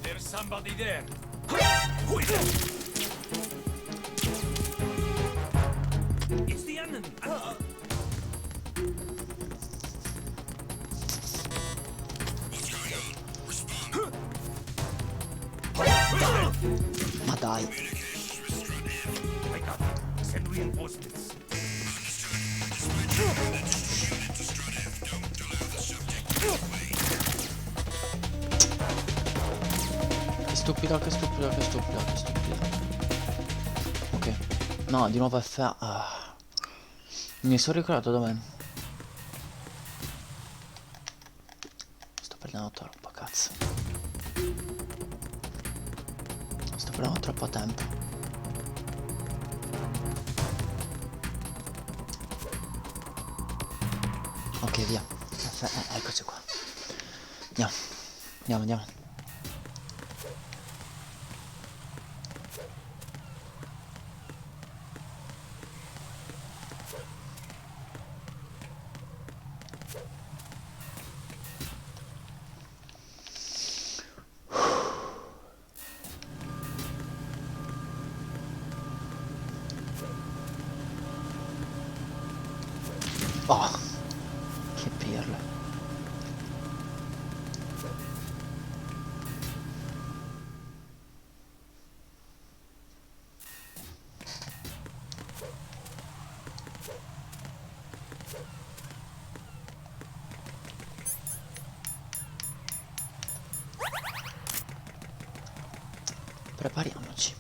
There's somebody there. It's the enemy. Ma dai. I got it. Send reinforcements. Che stupido, che stupido, che stupido, che stupido. Ok. No, di nuovo F. Mi sono ricordato dov'è. Sto perdendo troppo, cazzo. Sto perdendo troppo tempo. Ok, via. Eccoci qua. Andiamo. Andiamo, andiamo. Oh, che pirla. Prepariamoci.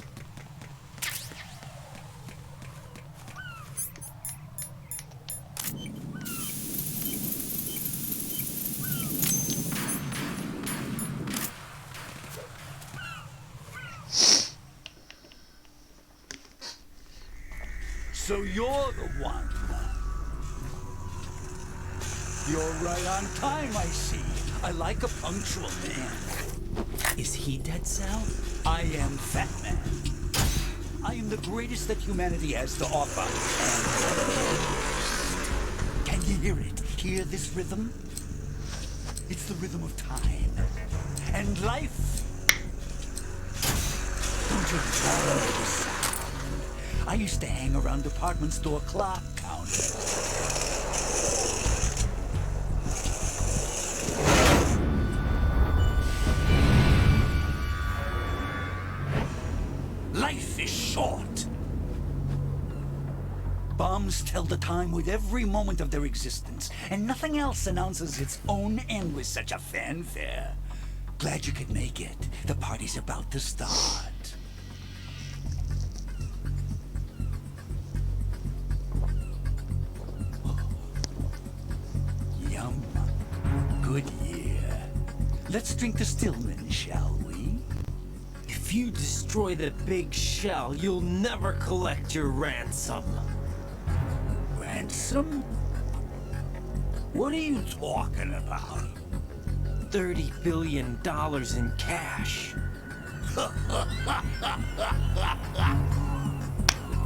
So you're the one. You're right on time, I see. I like a punctual man. Is he dead, Sal? I am Fat Man. I am the greatest that humanity has to offer. Can you hear it? Hear this rhythm? It's the rhythm of time. And life. Don't you drown to the sound? I used to hang around department store clock counters. Life is short. Bombs tell the time with every moment of their existence, and nothing else announces its own end with such a fanfare. Glad you could make it. The party's about to start. Yum. Good year. Let's drink to Stillman, shall we? If If you destroy the big shell, you'll never collect your ransom. Ransom? What are you talking about? $30 billion in cash.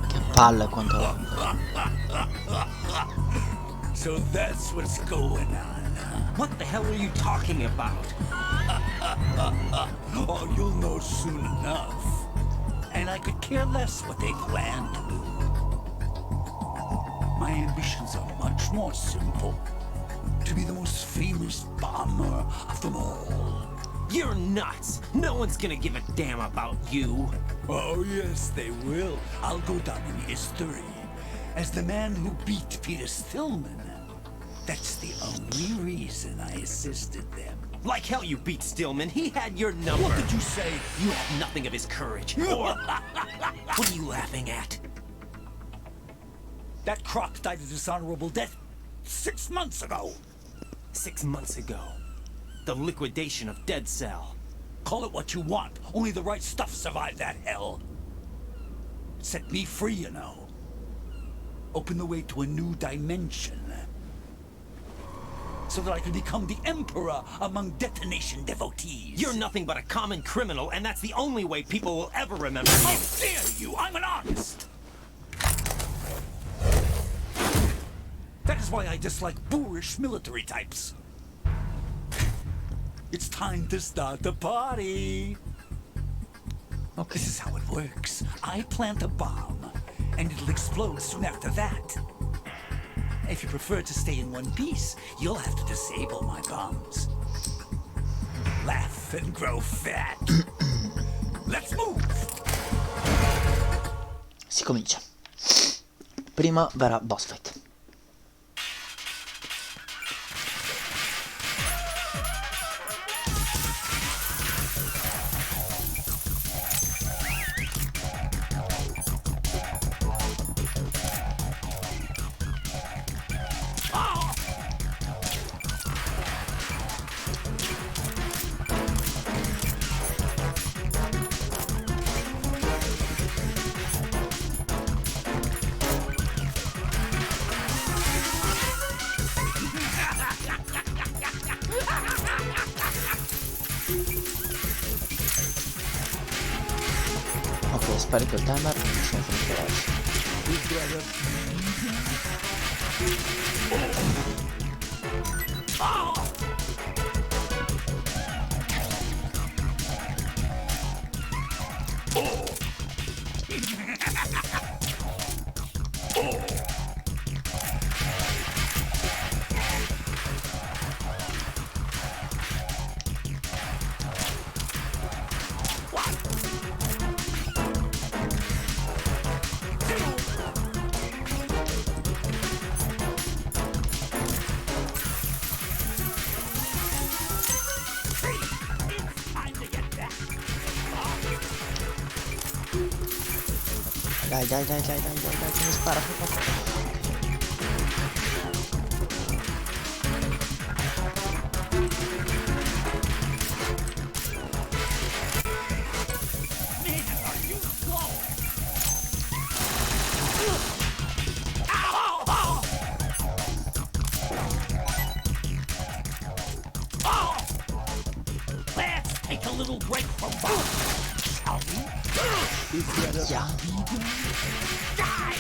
Che palle quanto... So that's what's going on. What the hell are you talking about? Oh, you'll know soon enough. And I could care less what they plan to do. My ambitions are much more simple. To be the most famous bomber of them all. You're nuts! No one's gonna give a damn about you. Oh, yes, they will. I'll go down in history as the man who beat Peter Stillman. That's the only reason I assisted them. Like hell you beat Stillman. He had your number. What did you say? You have nothing of his courage. Or... What are you laughing at? That croc died a dishonorable death 6 months ago. 6 months ago. The liquidation of Dead Cell. Call it what you want. Only the right stuff survived that hell. It set me free, you know. Opened the way to a new dimension. So that I could become the emperor among detonation devotees. You're nothing but a common criminal, and that's the only way people will ever remember you. How dare you! I'm an artist! That is why I dislike boorish military types. It's time to start the party. Okay. This is how it works. I plant a bomb, and it'll explode soon after that. If you prefer to stay in one piece, you'll have to disable my bombs. Laugh and grow fat. Let's move! Si comincia. Prima verrà boss fight. Ok, sparico il timer, sono finito adesso. Dai, che mi spara. Let's take a little break from bombs, shall we? Yeah. Die!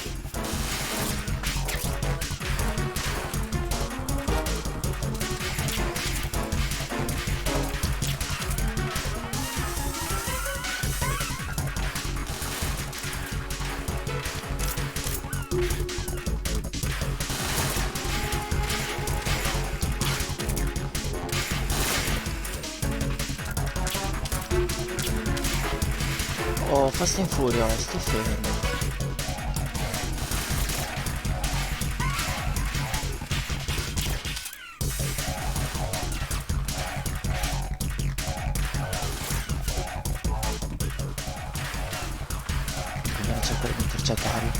Oh, Fast and Furious, stai fermo. Dobbiamo cercare di intercettarlo.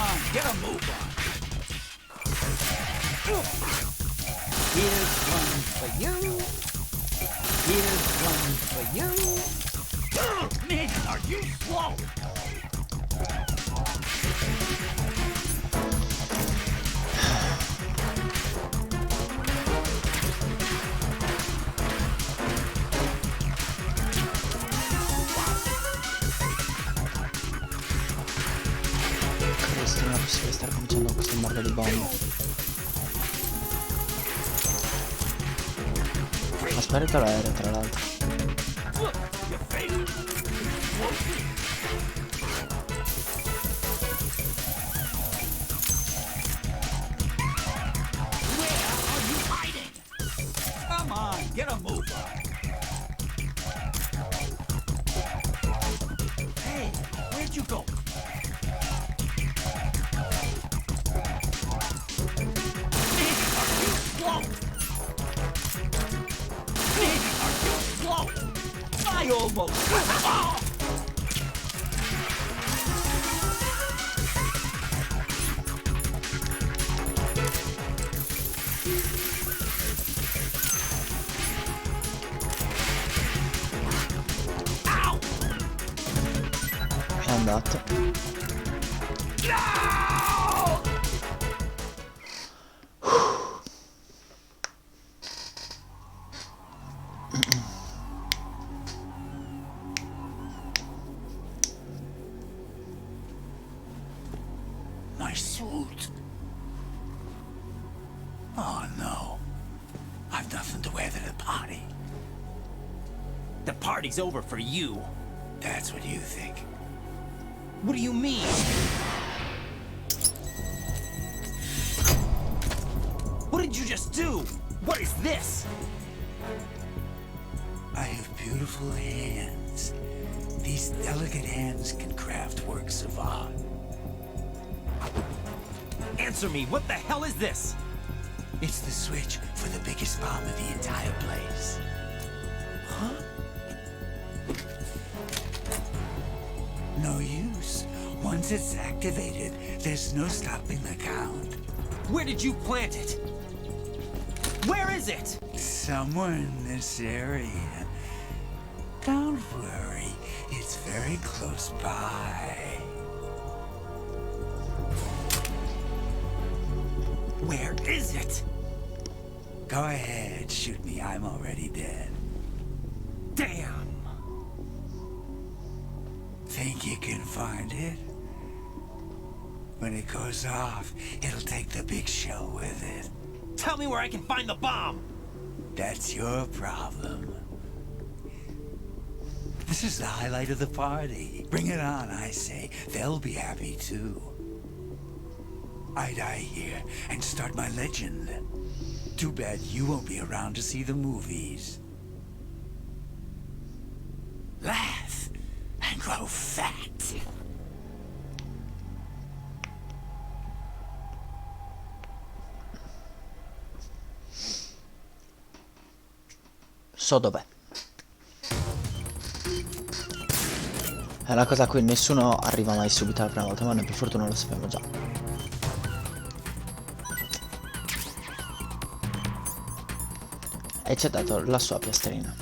on, get a move on. Here's one for you. Here's one for you. Man, are you slow? Cristo, non è possibile stare cominciando questo merda di bombe. Ha sparito l'aereo, tra l'altro. Come on, get a move on. Hey, where'd you go? I almost... Oh! È andato. My suit. Oh no. I've nothing to wear to the party. The party's over for you. That's what you think. What do you mean? What did you just do? What is this? I have beautiful hands. These delicate hands can craft works of art. Answer me, what the hell is this? It's the switch for the biggest bomb in the entire place. Huh? No use. Once it's activated, there's no stopping the count. Where did you plant it? Where is it? Somewhere in this area. Don't worry, it's very close by. Where is it? Go ahead, shoot me, I'm already dead. Damn! Think you can find it? When it goes off, it'll take the big show with it. Tell me where I can find the bomb! That's your problem. This is the highlight of the party. Bring it on, I say. They'll be happy too. I die here and start my legend. Too bad you won't be around to see the movies. Laugh and grow fat. So dov'è. È una cosa a cui nessuno arriva mai subito la prima volta, ma noi per fortuna lo sappiamo già. E ci ha dato la sua piastrina.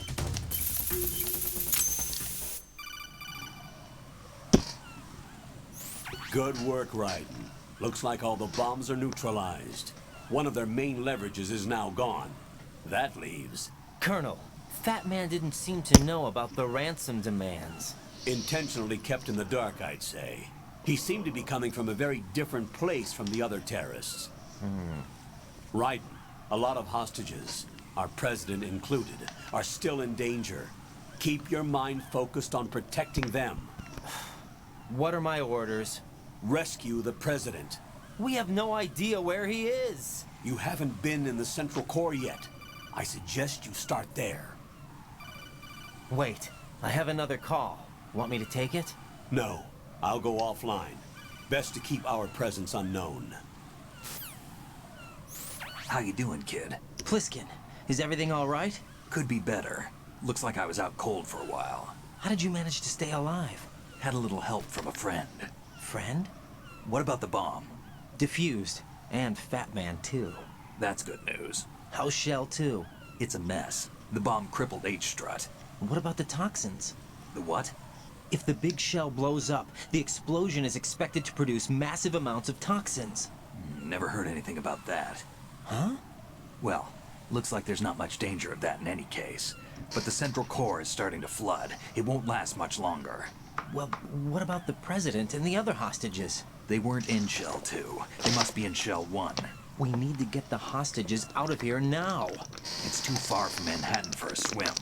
Good work, Raiden. Looks like all the bombs are neutralized. One of their main leverages is now gone. That leaves... Colonel, Fat Man didn't seem to know about the ransom demands. Intentionally kept in the dark, I'd say. He seemed to be coming from a very different place from the other terrorists. Raiden, a lot of hostages, our president included, are still in danger. Keep your mind focused on protecting them. What are my orders? Rescue the president. We have no idea where he is. You haven't been in the Central Core yet. I suggest you start there. Wait, I have another call. Want me to take it? No, I'll go offline. Best to keep our presence unknown. How you doing, kid? Pliskin, is everything all right? Could be better. Looks like I was out cold for a while. How did you manage to stay alive? Had a little help from a friend. Friend? What about the bomb? Diffused. And Fat Man, too. That's good news. How's Shell, too? It's a mess. The bomb crippled H-strut. What about the toxins? The what? If the big shell blows up, the explosion is expected to produce massive amounts of toxins. Never heard anything about that. Huh? Well, looks like there's not much danger of that in any case. But the central core is starting to flood. It won't last much longer. Well, what about the president and the other hostages? They weren't in Shell 2. They must be in Shell 1. We need to get the hostages out of here now. It's too far from Manhattan for a swim.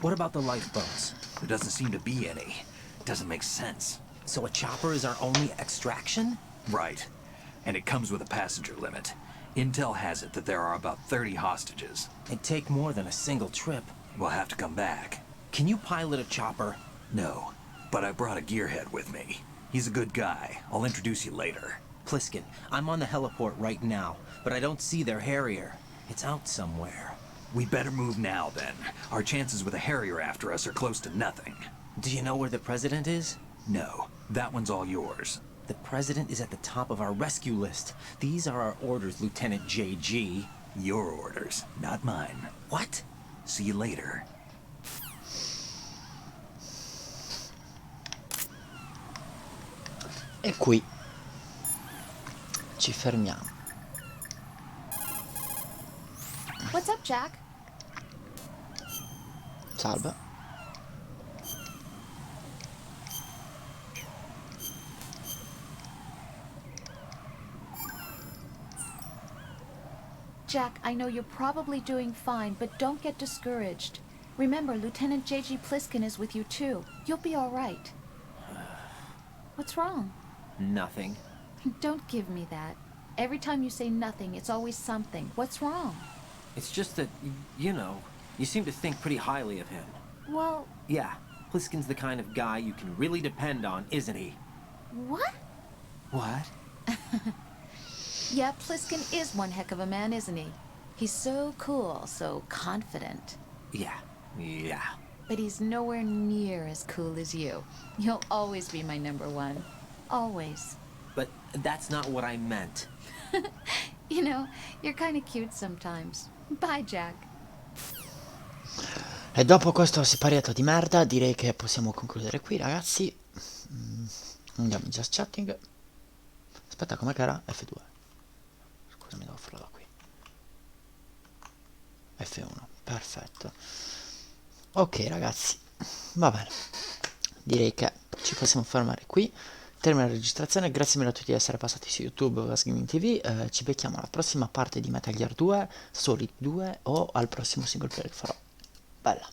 What about the lifeboats? There doesn't seem to be any. It doesn't make sense. So a chopper is our only extraction? Right. And it comes with a passenger limit. Intel has it that there are about 30 hostages. It'd take more than a single trip. We'll have to come back. Can you pilot a chopper? No, but I brought a gearhead with me. He's a good guy. I'll introduce you later. Pliskin, I'm on the heliport right now, but I don't see their Harrier. It's out somewhere. We better move now, then. Our chances with a Harrier after us are close to nothing. Do you know where the president is? No, that one's all yours. The president is at the top of our rescue list. These are our orders, Lieutenant JG. Your orders, not mine. What? See you later. E qui ci fermiamo. What's up, Jack? Salve. Jack, I know you're probably doing fine, but don't get discouraged. Remember, Lieutenant J.G. Pliskin is with you, too. You'll be all right. What's wrong? Nothing. Don't give me that. Every time you say nothing, it's always something. What's wrong? It's just that, you know, you seem to think pretty highly of him. Well... Yeah, Pliskin's the kind of guy you can really depend on, isn't he? What? What? Yeah, Pliskin is one heck of a man, isn't he? He's so cool, so confident. Yeah. But he's nowhere near as cool as you. You'll always be my number one. Always. But that's not what I meant. You know, you're kind of cute sometimes. Bye, Jack. E dopo questo siparietto di merda, direi che possiamo concludere qui, ragazzi. Andiamo in just chatting. Aspetta, com'è che era? F2. Scusami, devo farlo da qui. F1, perfetto. Ok, ragazzi, va bene. Direi che ci possiamo fermare qui. Termina la registrazione. Grazie mille a tutti di essere passati su YouTube o Gaming TV. Ci becchiamo alla prossima parte di Metal Gear 2, Solid 2 o al prossimo single player che farò. Bella.